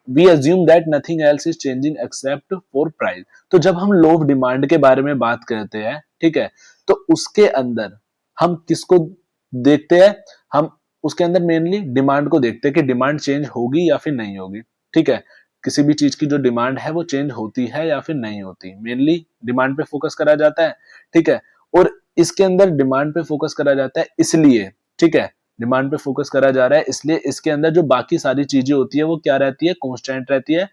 we assume that nothing else is changing except for price। तो जब हम law of demand के बारे में बात करते हैं, ठीक है, तो उसके अंदर हम किसको देखते हैं, हम उसके अंदर मेनली डिमांड को देखते हैं कि डिमांड चेंज होगी या फिर नहीं होगी। ठीक है। किसी भी चीज की जो डिमांड है वो चेंज होती है या फिर नहीं होती, मेनली डिमांड पे फोकस करा जाता है। ठीक है। और इसके अंदर डिमांड पे फोकस करा जाता है इसलिए, ठीक है, डिमांड पे फोकस करा जा रहा है इसलिए इसके अंदर जो बाकी सारी चीजें होती है वो क्या रहती है, कांस्टेंट रहती है।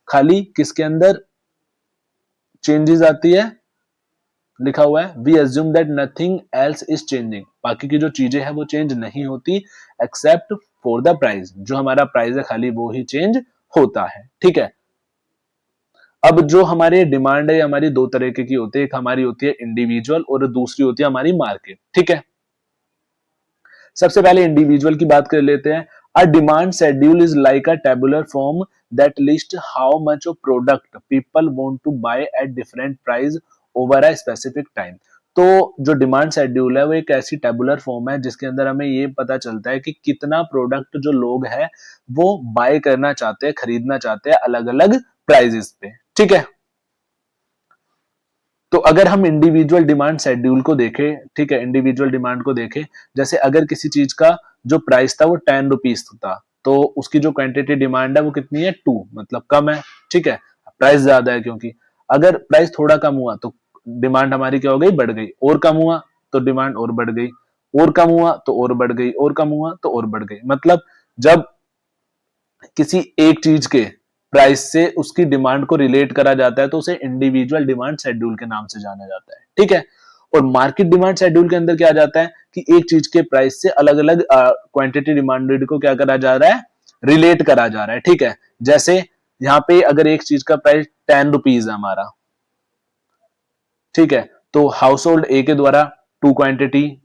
खाली किसके अंदर चेंजेस आती है, लिखा हुआ है we assume that nothing else is changing. बाकी की जो चीजें हैं वो चेंज नहीं होती एक्सेप्ट फॉर द प्राइस। जो हमारा प्राइस है खाली वो ही चेंज होता है। ठीक है। अब जो हमारे डिमांड है हमारी दो तरीके की होती है, एक हमारी होती है इंडिविजुअल और दूसरी होती है हमारी मार्केट। ठीक है। सबसे पहले इंडिविजुअल की बात कर लेते हैं। A demand schedule is like a tabular form that list how much of product people want to buy at different price over a specific time. तो जो डिमांड शेड्यूल है वो एक ऐसी टेबुलर फॉर्म है जिसके अंदर हमें ये पता चलता है कि कितना प्रोडक्ट जो लोग हैं वो बाय करना चाहते हैं, खरीदना चाहते हैं अलग अलग प्राइजेस पे। ठीक है। तो अगर हम इंडिविजुअल डिमांड शेड्यूल को देखें, ठीक है, इंडिविजुअल डिमांड को देखें, जैसे अगर किसी चीज का जो प्राइस था वो 10 रुपीज था, तो उसकी जो क्वांटिटी डिमांड है वो कितनी है, 2, मतलब कम है। ठीक है। प्राइस ज्यादा है क्योंकि अगर प्राइस थोड़ा कम हुआ तो डिमांड हमारी क्या हो गई, बढ़ गई, और कम हुआ तो डिमांड और बढ़ गई, और कम हुआ तो और बढ़ गई, और कम हुआ तो और बढ़ गई। मतलब जब किसी एक चीज के प्राइस से उसकी डिमांड को रिलेट करा जाता है तो उसे इंडिविजुअल डिमांड शेड्यूल के नाम से जाना जाता है। ठीक है। और मार्केट डिमांड शेड्यूल के अंदर क्या आ जाता है कि एक चीज के प्राइस से अलग अलग क्वांटिटी डिमांडेड को क्या करा जा रहा है, रिलेट करा जा रहा है। ठीक है। जैसे यहाँ पे अगर एक चीज का प्राइस 10 रुपीज है हमारा, ठीक है, तो हाउस होल्ड ए के द्वारा 2 क्वांटिटी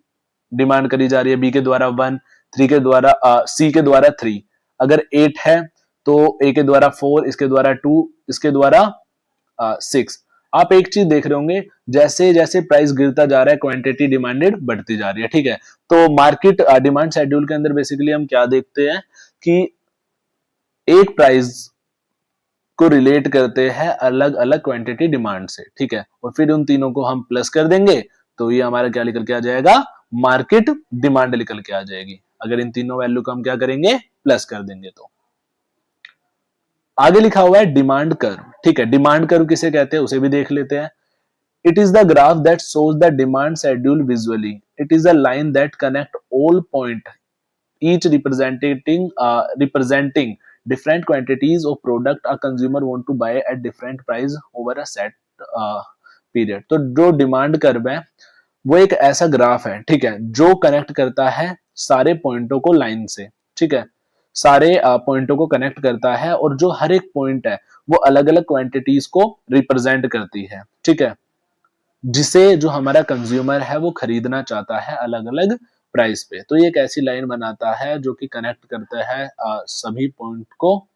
डिमांड करी जा रही है, बी के द्वारा 1, थ्री के द्वारा सी के द्वारा 3। अगर 8 है तो ए के द्वारा 4, इसके द्वारा 2, इसके द्वारा 6। आप एक चीज देख रहे होंगे, जैसे जैसे प्राइस गिरता जा रहा है क्वांटिटी डिमांडेड बढ़ती जा रही है। ठीक है, तो मार्केट डिमांड शेड्यूल के अंदर बेसिकली हम क्या देखते हैं कि एक प्राइस को रिलेट करते हैं अलग अलग क्वांटिटी डिमांड से। ठीक है, और फिर उन तीनों को हम प्लस कर देंगे तो ये हमारा क्या निकल के आ जाएगा, मार्केट डिमांड निकल के आ जाएगी। अगर इन तीनों वैल्यू को हम क्या करेंगे, प्लस कर देंगे। तो आगे लिखा हुआ है डिमांड कर्व। ठीक है, डिमांड कर्व किसे कहते हैं उसे भी देख लेते हैं। It is the graph that shows the demand schedule visually. It is a line that connect all point, each representing different quantities of product a consumer want to buy at different price over a set period। तो जो demand curve है वो एक ऐसा graph है, ठीक है, जो कनेक्ट करता है सारे पॉइंटों को लाइन से। ठीक है, सारे पॉइंटों को कनेक्ट करता है और जो हर एक पॉइंट है वो अलग अलग क्वांटिटीज को रिप्रेजेंट करती है। ठीक है, जिसे जो हमारा कंज्यूमर है वो खरीदना चाहता है अलग अलग प्राइस पे। तो ये एक ऐसी लाइन बनाता है जो कि कनेक्ट करता है सभी पॉइंट को।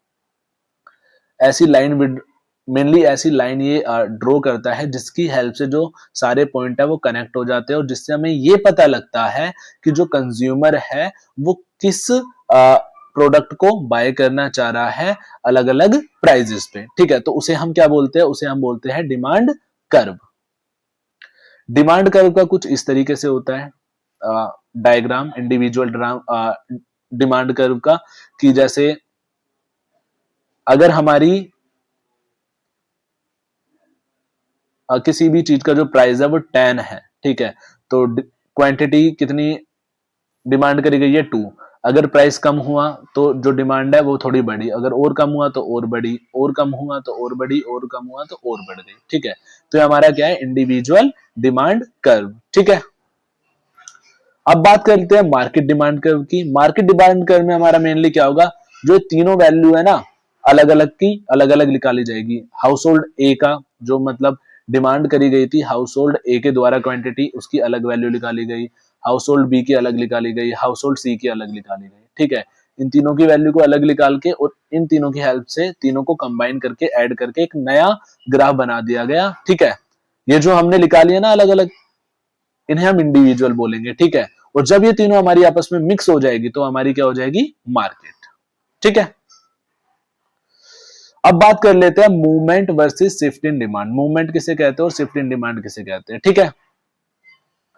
ऐसी लाइन मेनली ऐसी लाइन ये ड्रॉ करता है जिसकी हेल्प से जो सारे पॉइंट है वो कनेक्ट हो जाते हैं और जिससे हमें ये पता लगता है कि जो कंज्यूमर है वो किस प्रोडक्ट को बाय करना चाह रहा है अलग अलग प्राइजेस पे। ठीक है, तो उसे हम क्या बोलते हैं, उसे हम बोलते हैं डिमांड कर्व। डिमांड कर्व का कुछ इस तरीके से होता है डायग्राम, इंडिविजुअल डिमांड कर्व का, कि जैसे अगर हमारी किसी भी चीज का जो प्राइस है वो 10 है, ठीक है, तो क्वांटिटी कितनी डिमांड करी गई है 2। अगर प्राइस कम हुआ तो जो डिमांड है वो थोड़ी बढ़ी, अगर और कम हुआ तो और बढ़ी, और कम हुआ तो और बढ़ी, और कम हुआ तो और बढ़ गई। ठीक है, तो ये हमारा क्या है, इंडिविजुअल डिमांड कर्व। ठीक है, अब बात करते हैं मार्केट डिमांड कर्व की। मार्केट डिमांड कर्व में हमारा मेनली क्या होगा, जो तीनों वैल्यू है ना अलग अलग की अलग अलग निकाली जाएगी। हाउस होल्ड ए का जो मतलब डिमांड करी गई थी हाउस होल्ड ए के द्वारा क्वांटिटी, उसकी अलग वैल्यू निकाली गई। हाउस होल्ड बी की अलग निकाली गई, हाउस होल्ड सी की अलग निकाली गई। ठीक है, इन तीनों की वैल्यू को अलग निकाल के और इन तीनों की हेल्प से तीनों को कंबाइन करके ऐड करके एक नया ग्राफ बना दिया गया। ठीक है, ये जो हमने निकाली है ना अलग अलग, इन्हें हम इंडिविजुअल बोलेंगे। ठीक है, और जब ये तीनों हमारी आपस में मिक्स हो जाएगी तो हमारी क्या हो जाएगी, मार्केट। ठीक है, अब बात कर लेते हैं movement versus shift in demand. Movement किसे कहते हैं और शिफ्ट इन डिमांड किसे कहते हैं। ठीक है,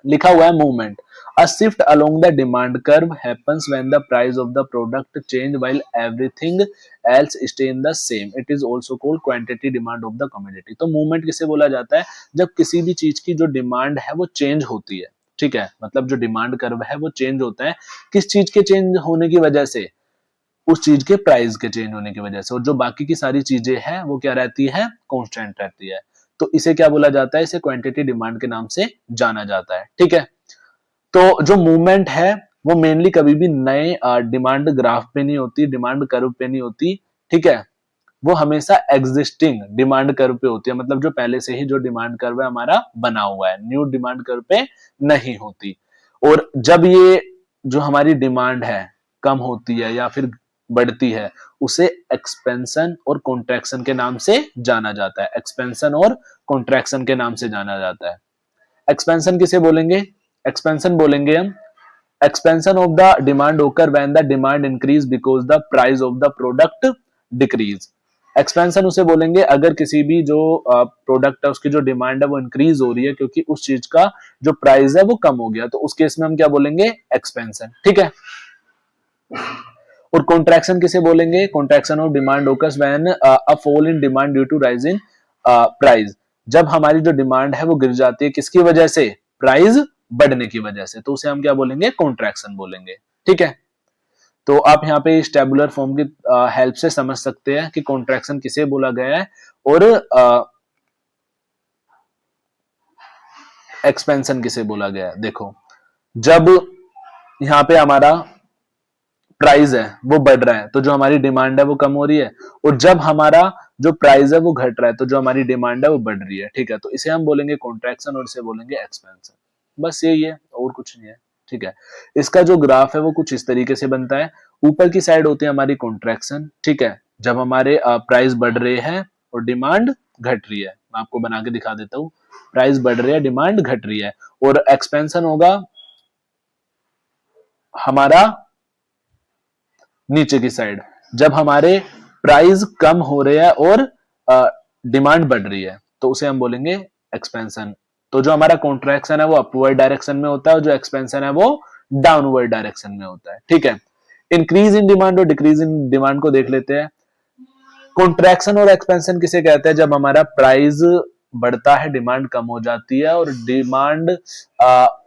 लिखा हुआ है movement, a shift along the demand curve happens when the price of the product change while everything else stay in the same. It is also called quantity demand of the commodity. तो movement किसे बोला जाता है, जब किसी भी चीज की जो डिमांड है वो चेंज होती है। ठीक है, मतलब जो डिमांड कर्व है वो चेंज होता है, किस चीज के चेंज होने की वजह से, उस चीज के प्राइस के चेंज होने की वजह से, और जो बाकी की सारी चीजें हैं वो क्या रहती है, कांस्टेंट रहती है। तो इसे क्या बोला जाता है, इसे क्वांटिटी डिमांड के नाम से जाना जाता है। ठीक है, तो जो मूवमेंट है वो मेनली कभी भी नए डिमांड ग्राफ पे नहीं होती, डिमांड कर्व पे नहीं होती। ठीक है, वो हमेशा एग्जिस्टिंग डिमांड कर्व पे होती है, मतलब जो पहले से ही जो डिमांड कर्व है हमारा बना हुआ है, न्यू डिमांड कर्व पे नहीं होती। और जब ये जो हमारी डिमांड है कम होती है या फिर बढ़ती है, उसे एक्सपेंशन और कॉन्ट्रैक्शन के नाम से जाना जाता है। एक्सपेंशन और कॉन्ट्रैक्शन के नाम से जाना जाता है। एक्सपेंशन किसे बोलेंगे, एक्सपेंशन बोलेंगे हम, expansion of the demand occur when the demand increase because the price of the product decrease। Expansion उसे बोलेंगे अगर किसी भी जो प्रोडक्ट है उसकी जो डिमांड है वो इंक्रीज हो रही है क्योंकि उस चीज का जो प्राइस है वो कम हो गया, तो उस केस में हम क्या बोलेंगे, एक्सपेंशन। ठीक है, और कॉन्ट्रैक्शन किसे बोलेंगे, contraction of demand occurs when a fall in demand due to rise in price. जब हमारी जो डिमांड है वो गिर जाती है किसकी वजह से, प्राइस बढ़ने की वजह से, तो उसे हम क्या बोलेंगे, कॉन्ट्रैक्शन बोलेंगे। ठीक है, तो आप यहाँ पे इस टेबुलर फॉर्म की हेल्प से समझ सकते हैं कि कॉन्ट्रैक्शन किसे बोला गया है और एक्सपेंशन किसे बोला गया है। देखो, जब यहाँ पे हमारा प्राइस है वो बढ़ रहा है तो जो हमारी डिमांड है वो कम हो रही है, और जब हमारा जो प्राइस है वो घट रहा है तो जो हमारी डिमांड है वो बढ़ रही है। ठीक है, तो इसे हम बोलेंगे कॉन्ट्रैक्शन और इसे बोलेंगे एक्सपेंशन। बस यही है और कुछ नहीं है। ठीक है, इसका जो ग्राफ है वो कुछ इस तरीके से बनता है। ऊपर की साइड होती है हमारी कॉन्ट्रैक्शन, ठीक है, जब हमारे प्राइस बढ़ रहे हैं और डिमांड घट रही है। मैं आपको बना के दिखा देता हूँ, प्राइस बढ़ रही है डिमांड घट रही है। और एक्सपेंशन होगा हमारा नीचे की साइड, जब हमारे प्राइस कम हो रहे हैं और डिमांड बढ़ रही है तो उसे हम बोलेंगे एक्सपेंशन। तो जो हमारा कॉन्ट्रैक्शन है वो अपवर्ड डायरेक्शन में होता है और जो एक्सपेंशन है वो डाउनवर्ड डायरेक्शन में होता है। ठीक है, इंक्रीज इन डिमांड और डिक्रीज इन डिमांड को देख लेते हैं। कॉन्ट्रैक्शन और एक्सपेंशन किसे कहते हैं? जब हमारा प्राइस बढ़ता है डिमांड कम हो जाती है, और डिमांड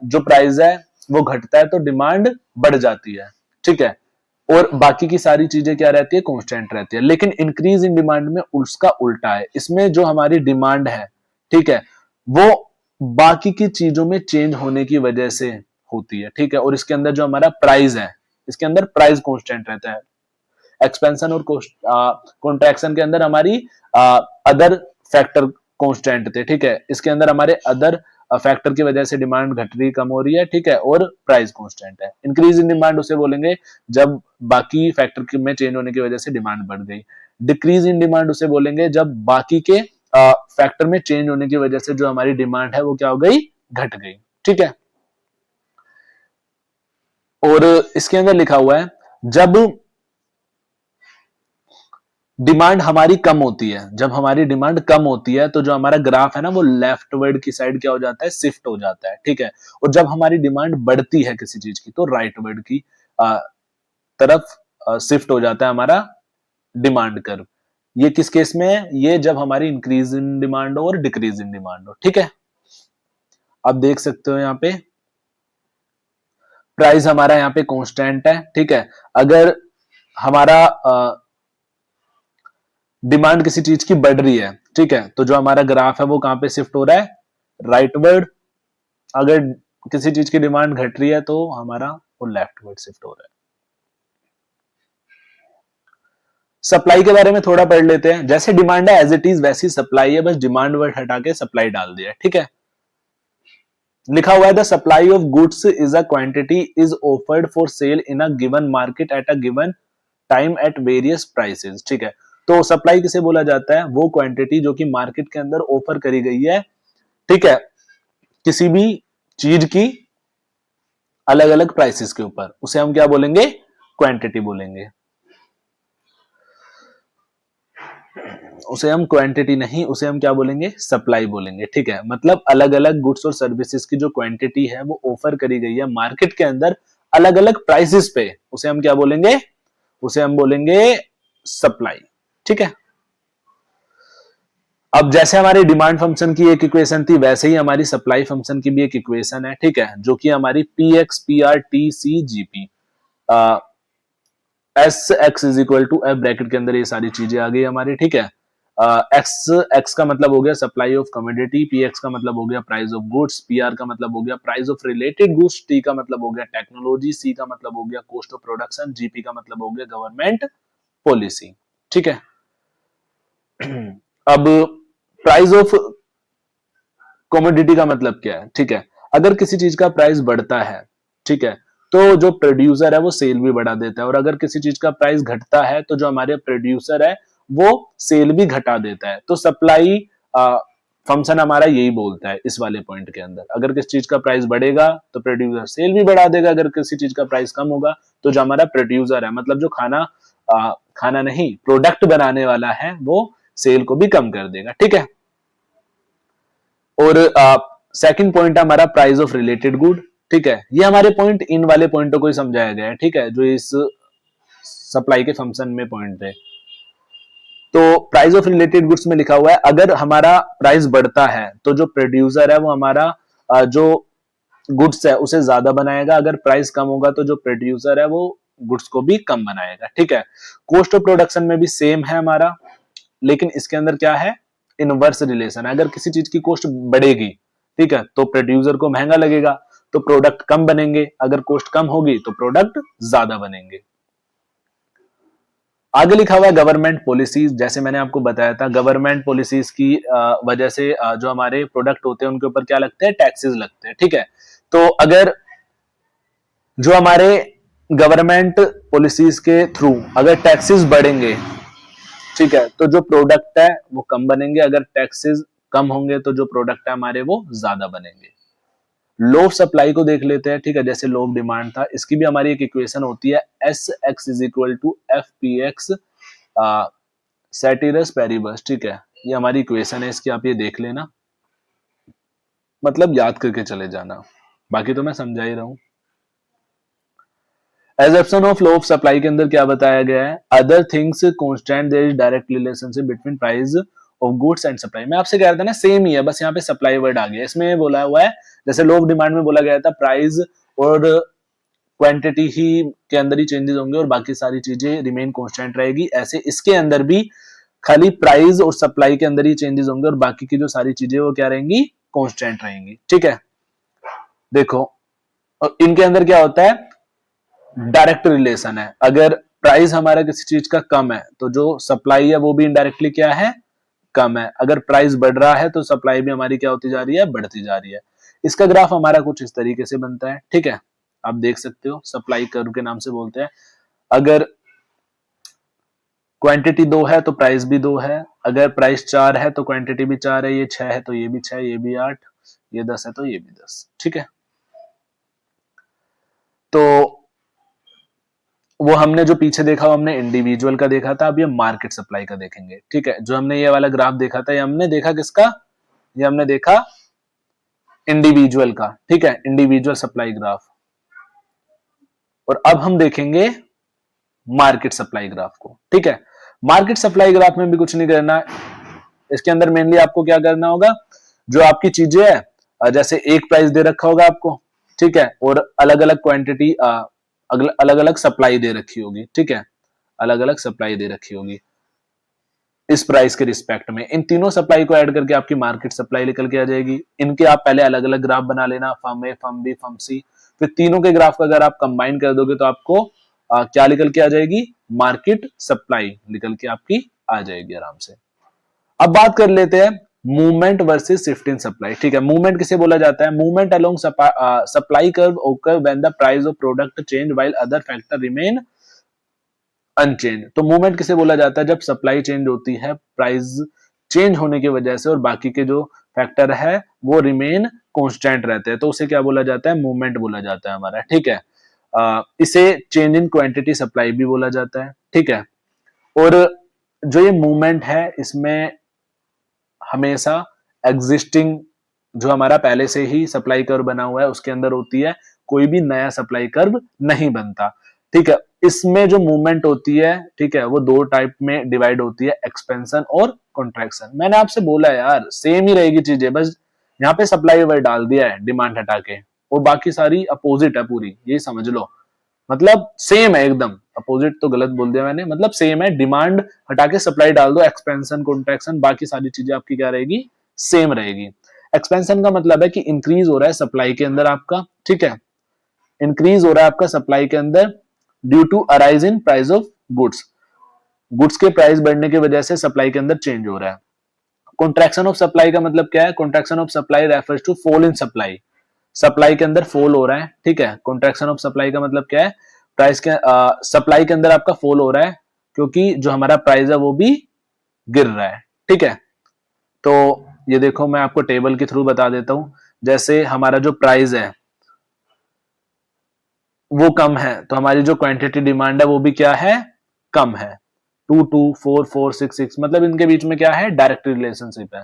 जो प्राइस है वो घटता है तो डिमांड बढ़ जाती है। ठीक है, और बाकी की सारी चीजें क्या रहती है? कांस्टेंट रहती है। लेकिन इंक्रीज इन डिमांड में उसका उल्टा है, इसमें जो हमारी डिमांड है, ठीक है, वो बाकी की चीजों में चेंज होने की वजह से होती है। ठीक है, और इसके अंदर जो हमारा प्राइस है, इसके अंदर प्राइस कांस्टेंट रहता है। एक्सपेंशन और कॉन्ट्रैक्शन के अंदर हमारी अदर फैक्टर कांस्टेंट थे। ठीक है, इसके अंदर हमारे अदर फैक्टर की वजह से डिमांड घट रही कम हो रही है। ठीक है, और प्राइस कांस्टेंट है। इंक्रीज इन डिमांड उसे बोलेंगे जब बाकी फैक्टर में चेंज होने की वजह से डिमांड बढ़ गई। डिक्रीज इन डिमांड उसे बोलेंगे जब बाकी के फैक्टर में चेंज होने की वजह से जो हमारी डिमांड है वो क्या हो गई? घट गई। ठीक है, और इसके अंदर लिखा हुआ है जब डिमांड हमारी कम होती है, जब हमारी डिमांड कम होती है तो जो हमारा ग्राफ है ना वो लेफ्टवर्ड की साइड क्या हो जाता है? शिफ्ट हो जाता है। ठीक है, और जब हमारी डिमांड बढ़ती है किसी चीज की तो राइटवर्ड की तरफ शिफ्ट हो जाता है हमारा डिमांड कर्व। ये किस केस में है? ये जब हमारी इंक्रीज इन डिमांड हो और डिक्रीज इन डिमांड हो। ठीक है, आप देख सकते हो यहाँ पे प्राइस हमारा यहाँ पे कांस्टेंट है। ठीक है, अगर हमारा डिमांड किसी चीज की बढ़ रही है, ठीक है, तो जो हमारा ग्राफ है वो कहां पे शिफ्ट हो रहा है? राइटवर्ड। अगर किसी चीज की डिमांड घट रही है तो हमारा वो लेफ्टवर्ड शिफ्ट हो रहा है। सप्लाई के बारे में थोड़ा पढ़ लेते हैं। जैसे डिमांड है एज इट इज वैसी सप्लाई है, बस डिमांड वर्ड हटा के सप्लाई डाल दिया। ठीक है, लिखा हुआ है the supply of goods is a quantity is offered for sale in a given market at a given time at various prices. ठीक है, तो सप्लाई किसे बोला जाता है? वो क्वांटिटी जो कि मार्केट के अंदर ऑफर करी गई है, ठीक है, किसी भी चीज की अलग अलग प्राइसेस के ऊपर, उसे हम क्या बोलेंगे? क्वांटिटी बोलेंगे। उसे हम क्वांटिटी नहीं, उसे हम क्या बोलेंगे? सप्लाई बोलेंगे। ठीक है, मतलब अलग अलग गुड्स और सर्विसेज की जो क्वांटिटी है वो ऑफर करी गई है मार्केट के अंदर अलग अलग प्राइसेस पे, उसे हम क्या बोलेंगे? उसे हम बोलेंगे सप्लाई। ठीक है, अब जैसे हमारी डिमांड फंक्शन की एक इक्वेशन थी वैसे ही हमारी सप्लाई फंक्शन की भी एक इक्वेशन है। ठीक है, जो कि हमारी P X P R T C G P S X is equal to F, bracket के अंदर ये सारी चीजें आ गई हमारी। ठीक है, एक्स एक्स का मतलब हो गया supply of commodity, P x का मतलब हो गया price of goods, P R का मतलब हो गया price of related goods, T का मतलब हो गया टेक्नोलॉजी, सी का मतलब हो गया कॉस्ट ऑफ प्रोडक्शन, जीपी का मतलब हो गया गवर्नमेंट पॉलिसी। ठीक है, अब प्राइस ऑफ कमोडिटी का मतलब क्या है? ठीक है, अगर किसी चीज का प्राइस बढ़ता है, ठीक है, तो जो प्रोड्यूसर है वो सेल भी बढ़ा देता है, और अगर किसी चीज का प्राइस घटता है तो जो हमारे प्रोड्यूसर है वो सेल भी घटा देता है। तो सप्लाई फंक्शन हमारा यही बोलता है इस वाले पॉइंट के अंदर, अगर किसी चीज का प्राइस बढ़ेगा तो प्रोड्यूसर सेल भी बढ़ा देगा, अगर किसी चीज का प्राइस कम होगा तो जो हमारा प्रोड्यूसर है, मतलब जो खाना नहीं प्रोडक्ट बनाने वाला है, वो सेल को भी कम कर देगा। ठीक है, और सेकंड पॉइंट है हमारा प्राइस ऑफ रिलेटेड गुड। ठीक है, ये हमारे पॉइंट इन वाले पॉइंटों को ही समझाया गया है। ठीक है, जो इस सप्लाई के फंक्शन में पॉइंट थे। तो प्राइस ऑफ रिलेटेड गुड्स में लिखा हुआ है अगर हमारा प्राइस बढ़ता है तो जो प्रोड्यूसर है वो हमारा जो गुड्स है उसे ज्यादा बनाएगा, अगर प्राइस कम होगा तो जो प्रोड्यूसर है वो गुड्स को भी कम बनाएगा। ठीक है, कॉस्ट ऑफ प्रोडक्शन में भी सेम है हमारा, लेकिन इसके अंदर क्या है? इनवर्स रिलेशन है। अगर किसी चीज की कॉस्ट बढ़ेगी, ठीक है, तो प्रोड्यूसर को महंगा लगेगा तो प्रोडक्ट कम बनेंगे, अगर कॉस्ट कम होगी तो प्रोडक्ट ज्यादा बनेंगे। आगे लिखा हुआ है गवर्नमेंट पॉलिसीज, जैसे मैंने आपको बताया था गवर्नमेंट पॉलिसीज की वजह से जो हमारे प्रोडक्ट होते हैं उनके ऊपर क्या लगते हैं, टैक्सेस लगते हैं। ठीक है, तो अगर जो हमारे गवर्नमेंट पॉलिसीज के थ्रू अगर टैक्सेस बढ़ेंगे, ठीक है, तो जो प्रोडक्ट है वो कम बनेंगे, अगर टैक्सेस कम होंगे तो जो प्रोडक्ट है हमारे वो ज्यादा बनेंगे। लो सप्लाई को देख लेते हैं। ठीक है, जैसे लो डिमांड था, इसकी भी हमारी एक इक्वेशन होती है, S X is equal to F P X ceteris paribus. ठीक है, ये हमारी इक्वेशन है, इसकी आप ये देख लेना, मतलब याद करके चले जाना, बाकी तो मैं समझा ही रहा हूं। Assumption of law of supply के अंदर क्या बताया गया है, other things constant there is direct relationship between price of goods and supply. मैं आपसे कह रहा था ना सेम ही है, बस यहाँ पे सप्लाई वर्ड आ गया, इसमें बोला हुआ है जैसे लॉ ऑफ डिमांड में बोला गया था प्राइस और क्वांटिटी ही के अंदर ही चेंजेस होंगे और बाकी सारी चीजें रिमेन कांस्टेंट रहेगी, ऐसे इसके अंदर भी खाली प्राइस और सप्लाई के अंदर ही चेंजेस होंगे और बाकी की जो सारी चीजें वो क्या रहेंगी, कांस्टेंट रहेंगी। ठीक है, देखो और इनके अंदर क्या होता है, डायरेक्ट रिलेशन है, अगर प्राइस हमारा किसी चीज का कम है तो जो सप्लाई है वो भी इनडायरेक्टली क्या है, कम है, अगर प्राइस बढ़ रहा है तो सप्लाई भी हमारी क्या होती जा रही है, बढ़ती जा रही है। इसका ग्राफ हमारा कुछ इस तरीके से बनता है। ठीक है, आप देख सकते हो, सप्लाई कर्व के नाम से बोलते हैं। अगर क्वांटिटी 2 है तो प्राइस भी 2 है, अगर प्राइस 4 है तो क्वांटिटी भी 4 है, ये 6 है तो ये भी 6, ये भी 8, ये 10 है तो ये भी 10। ठीक है, तो वो हमने जो पीछे देखा वो हमने इंडिविजुअल का देखा था, अब ये मार्केट सप्लाई का देखेंगे। ठीक है, जो हमने ये वाला ग्राफ देखा था, ये हमने देखा किसका, ये हमने देखा इंडिविजुअल का। ठीक है, इंडिविजुअल सप्लाई ग्राफ, और अब हम देखेंगे मार्केट सप्लाई ग्राफ को। ठीक है, मार्केट सप्लाई ग्राफ में भी कुछ नहीं करना है, इसके अंदर मेनली आपको क्या करना होगा, जो आपकी चीजें है जैसे एक प्राइस दे रखा होगा आपको, ठीक है, और अलग अलग क्वांटिटी अलग अलग सप्लाई दे रखी होगी। ठीक है, अलग अलग सप्लाई दे रखी होगी इस प्राइस के रिस्पेक्ट में, इन तीनों सप्लाई को ऐड करके आपकी मार्केट सप्लाई निकल के आ जाएगी। इनके आप पहले अलग अलग ग्राफ बना लेना, फर्म ए, फर्म बी, फर्म सी, फिर तीनों के ग्राफ को अगर आप कंबाइन कर दोगे तो आपको क्या निकल के आ जाएगी, मार्केट सप्लाई निकल के आपकी आ जाएगी आराम से। अब बात कर लेते हैं movement versus shift in supply. ठीक है, मूवमेंट किसे बोला जाता है, movement along supply curve occur when the price of product change while other factor remain unchange. तो मूवमेंट किसे बोला जाता है, जब सप्लाई चेंज होती है प्राइस चेंज होने की वजह से और बाकी के जो फैक्टर है वो रिमेन कांस्टेंट रहते हैं, तो उसे क्या बोला जाता है, मूवमेंट बोला जाता है हमारा। ठीक है, इसे चेंज इन क्वांटिटी सप्लाई भी बोला जाता है। ठीक है, और जो ये मूवमेंट है इसमें हमेशा एग्जिस्टिंग जो हमारा पहले से ही सप्लाई कर्व बना हुआ है उसके अंदर होती है, कोई भी नया सप्लाई कर्व नहीं बनता। ठीक है, इसमें जो मूवमेंट होती है, ठीक है, वो दो टाइप में डिवाइड होती है, एक्सपेंशन और कॉन्ट्रैक्शन। मैंने आपसे बोला है यार सेम ही रहेगी चीजें, बस यहाँ पे सप्लाई वर्ड डाल दिया है डिमांड हटा के, और बाकी सारी अपोजिट है पूरी, ये समझ लो, मतलब सेम है एकदम, अपोजिट तो गलत बोल दिया मैंने, मतलब सेम है, डिमांड हटा के सप्लाई डाल दो, एक्सपेंशन कॉन्ट्रैक्शन बाकी सारी चीजें आपकी क्या रहेगी, सेम रहेगी। एक्सपेंशन का मतलब है कि इंक्रीज हो रहा है सप्लाई के अंदर आपका, ठीक है, इंक्रीज हो रहा है आपका सप्लाई के अंदर due to arise in price of goods, goods के प्राइस बढ़ने की वजह से सप्लाई के अंदर चेंज हो रहा है। कॉन्ट्रैक्शन ऑफ सप्लाई का मतलब क्या है, contraction of supply refers to fall in supply, supply के अंदर फॉल हो रहा है। ठीक है, कॉन्ट्रैक्शन ऑफ सप्लाई का मतलब क्या है, प्राइस के सप्लाई के अंदर आपका फॉल हो रहा है क्योंकि जो हमारा प्राइस है वो भी गिर रहा है। ठीक है, तो ये देखो मैं आपको टेबल के थ्रू बता देता हूं, जैसे हमारा जो प्राइस है वो कम है तो हमारी जो क्वांटिटी डिमांड है वो भी क्या है, कम है। 2, 2, 4, 4, 6, 6 मतलब इनके बीच में क्या है, डायरेक्ट रिलेशनशिप है।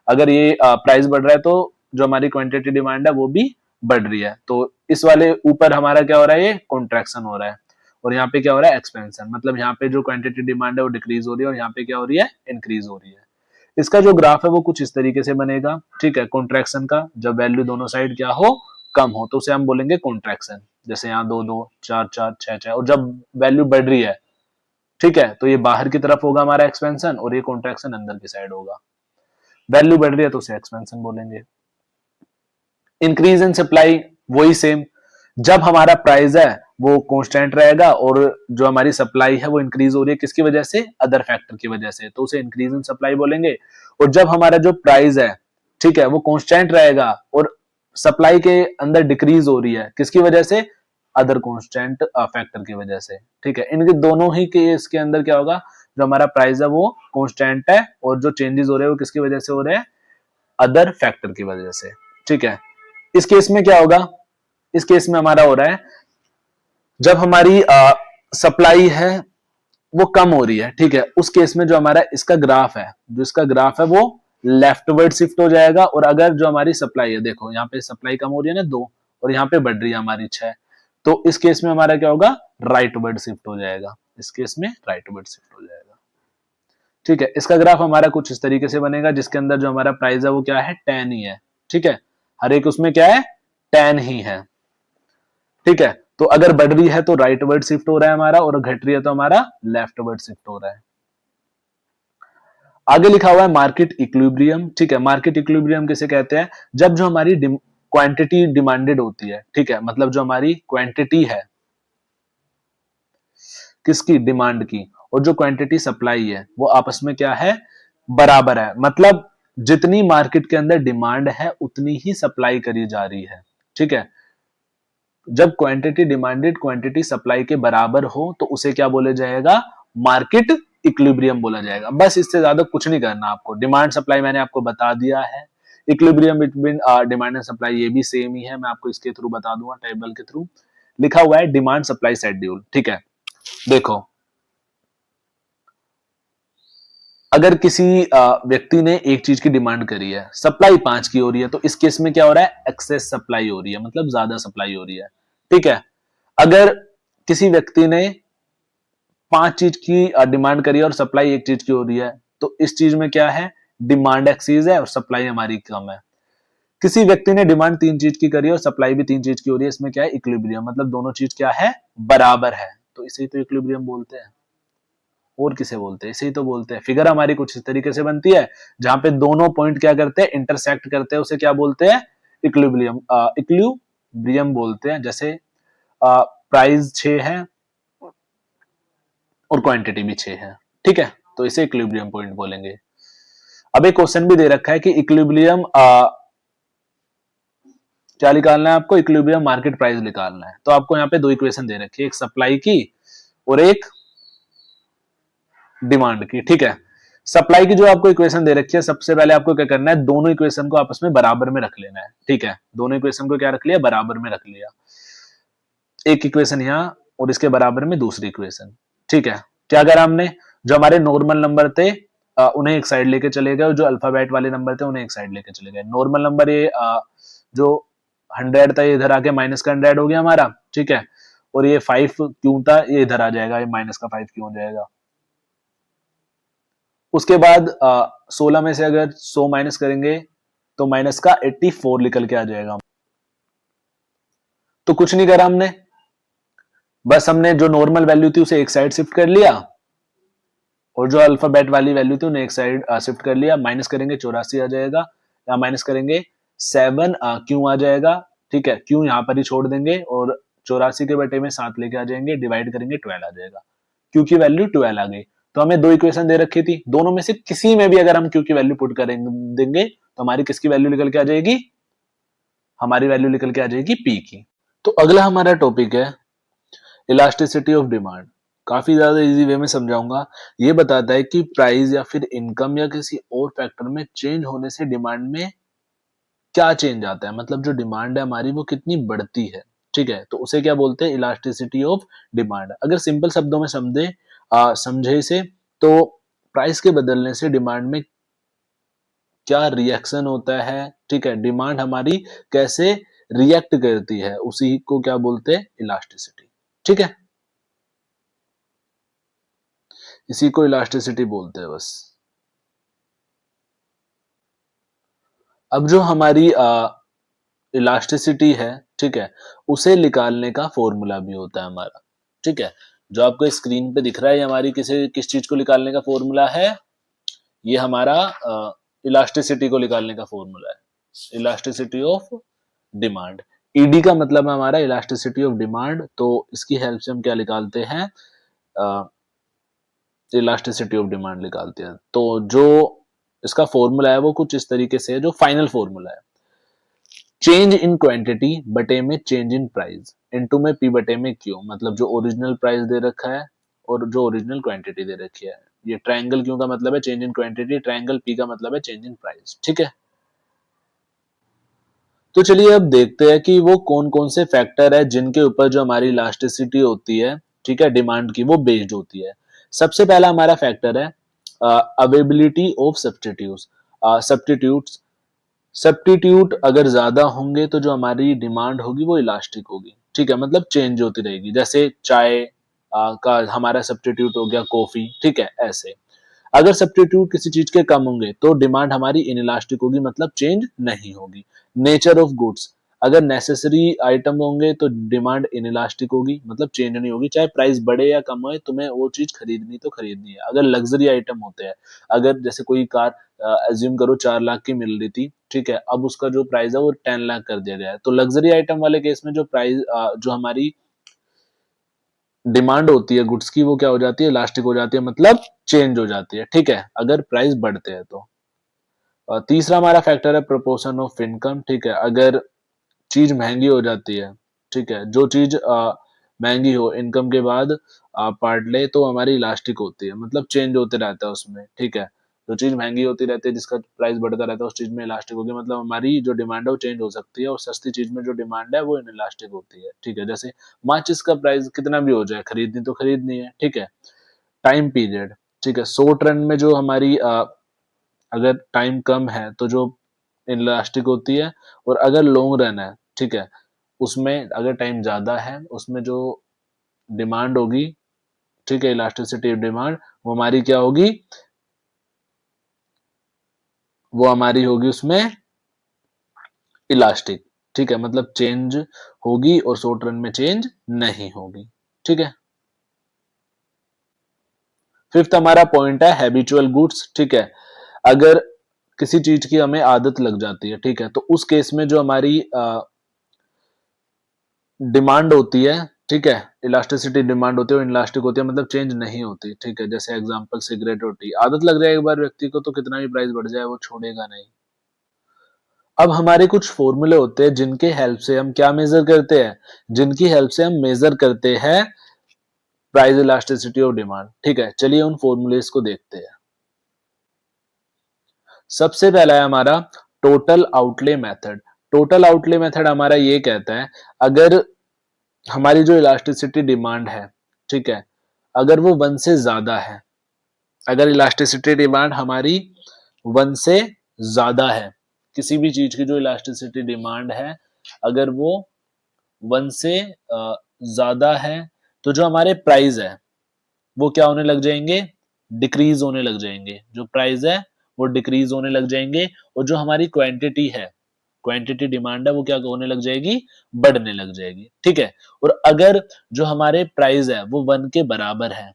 अगर ये प्राइस बढ़ रहा है तो जो हमारी क्वांटिटी डिमांड है वो भी बढ़ रही है, तो इस वाले ऊपर हमारा क्या हो रहा है, ये कॉन्ट्रैक्शन हो रहा है, और यहाँ पे क्या हो रहा है, एक्सपेंशन, मतलब यहाँ पे जो क्वांटिटी डिमांड है वो डिक्रीज हो रही है और यहाँ पे क्या हो रही है, इंक्रीज हो रही है। इसका जो ग्राफ है वो कुछ इस तरीके से बनेगा। ठीक है, कॉन्ट्रैक्शन का जब वैल्यू दोनों साइड क्या हो, कम हो, तो उसे हम बोलेंगे कॉन्ट्रैक्शन, जैसे यहाँ 2, 2, 4, 4, 6, 6, और जब वैल्यू बढ़ रही है, ठीक है, तो ये बाहर की तरफ होगा हमारा एक्सपेंशन और ये कॉन्ट्रैक्शन अंदर की साइड होगा। वैल्यू बढ़ रही है तो उसे एक्सपेंशन बोलेंगे। इंक्रीज इन सप्लाई वही सेम, जब हमारा प्राइस है वो कांस्टेंट रहेगा, और जो हमारी सप्लाई है वो इंक्रीज हो रही है किसकी वजह से, अदर फैक्टर की वजह से, तो उसे इंक्रीज इन सप्लाई बोलेंगे। और जब हमारा जो प्राइस है, ठीक है, वो कांस्टेंट रहेगा और सप्लाई के अंदर डिक्रीज हो रही है किसकी वजह से, अदर कांस्टेंट फैक्टर की वजह से, ठीक है। इनके दोनों ही केस के अंदर क्या होगा, जो हमारा प्राइस है वो कांस्टेंट है और जो चेंजेस हो रहे हैं वो किसकी वजह से हो रहे हैं, अदर फैक्टर की वजह से, ठीक है। इस केस में क्या होगा, इस केस में हमारा हो रहा है जब हमारी सप्लाई है वो कम हो रही है, ठीक है, उस केस में जो हमारा इसका ग्राफ है, जो इसका ग्राफ है वो लेफ्टवर्ड शिफ्ट हो जाएगा। और अगर जो हमारी सप्लाई है, देखो यहाँ पे सप्लाई कम हो रही है ना 2, और यहाँ पे बढ़ रही है हमारी 6, तो इस केस में हमारा क्या होगा, राइटवर्ड शिफ्ट हो जाएगा, इस केस में राइटवर्ड शिफ्ट हो जाएगा, ठीक है। इसका ग्राफ हमारा कुछ इस तरीके से बनेगा, जिसके अंदर जो हमारा प्राइस है वो क्या है, 10 ही है, ठीक है, हर एक उसमें क्या है, 10 ही है, ठीक है। तो अगर बढ़ रही है तो राइटवर्ड शिफ्ट हो रहा है हमारा, और घट रही है तो हमारा लेफ्टवर्ड शिफ्ट हो रहा है। आगे लिखा हुआ है मार्केट इक्विलिब्रियम, ठीक है। मार्केट इक्विलिब्रियम किसे कहते हैं, जब जो हमारी क्वांटिटी डिमांडेड होती है, ठीक है, मतलब जो हमारी क्वांटिटी है किसकी, डिमांड की, और जो क्वांटिटी सप्लाई है वो आपस में क्या है, बराबर है, मतलब जितनी मार्केट के अंदर डिमांड है उतनी ही सप्लाई करी जा रही है, ठीक है। जब क्वांटिटी डिमांडेड क्वांटिटी सप्लाई के बराबर हो तो उसे क्या बोला जाएगा, मार्केट इक्विलिब्रियम बोला जाएगा। बस इससे ज्यादा कुछ नहीं करना आपको, डिमांड सप्लाई मैंने आपको बता दिया है, equilibrium between demand and supply ये भी सेम ही है, मैं आपको इसके थ्रू बता दूंगा, टेबल के थ्रू लिखा हुआ है डिमांड सप्लाई शेड्यूल, ठीक है। देखो, अगर किसी व्यक्ति ने एक चीज की डिमांड करी है, सप्लाई 5 की हो रही है, तो इस केस में क्या हो रहा है, एक्सेस सप्लाई हो रही है, मतलब ज्यादा सप्लाई हो रही है, ठीक है। अगर किसी व्यक्ति ने 5 चीज की डिमांड करी है और सप्लाई एक चीज की हो रही है, तो इस चीज में क्या है, डिमांड एक्सीज है और सप्लाई हमारी कम है। किसी व्यक्ति ने डिमांड 3 चीज की करी है और सप्लाई भी 3 चीज की हो रही है, इसमें क्या है, इक्विलिब्रियम, मतलब दोनों चीज क्या है, बराबर है, तो इसे तो इक्विलिब्रियम बोलते हैं। और किसे बोलते हैं, इसे ही तो बोलते हैं। फिगर हमारी कुछ इस तरीके से बनती है, जहां पे दोनों पॉइंट क्या करते हैं, इंटरसेक्ट करते हैं, उसे क्या बोलते हैं, इक्विलिब्रियम, इक्विलिब्रियम बोलते हैं। जैसे प्राइस 6 है और क्वांटिटी भी 6 है, ठीक है, तो इसे इक्विलिब्रियम पॉइंट बोलेंगे। अब एक क्वेश्चन भी दे रखा है कि इक्विलिब्रियम क्या निकालना है आपको, इक्विलिब्रियम मार्केट प्राइस निकालना है। तो आपको यहाँ पे 2 इक्वेशन दे रखी है, एक सप्लाई की और एक डिमांड की, ठीक है। सप्लाई की जो आपको इक्वेशन दे रखी है, सबसे पहले आपको क्या करना है, दोनों इक्वेशन को आपस में बराबर में रख लेना है, ठीक है। दोनों इक्वेशन को क्या रख लिया, बराबर में रख लिया, एक इक्वेशन यहां और इसके बराबर में दूसरी इक्वेशन, ठीक है। क्या करा हमने, जो हमारे नॉर्मल नंबर थे उन्हें एक साइड लेके चले गए, और जो अल्फाबेट वाले नंबर थे उन्हें एक साइड लेके चले गए। नॉर्मल नंबर ये जो 100 था ये इधर आके माइनस का 100 हो गया हमारा, ठीक है। और ये 5 क्यों था, ये इधर आ जाएगा, ये माइनस का 5 क्यों हो जाएगा। उसके बाद 16 में से अगर 100 माइनस करेंगे तो माइनस का 84 निकल के आ जाएगा। तो कुछ नहीं करा हमने, बस हमने जो नॉर्मल वैल्यू थी उसे एक साइड शिफ्ट कर लिया, और जो अल्फाबेट वाली वैल्यू थी उन्हें एक साइड शिफ्ट कर लिया। माइनस करेंगे 84 आ जाएगा, या माइनस करेंगे 7 क्यों आ जाएगा, ठीक है, क्यों यहां पर ही छोड़ देंगे, और 84 के बटे में 7 लेके आ जाएंगे, डिवाइड करेंगे 12 आ जाएगा, क्यू की वैल्यू 12 आ गई। तो हमें 2 इक्वेशन दे रखी थी, दोनों में से किसी में भी अगर हम क्यू की वैल्यू पुट करेंगे देंगे तो हमारी किसकी वैल्यू निकल के आ जाएगी, हमारी वैल्यू निकल के आ जाएगी पी की। तो अगला हमारा टॉपिक है इलास्टिसिटी ऑफ डिमांड। काफी ज्यादा इजी वे में समझाऊंगा। ये बताता है कि प्राइस या फिर इनकम या किसी और फैक्टर में चेंज होने से डिमांड में क्या चेंज आता है, मतलब जो डिमांड है हमारी वो कितनी बढ़ती है, ठीक है। तो उसे क्या बोलते हैं, इलास्टिसिटी ऑफ डिमांड। अगर सिंपल शब्दों में समझे इसे, तो प्राइस के बदलने से डिमांड में क्या रिएक्शन होता है, ठीक है, डिमांड हमारी कैसे रिएक्ट करती है, उसी को क्या बोलते हैं, इलास्टिसिटी, ठीक है, इसी को इलास्टिसिटी बोलते हैं बस। अब जो हमारी इलास्टिसिटी है, ठीक है, उसे निकालने का फॉर्मूला भी होता है हमारा, ठीक है। जो आपको स्क्रीन पे दिख रहा है ये हमारी किस चीज को निकालने का फॉर्मूला है, ये हमारा इलास्टिसिटी को निकालने का फॉर्मूला है, इलास्टिसिटी ऑफ डिमांड। ईडी का मतलब है हमारा इलास्टिसिटी ऑफ डिमांड, तो इसकी हेल्प से हम क्या निकालते हैं, इलास्टिसिटी ऑफ डिमांड निकालते हैं। तो जो इसका फॉर्मूला है वो कुछ इस तरीके से है, जो फाइनल फॉर्मूला है, चेंज इन क्वांटिटी बटे में चेंज इन प्राइस इनटू में पी बटे में क्यू, मतलब जो ओरिजिनल प्राइस दे रखा है और जो ओरिजिनल क्वांटिटी दे रखी है। ये ट्रायंगल क्यू का मतलब है change in quantity, triangle P का मतलब है चेंज इन प्राइस। ठीक है, तो चलिए अब देखते हैं कि वो कौन कौन से फैक्टर है जिनके ऊपर जो हमारी इलास्टिसिटी होती है, ठीक है, डिमांड की, वो बेस्ड होती है। सबसे पहला हमारा फैक्टर है अवेबिलिटी ऑफ सब्सटीट्यूट्स। सब्स्टिट्यूट अगर ज्यादा होंगे तो जो हमारी डिमांड होगी वो इलास्टिक होगी। ठीक है, मतलब चेंज होती रहेगी। जैसे चाय का हमारा सब्स्टिट्यूट हो गया कॉफी। ठीक है, ऐसे अगर सब्स्टिट्यूट किसी चीज के कम होंगे तो डिमांड हमारी इनइलास्टिक होगी, मतलब चेंज नहीं होगी। नेचर ऑफ गुड्स, अगर नेसेसरी आइटम होंगे तो डिमांड इनइलास्टिक होगी, मतलब चेंज नहीं होगी, चाहे प्राइस बढ़े या कम होए, तुम्हें वो चीज खरीदनी तो खरीदनी है। अगर लग्जरी आइटम होते हैं, अगर जैसे कोई कार एज्यूम करो 4 लाख की मिल रही थी, ठीक है, अब उसका जो प्राइस है वो 10 लाख कर दिया गया है, तो लग्जरी आइटम वाले केस में जो प्राइस जो हमारी डिमांड होती है गुड्स की वो क्या हो जाती है, इलास्टिक हो जाती है, मतलब चेंज हो जाती है। ठीक है, अगर प्राइस बढ़ते हैं तो। तीसरा हमारा फैक्टर है प्रोपोर्शन ऑफ इनकम। ठीक है, अगर चीज महंगी हो जाती है, ठीक है, जो चीज महंगी हो इनकम के बाद पार्ट ले तो हमारी इलास्टिक होती है, मतलब चेंज होते रहता है उसमें। ठीक है, जो चीज महंगी होती रहती है जिसका प्राइस बढ़ता रहता है उस चीज में इलास्टिक होगी, मतलब हमारी जो डिमांड है वो चेंज हो सकती है, और सस्ती चीज में जो डिमांड है वो इनइलास्टिक होती है। ठीक है, जैसे माचिस का प्राइस कितना भी हो जाए, खरीदनी तो खरीदनी है। ठीक है, टाइम पीरियड, ठीक है, शॉर्ट रन में जो हमारी अगर टाइम कम है तो जो इनलास्टिक होती है, और अगर लॉन्ग रन है, ठीक है, उसमें अगर टाइम ज्यादा है उसमें जो डिमांड होगी, ठीक है, इलास्टिसिटी डिमांड, वो हमारी क्या होगी, वो हमारी होगी उसमें इलास्टिक। ठीक है, मतलब चेंज होगी और शॉर्ट रन में चेंज नहीं होगी। ठीक है, फिफ्थ हमारा पॉइंट है हैबिचुअल गुड्स। ठीक है, अगर किसी चीज की हमें आदत लग जाती है, ठीक है, तो उस केस में जो हमारी डिमांड होती है, ठीक है, इलास्टिसिटी डिमांड होती है और इनलास्टिक होती है, मतलब चेंज नहीं होती। ठीक है, जैसे एग्जांपल सिगरेट और टी, आदत लग जाए एक बार व्यक्ति को तो कितना भी प्राइस बढ़ जाए वो छोड़ेगा नहीं। अब हमारे कुछ फॉर्मूले होते हैं जिनके हेल्प से हम क्या मेजर करते हैं, जिनकी हेल्प से हम मेजर करते हैं प्राइस इलास्टिसिटी ऑफ डिमांड। ठीक है, चलिए उन फॉर्मूलेस को देखते हैं। सबसे पहला है हमारा total outlay method. Total outlay method हमारा ये कहता है, अगर हमारी जो इलास्टिसिटी डिमांड है, ठीक है, अगर वो 1 से ज्यादा है, अगर इलास्टिसिटी डिमांड हमारी 1 से ज्यादा है, किसी भी चीज की जो इलास्टिसिटी डिमांड है अगर वो 1 से ज्यादा है, तो जो हमारे प्राइस है वो क्या होने लग जाएंगे, डिक्रीज होने लग जाएंगे। जो प्राइस है वो डिक्रीज होने लग जाएंगे, और जो हमारी क्वांटिटी है, क्वांटिटी डिमांड है, वो क्या होने लग जाएगी, बढ़ने लग जाएगी। ठीक है, और अगर जो हमारे प्राइस है वो 1 के बराबर है,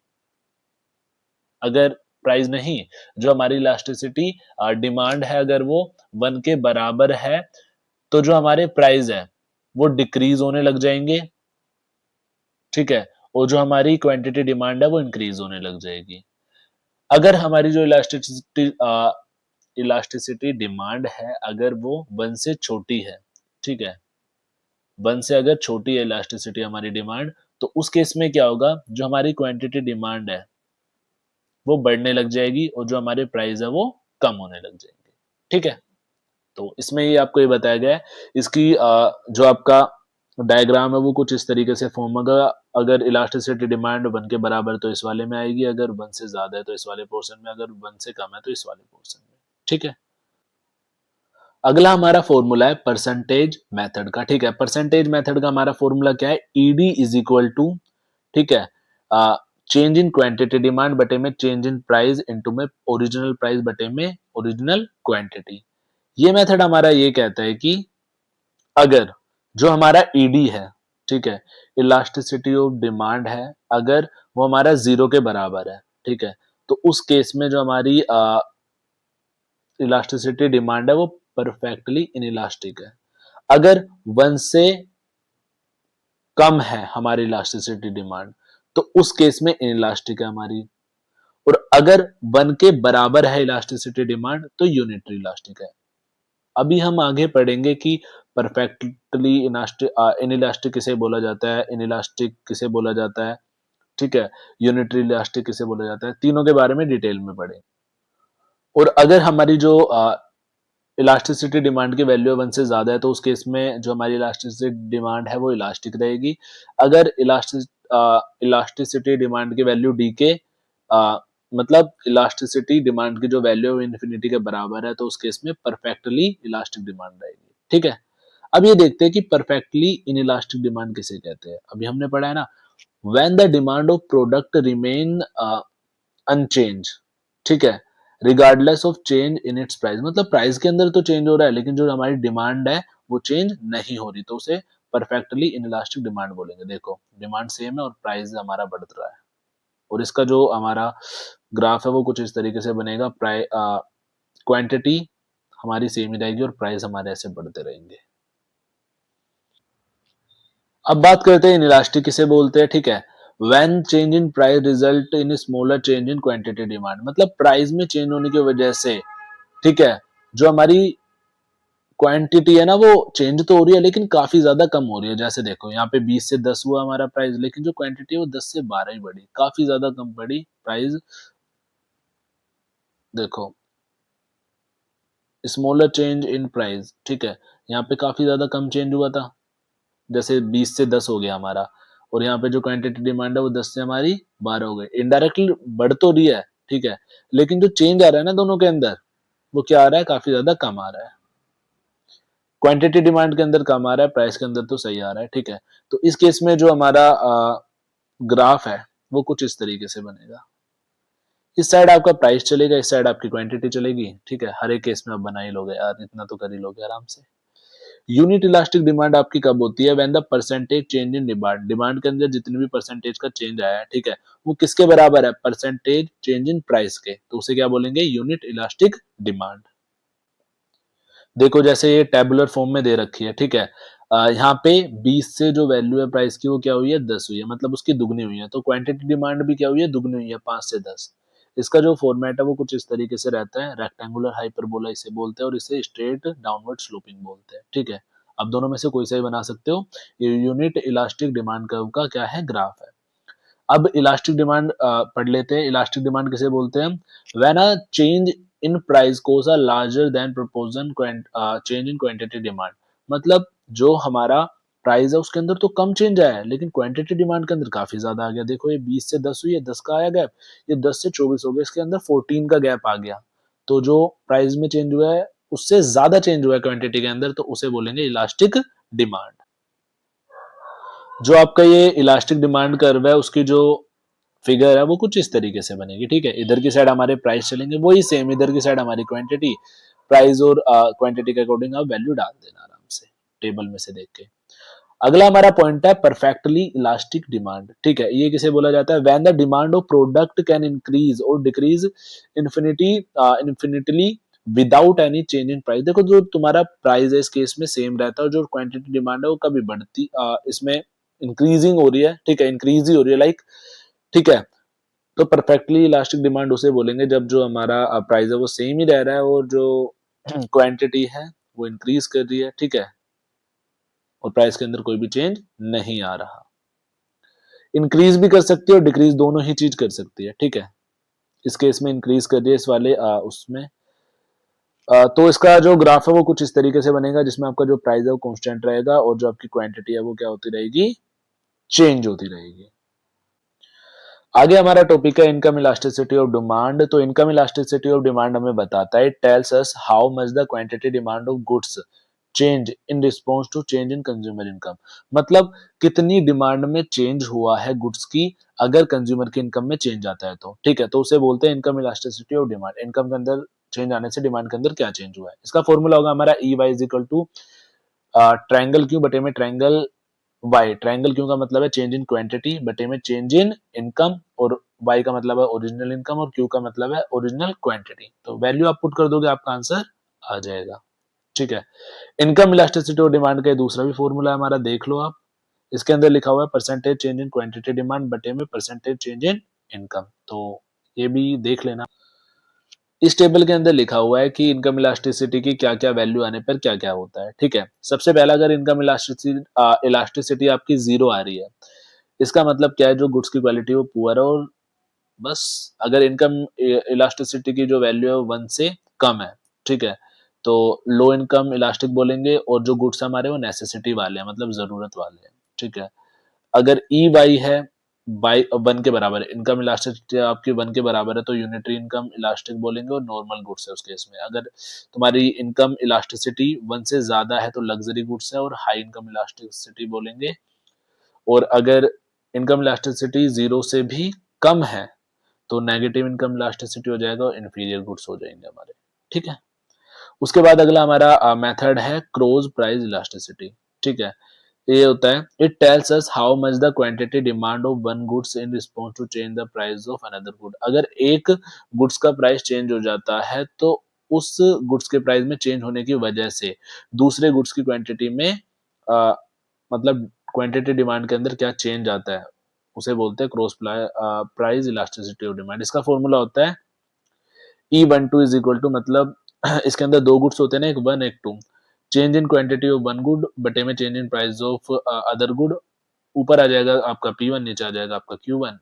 अगर प्राइस नहीं, जो हमारी इलास्टिसिटी डिमांड है अगर वो 1 के बराबर है, तो जो हमारे प्राइस है वो डिक्रीज होने लग जाएंगे। ठीक है, और जो हमारी क्वांटिटी डिमांड है वो इंक्रीज होने लग जाएगी। अगर हमारी जो इलास्टिसिटी डिमांड है अगर वो 1 से छोटी है, ठीक है, 1 से अगर छोटी है इलास्टिसिटी हमारी डिमांड, तो उस केस में क्या होगा, जो हमारी क्वांटिटी डिमांड है वो बढ़ने लग जाएगी और जो हमारे प्राइस है वो कम होने लग जाएंगे। ठीक है, तो इसमें ये आपको ये बताया गया है। इसकी जो आपका डायग्राम है वो कुछ इस तरीके से फॉर्म होगा। अगर इलास्टिसिटी डिमांड 1 के बराबर तो इस वाले में आएगी, अगर 1 से ज्यादा है तो इस वाले पोर्शन में, अगर 1 से कम है तो इस वाले पोर्शन में। ठीक है, अगला हमारा फॉर्मूला है परसेंटेज मेथड का। ठीक है, परसेंटेज मेथड का हमारा फॉर्मूला क्या है, ईडी इज इक्वल टू, ठीक है, चेंज इन क्वांटिटी डिमांड बटे में चेंज इन प्राइस इनटू में ओरिजिनल प्राइस बटे में ओरिजिनल क्वांटिटी। ये मेथड हमारा ये कहता है कि अगर जो हमारा ईडी है, ठीक है, इलास्टिसिटी ऑफ डिमांड है, अगर वो हमारा 0 के बराबर है, ठीक है, तो उस केस में जो हमारी इलास्टिसिटी डिमांड है वो परफेक्टली इनइलास्टिक है। अगर 1 से कम है हमारी इलास्टिसिटी डिमांड, तो उस केस में इनइलास्टिक है हमारी। और अगर 1 के बराबर है इलास्टिसिटी डिमांड तो यूनिटरी इलास्टिक है। अभी हम आगे पढ़ेंगे कि परफेक्टली इनइलास्टिक किसे बोला जाता है, इनइलास्टिक किसे बोला जाता है, ठीक है, यूनिटरी इलास्टिक किसे बोला जाता है, तीनों के बारे में डिटेल में पढ़ें। और अगर हमारी जो इलास्टिसिटी डिमांड की वैल्यू 1 से ज़्यादा है तो उस केस में जो हमारी इलास्टिसिटी डिमांड है वो इलास्टिक रहेगी। अगर इलास्टिसिटी डिमांड की वैल्यू डी के मतलब इलास्टिसिटी डिमांड की जो वैल्यू है इन्फिनिटी के बराबर है तो उस केस में परफेक्टली इलास्टिक डिमांड रहेगी। ठीक है, अब ये देखते हैं कि परफेक्टली इनइलास्टिक डिमांड किसे कहते हैं। अभी हमने पढ़ा है ना, when the demand of product remain unchange, ठीक है, regardless of change in its price, मतलब प्राइस के अंदर तो चेंज हो रहा है लेकिन जो हमारी डिमांड है वो चेंज नहीं हो रही, तो उसे परफेक्टली इनइलास्टिक डिमांड बोलेंगे। देखो डिमांड सेम है और प्राइस हमारा बढ़ रहा है, और इसका जो हमारा ग्राफ है वो कुछ इस तरीके से बनेगा, क्वांटिटी हमारी सेम ही रहेगी और प्राइस हमारे ऐसे बढ़ते रहेंगे। अब बात करते हैं इनइलास्टिक किसे बोलते हैं। ठीक है, when change in price result in smaller change in quantity demand, मतलब प्राइस में चेंज होने की वजह से, ठीक है, जो हमारी क्वांटिटी है ना वो चेंज तो हो रही है लेकिन काफी ज्यादा कम हो रही है। जैसे देखो यहाँ पे 20 से 10 हुआ हमारा प्राइस, लेकिन जो क्वांटिटी है वो 10 से 12 ही बढ़ी, काफी ज्यादा कम बढ़ी प्राइस। देखो स्मॉलर चेंज इन प्राइस, ठीक है, यहाँ पे काफी ज्यादा कम चेंज हुआ था, जैसे 20 से 10 हो गया हमारा, और यहाँ पे जो क्वांटिटी डिमांड है वो 10 से हमारी 12 हो गई। इनडायरेक्टली बढ़ तो रही है, ठीक है, लेकिन जो चेंज आ रहा है ना दोनों के अंदर वो क्या आ रहा है, काफी ज्यादा कम आ रहा है। क्वांटिटी डिमांड के अंदर कम आ रहा है, प्राइस के अंदर तो सही आ रहा है। ठीक है, तो इस केस में जो हमारा ग्राफ है वो कुछ इस तरीके से बनेगा। इस साइड आपका प्राइस चलेगा, इस साइड आपकी क्वांटिटी चलेगी। ठीक है, हर एक केस में आप बना ही लोगे यार, इतना तो कर ही लोगे आराम से। यूनिट इलास्टिक डिमांड आपकी कब होती है, when the percentage change in demand, demand के अंदर जितनी भी परसेंटेज का चेंज आया है, ठीक है, वो किसके बराबर है, परसेंटेज चेंज इन प्राइस के, तो उसे क्या बोलेंगे, यूनिट इलास्टिक डिमांड। देखो जैसे ये टेबुलर फॉर्म में दे रखी है, ठीक है, यहाँ पे 20 से जो वैल्यू है प्राइस की वो क्या हुई है, 10 हुई है, मतलब उसकी दुगनी हुई है, तो क्वांटिटी डिमांड भी क्या हुई है, दुगनी हुई है, 5 से 10। इसका जो फॉर्मेट है वो कुछ इस तरीके से रहता है, रेक्टेंगुलर हाइपरबोला इसे बोलते हैं और इसे स्ट्रेट डाउनवर्ड स्लोपिंग बोलते हैं। ठीक है, अब दोनों में से कोई सा ही बना सकते हो। ये यूनिट इलास्टिक डिमांड कर्व का क्या है, ग्राफ है। अब इलास्टिक डिमांड पढ़ लेते हैं। इलास्टिक डिमांड किसे बोलते हैं, when a change in price cos are larger than proportion change in quantity demand, मतलब जो हमारा प्राइस है उसके अंदर तो कम चेंज आया है लेकिन क्वांटिटी डिमांड के अंदर काफी ज्यादा आ गया। देखो ये 20 से 10 हुई है, 10 का आया गैप, ये 10 से 24 हो गया, इसके अंदर 14 का गैप आ गया, तो जो प्राइस में चेंज हुआ है उससे ज्यादा चेंज हुआ है क्वांटिटी के अंदर, तो उसे बोलेंगे इलास्टिक डिमांड। जो आपका ये इलास्टिक डिमांड कर्व है उसकी जो फिगर है वो कुछ इस तरीके से बनेगी। ठीक है, इधर की साइड हमारे प्राइस चलेंगे वही सेम, इधर की साइड हमारी क्वांटिटी, प्राइस और क्वांटिटी के अकॉर्डिंग आप वैल्यू डाल देना आराम से टेबल में से देख के। अगला हमारा पॉइंट है परफेक्टली इलास्टिक डिमांड। ठीक है, ये किसे बोला जाता है, when the demand of product can increase और decrease infinitely without any change in price. देखो जो तुम्हारा प्राइस है इस केस में सेम रहता है और जो क्वांटिटी डिमांड है वो कभी बढ़ती इसमें इंक्रीजिंग हो रही है, ठीक है, इंक्रीज ही हो रही है लाइक, ठीक है, तो परफेक्टली इलास्टिक डिमांड उसे बोलेंगे जब जो हमारा प्राइस है वो सेम ही रह रहा है और जो क्वांटिटी है वो इंक्रीज कर रही है, ठीक है, और प्राइस के अंदर कोई भी चेंज नहीं आ रहा। इंक्रीज भी कर सकती है और डिक्रीज दोनों ही चीज कर सकती है। ठीक है, इस केस में इंक्रीज कर रही है इस वाले उसमें तो इसका जो ग्राफ है वो कुछ इस तरीके से बनेगा जिसमें आपका जो प्राइस है वो कांस्टेंट रहेगा और जो आपकी क्वांटिटी है वो क्या होती रहेगी, चेंज होती रहेगी। आगे हमारा टॉपिक है इनकम इलास्टिसिटी ऑफ डिमांड। तो इनकम इलास्टिसिटी ऑफ डिमांड हमें बताता है, tells us how much the quantity demand of goods change in response to change in consumer income, मतलब कितनी डिमांड में चेंज हुआ है गुड्स की अगर कंज्यूमर की इनकम में चेंज आता है तो। ठीक है, तो उसे बोलते हैं income elasticity of demand. Income के अंदर चेंज आने से डिमांड के अंदर क्या चेंज हुआ है, इसका फॉर्मूला होगा हमारा E Y is equal to triangle Q बटे में ट्रायंगल वाई। ट्रायंगल क्यू का मतलब है चेंज इन क्वांटिटी बटे में चेंज इन इनकम, और वाई का मतलब है ओरिजिनल इनकम और क्यू का मतलब है ओरिजिनल क्वांटिटी। तो वैल्यू आप पुट कर दोगे आपका आंसर आ जाएगा। ठीक है। इनकम इलास्टिसिटी और डिमांड का दूसरा भी फॉर्मूला है हमारा, देख लो आप। इसके अंदर लिखा हुआ है percentage change in quantity demand बटे में परसेंटेज चेंज इन इनकम, तो ये भी देख लेना। इस टेबल के अंदर लिखा हुआ है कि इनकम इलास्टिसिटी की क्या क्या वैल्यू आने पर क्या क्या होता है। ठीक है, सबसे पहला अगर इनकम इलास्टिसिटी आपकी जीरो आ रही है, इसका मतलब क्या है, जो गुड्स की क्वालिटी वो पुअर है, और बस अगर इनकम इलास्टिसिटी की जो वैल्यू है वो 1 से कम है, ठीक है, तो लो इनकम इलास्टिक बोलेंगे, और जो गुड्स हमारे वो नेसेसिटी वाले हैं, मतलब जरूरत वाले हैं। ठीक है, अगर ई वाई है, बाई 1 के बराबर है, इनकम इलास्टिसिटी आपकी 1 के बराबर है, तो यूनिटरी इनकम इलास्टिक बोलेंगे, और नॉर्मल गुड्स है उस केस में। अगर तुम्हारी इनकम इलास्टिसिटी 1 से ज्यादा है तो लग्जरी गुड्स है, और हाई इनकम इलास्टिसिटी बोलेंगे। और अगर इनकम इलास्टिसिटी 0 से भी कम है तो नेगेटिव इनकम इलास्टिसिटी हो जाएगा, और इंफीरियर गुड्स हो जाएंगे हमारे। ठीक है, उसके बाद अगला हमारा मेथड है क्रॉस प्राइस इलास्टिसिटी। ठीक है, ये होता है, it tells us how much the quantity demand of one goods in response to change the price of another good. अगर एक गुड्स का प्राइस चेंज हो जाता है तो उस गुड्स के प्राइस में चेंज होने की वजह से दूसरे गुड्स की क्वांटिटी में मतलब क्वांटिटी डिमांड के अंदर क्या चेंज आता है, उसे बोलते हैं cross price elasticity of demand. इसका फॉर्मूला होता है E12 इज इक्वल टू, मतलब इसके अंदर दो गुड्स होते हैं ना, एक वन एक two, change in quantity of one good बटे में change in price of other good. ऊपर आ जाएगा आपका P1, नीचे आ जाएगा आपका Q1,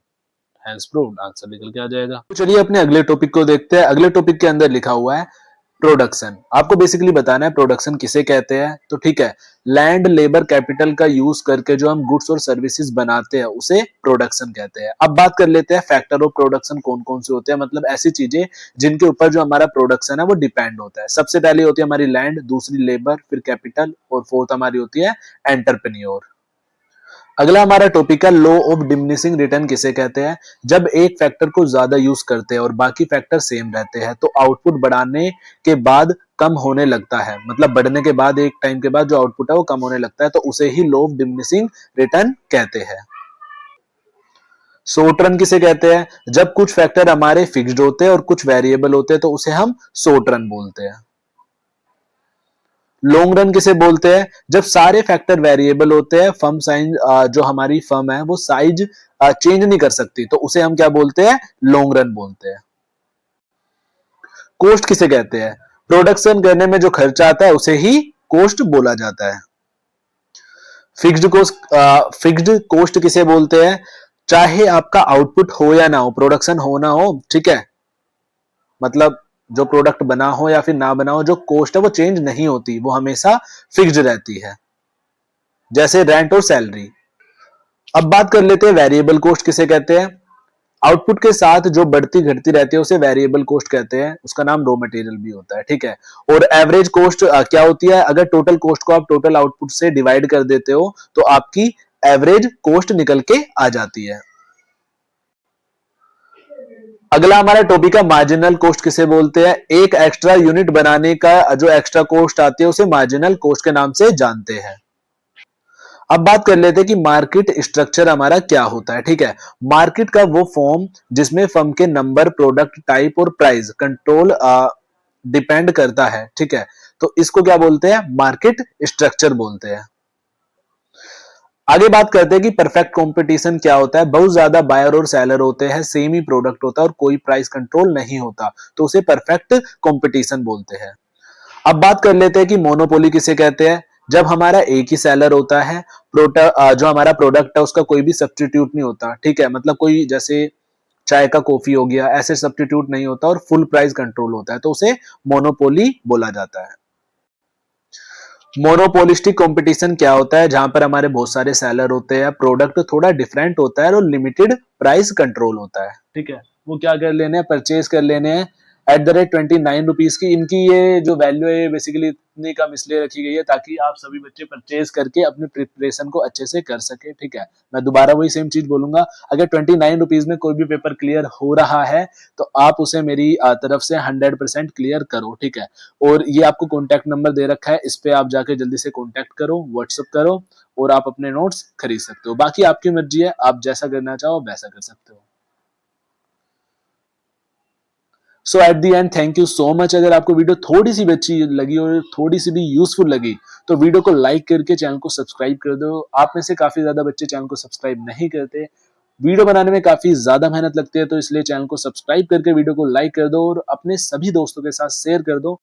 हैंस प्रूव्ड, आंसर निकल के आ जाएगा। तो चलिए अपने अगले टॉपिक को देखते हैं। अगले टॉपिक के अंदर लिखा हुआ है प्रोडक्शन। आपको बेसिकली बताना है प्रोडक्शन किसे कहते हैं। तो ठीक है, लैंड लेबर कैपिटल का यूज करके जो हम गुड्स और सर्विसेज बनाते हैं उसे प्रोडक्शन कहते हैं। अब बात कर लेते हैं फैक्टर ऑफ प्रोडक्शन कौन कौन से होते हैं, मतलब ऐसी चीजें जिनके ऊपर जो हमारा प्रोडक्शन है वो डिपेंड होता है। सबसे पहले होती है हमारी लैंड, दूसरी लेबर, फिर कैपिटल, और फोर्थ हमारी होती है एंटरप्रेन्योर। अगला हमारा टॉपिक है लॉ ऑफ डिमिनिशिंग रिटर्न किसे कहते हैं। जब एक फैक्टर को ज्यादा यूज करते हैं और बाकी फैक्टर सेम रहते हैं तो आउटपुट बढ़ाने के बाद कम होने लगता है, मतलब बढ़ने के बाद एक टाइम के बाद जो आउटपुट है वो कम होने लगता है, तो उसे ही लॉ ऑफ डिमिनिशिंग रिटर्न कहते हैं। शॉर्ट रन किसे कहते हैं, जब कुछ फैक्टर हमारे फिक्स्ड होते हैं और कुछ वेरिएबल होते हैं तो उसे हम शॉर्ट रन बोलते हैं। लॉन्ग रन किसे बोलते हैं, जब सारे फैक्टर वेरिएबल होते हैं, फर्म साइज जो हमारी फर्म है वो साइज चेंज नहीं कर सकती, तो उसे हम क्या बोलते हैं, लॉन्ग रन बोलते हैं। कॉस्ट किसे कहते हैं, प्रोडक्शन करने में जो खर्चा आता है उसे ही कॉस्ट बोला जाता है। फिक्स्ड कॉस्ट किसे बोलते हैं, चाहे आपका आउटपुट हो या ना हो, प्रोडक्शन हो ना हो, ठीक है, मतलब जो प्रोडक्ट बना हो या फिर ना बना हो, जो कॉस्ट है वो चेंज नहीं होती, वो हमेशा फिक्स्ड रहती है, जैसे रेंट और सैलरी। अब बात कर लेते हैं वेरिएबल कॉस्ट किसे कहते हैं। आउटपुट के साथ जो बढ़ती घटती रहती है उसे वेरिएबल कॉस्ट कहते हैं, उसका नाम रॉ मटेरियल भी होता है। ठीक है, और एवरेज कॉस्ट क्या होती है, अगर टोटल कॉस्ट को आप टोटल आउटपुट से डिवाइड कर देते हो तो आपकी एवरेज कॉस्ट निकल के आ जाती है। अगला हमारा टॉपिक है मार्जिनल कॉस्ट किसे बोलते हैं। एक एक्स्ट्रा यूनिट बनाने का जो एक्स्ट्रा कॉस्ट आती है उसे मार्जिनल कॉस्ट के नाम से जानते हैं। अब बात कर लेते हैं कि मार्केट स्ट्रक्चर हमारा क्या होता है। ठीक है, मार्केट का वो फॉर्म जिसमें फर्म के नंबर, प्रोडक्ट टाइप और प्राइस कंट्रोल डिपेंड करता है। ठीक है, तो इसको क्या बोलते हैं, मार्केट स्ट्रक्चर बोलते हैं। आगे बात करते हैं कि परफेक्ट कंपटीशन क्या होता है। बहुत ज्यादा बायर और सेलर होते हैं, सेम ही प्रोडक्ट होता है और कोई प्राइस कंट्रोल नहीं होता, तो उसे परफेक्ट कंपटीशन बोलते हैं। अब बात कर लेते हैं कि मोनोपोली किसे कहते हैं। जब हमारा एक ही सेलर होता है, जो हमारा प्रोडक्ट है उसका कोई भी सब्सटीट्यूट नहीं होता। ठीक है, मतलब कोई जैसे चाय का कॉफी हो गया, ऐसे सब्सटीट्यूट नहीं होता और फुल प्राइस कंट्रोल होता है, तो उसे मोनोपोली बोला जाता है। मोनोपोलिस्टिक कंपटीशन क्या होता है, जहां पर हमारे बहुत सारे सेलर होते हैं, प्रोडक्ट थोड़ा डिफरेंट होता है और लिमिटेड प्राइस कंट्रोल होता है। ठीक है, वो क्या कर लेने हैं, परचेज कर लेने हैं एट द रेट 29 रुपीज की। इनकी ये जो वैल्यू है बेसिकली इतनी कम इसलिए रखी गई है ताकि आप सभी बच्चे परचेज करके अपनी प्रिपरेशन को अच्छे से कर सके। ठीक है, मैं दोबारा वही सेम चीज बोलूंगा, अगर 29 रुपीज में कोई भी पेपर क्लियर हो रहा है तो आप उसे मेरी तरफ से 100% क्लियर करो। ठीक है, और ये आपको कॉन्टैक्ट नंबर दे रखा है, इस पे आप जाके जल्दी से कॉन्टैक्ट करो, व्हाट्सअप करो और आप अपने नोट्स खरीद सकते हो। बाकी आपकी मर्जी है, आप जैसा करना चाहो वैसा कर सकते हो। So at the end thank you so much. अगर आपको वीडियो थोड़ी सी भी अच्छी लगी और थोड़ी सी भी यूजफुल लगी तो वीडियो को लाइक करके चैनल को सब्सक्राइब कर दो। आप में से काफी ज्यादा बच्चे चैनल को सब्सक्राइब नहीं करते। वीडियो बनाने में काफी ज्यादा मेहनत लगती है, तो इसलिए चैनल को सब्सक्राइब करके वीडियो को लाइक कर दो और अपने सभी दोस्तों के साथ शेयर कर दो